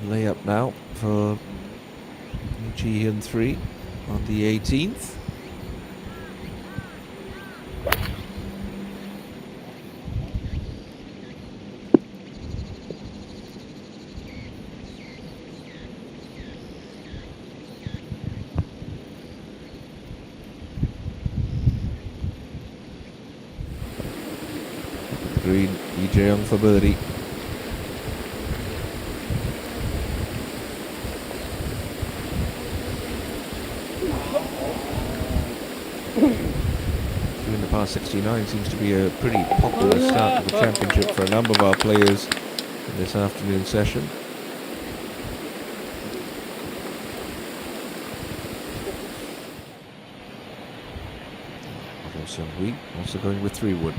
Layup now for Ji-hyun 3 on the 18th. Green, Lee Jae-young for birdie. Doing the par 69 seems to be a pretty popular start to the championship for a number of our players in this afternoon session. So we also going with 3 wood.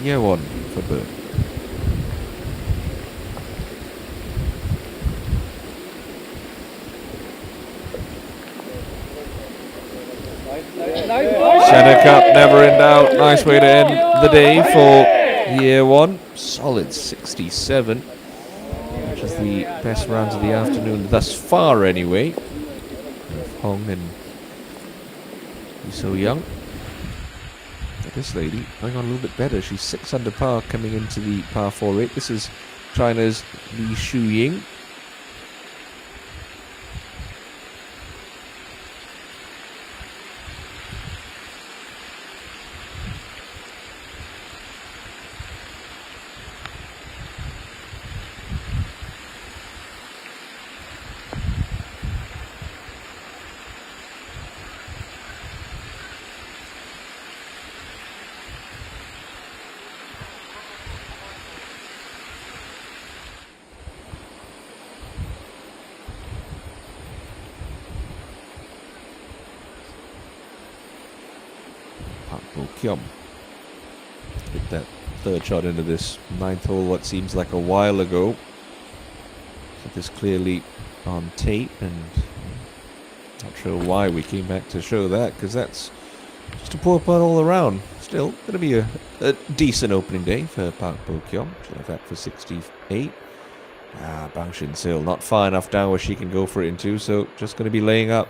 Yeah, 1 for bird. Center cup, never in doubt. Nice way to end the day for year 1. Solid 67, which is the best rounds of the afternoon thus far, anyway. Hong and So Young. But this lady going on a little bit better. She's 6 under par coming into the par 4-8. This is China's Li Shuying. Kiom hit that 3rd shot into this 9th hole what seems like a while ago. So this clearly on tape, and not sure why we came back to show that, because that's just a poor putt all around. Still going to be a decent opening day for Park Bo Kiom. She'll have that for 68. Bang Shin Sil not far enough down where she can go for it in 2, so just going to be laying up.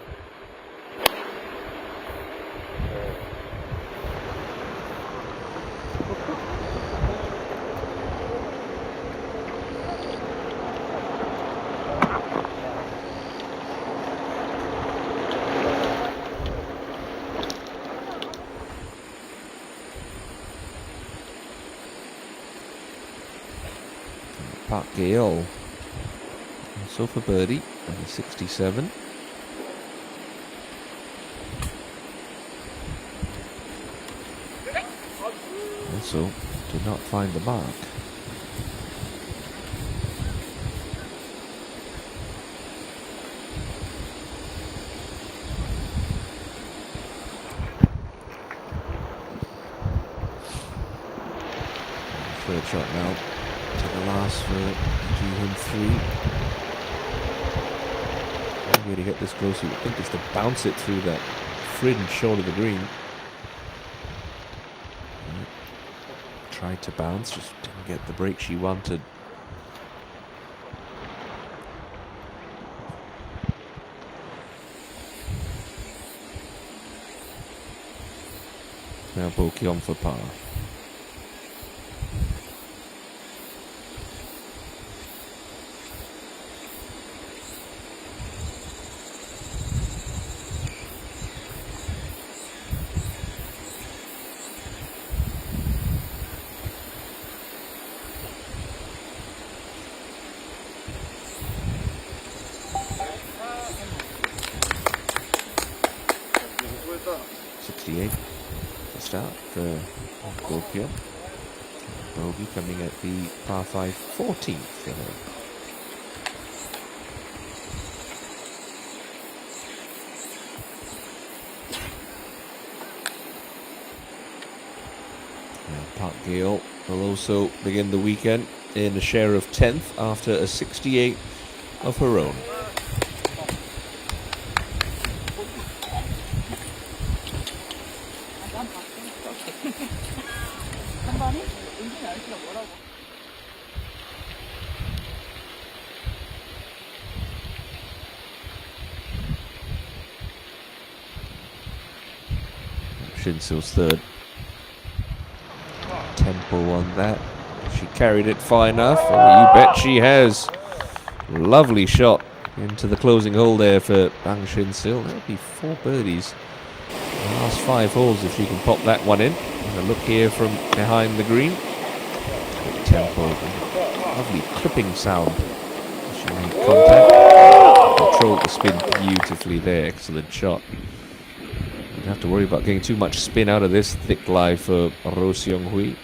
Park Gale also for birdie and 67. Also did not find the mark. Third shot now. To the last for Ji-Hyun 3. One way to get this close, you would think, is to bounce it through that fringe short of the green. Tried to bounce, just didn't get the break she wanted. Now Bo Kiom for par. Start for Bo Kiom. Bogey coming at the par 5 14th for her. Park Gale will also begin the weekend in a share of 10th after a 68 of her own. Shinsil's 3rd. Tempo on that. She carried it far enough. Oh, you bet she has. Lovely shot into the closing hole there for Bang Shin-sil. That'll be 4 birdies in the last 5 holes if she can pop that one in. And a look here from behind the green. Good tempo. Lovely clipping sound. She made contact. Controlled the spin beautifully there. Excellent shot. Don't have to worry about getting too much spin out of this thick lie for Ro Seong Hui.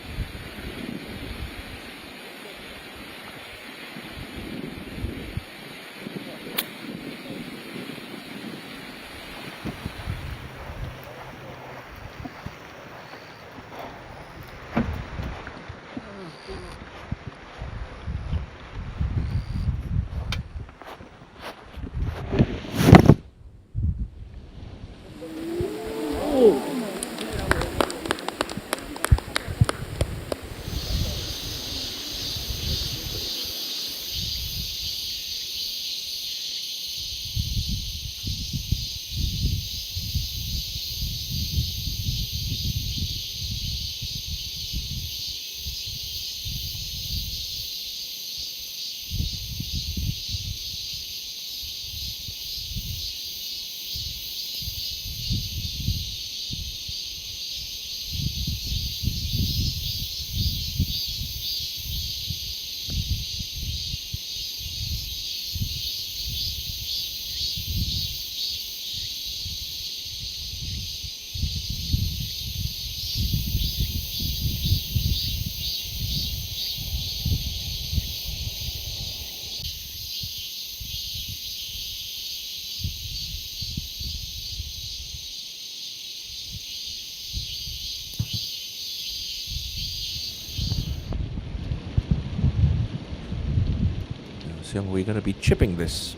Seong Hui going to be chipping this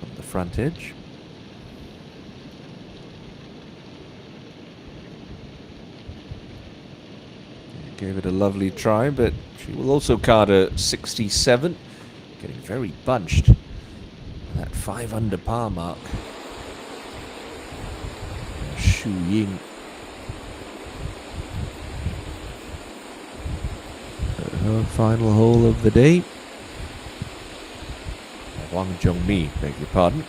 on the front edge. Gave it a lovely try, but she will also card a 67. Getting very bunched. That 5 under par mark. Shu Ying. Her final hole of the day. Wang Zhongmi, beg your pardon.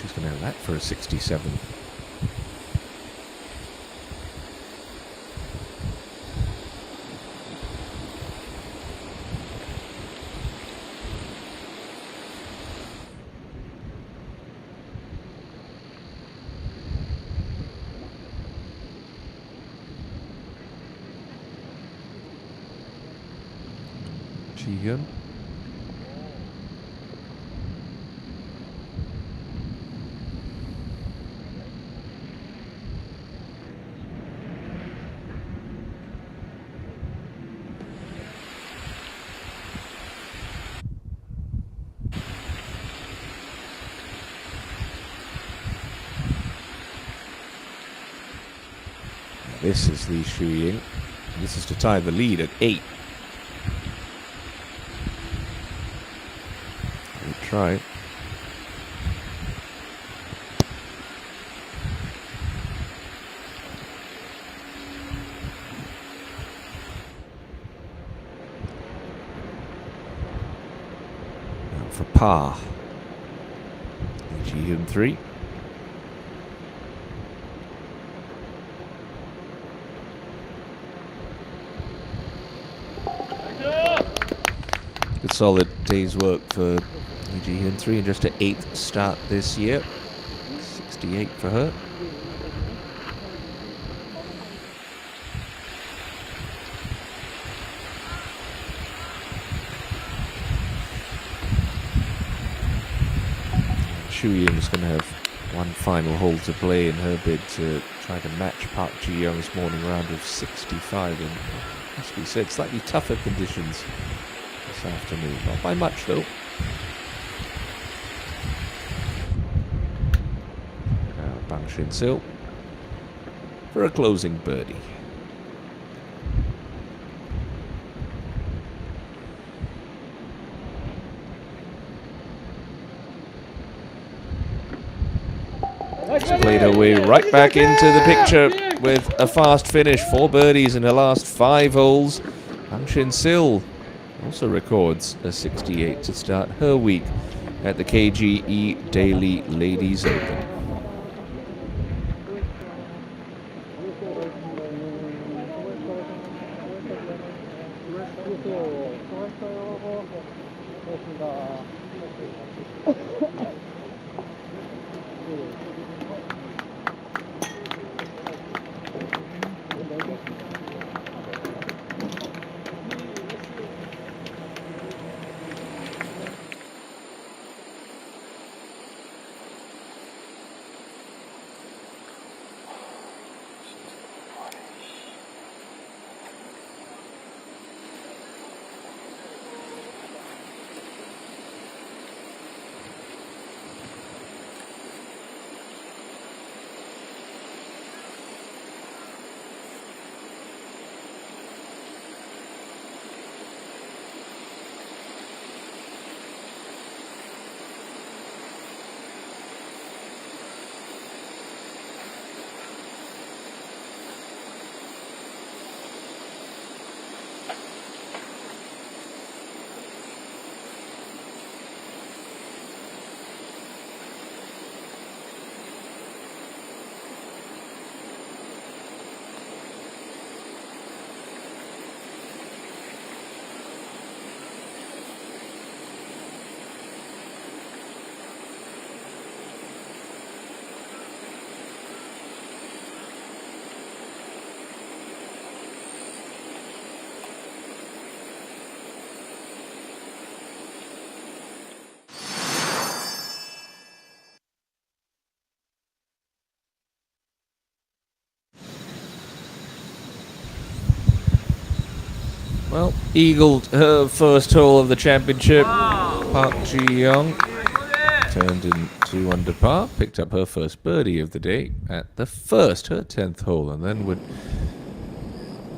She's going to have that for a 67. Ji-hyun. This is the Shu Ying. This is to tie the lead at 8. Try. Now for par. Ji-hyun 3. Good solid day's work for Ji-hyun 3 and just an 8th start this year. 68 for her. Shu Ying's going to have one final hole to play in her bid to try to match Park Ji-young's morning round of 65 in, as we said, slightly tougher conditions this afternoon. Not by much though. Bang Shin-sil for a closing birdie. She's played her way right back into the picture with a fast finish. 4 birdies in her last 5 holes. Bang Shin-sil also records a 68 to start her week at the KGE Daily Ladies Open. Well, eagled her first hole of the championship. Park Ji-young turned in 2 under par, picked up her first birdie of the day at her 10th hole, and then would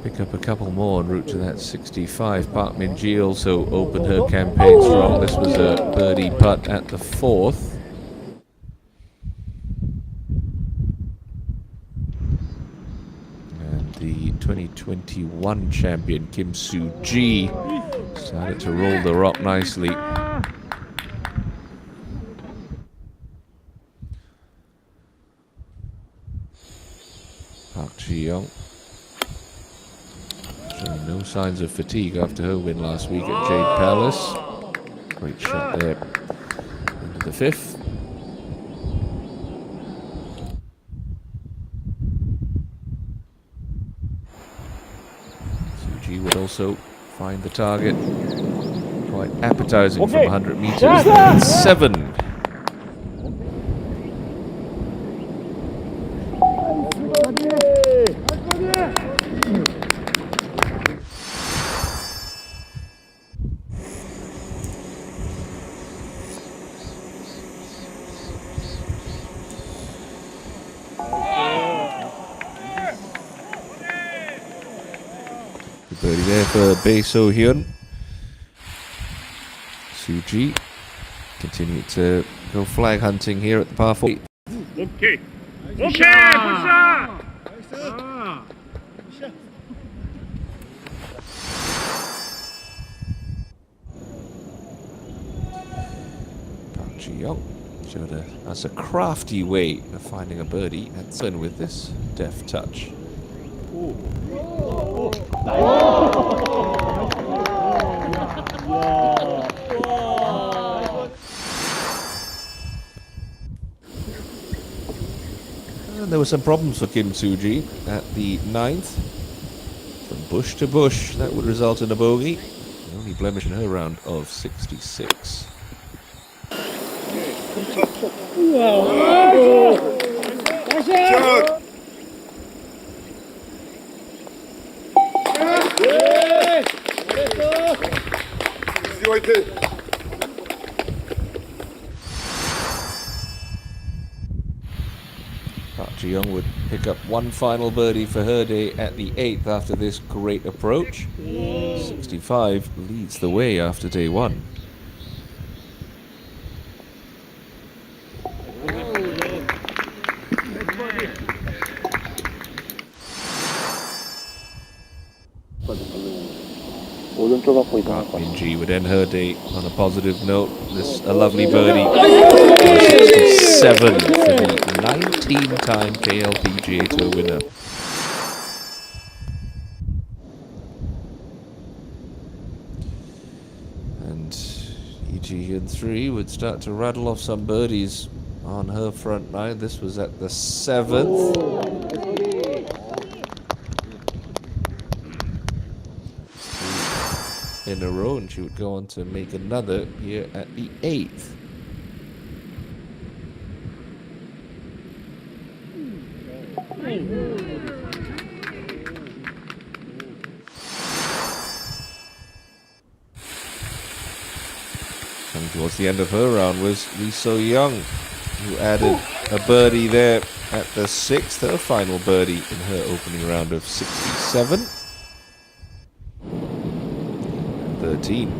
pick up a couple more en route to that 65. Park Min-ji also opened her campaign strong. This was a birdie putt at the 4th. The 2021 champion Kim Soo-ji started to roll the rock nicely. Park Ji-young showing no signs of fatigue after her win last week at Jade Palace. Great shot there into the 5th. Would also find the target quite appetizing from 100 meters. 7. Birdie there for Bae So-hyun. Soo-ji continued to go flag hunting here at the par 4. 오케이. 굿샷! Park Ji-young showed us a crafty way of finding a birdie at 7 with this deft touch. And there were some problems for Kim Soo-ji at the 9th. From bush to bush, that would result in a bogey. The only blemish in her round of 66. Park Ji-young would pick up one final birdie for her day at the 8th after this great approach. 65 leads the way after day 1. Park Min-ji would end her day on a positive note. This a lovely birdie. 67 for the 19-time KLPGA Tour winner. Ji Hyun 3 would start to rattle off some birdies on her front nine. This was at the 7th. In a row, and she would go on to make another here at the 8th. Coming towards the end of her round was Lee So-young, who added a birdie there at the 6th, her final birdie in her opening round of 67. 13.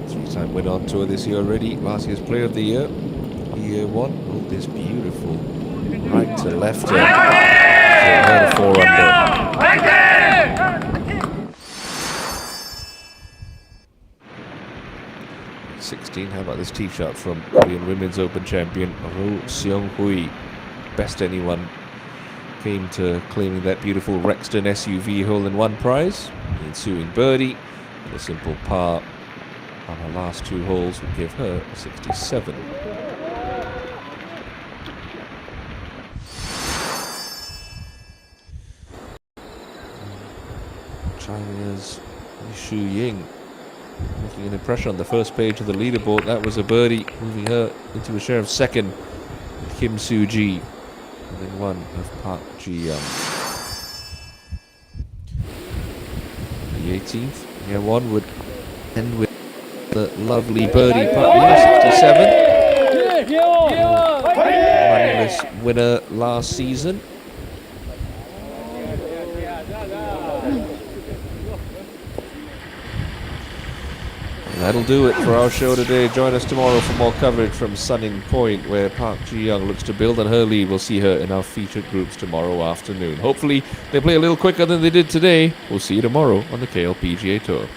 Three-time winner on tour this year already. Last year's Player of the Year. Year 1. Oh, this beautiful right to left. So her to 4 under. 16. How about this tee shot from Korean Women's Open champion Roh Seong-hui? Best anyone came to claiming that beautiful Rexton SUV hole-in-one prize. The ensuing birdie and a simple par on her last 2 holes would give her a 67. China's Shu Ying making an impression on the first page of the leaderboard. That was a birdie, moving her into a share of 2nd with Kim Soo-ji, and then 1 of Park Ji-young. The 18th, yeah, 1 would end with the lovely birdie putt, 67. Moneyless winner last season. That'll do it for our show today. Join us tomorrow for more coverage from Sunning Point, where Park Ji-young looks to build on her lead. We'll see her in our featured groups tomorrow afternoon. Hopefully they play a little quicker than they did today. We'll see you tomorrow on the KLPGA Tour.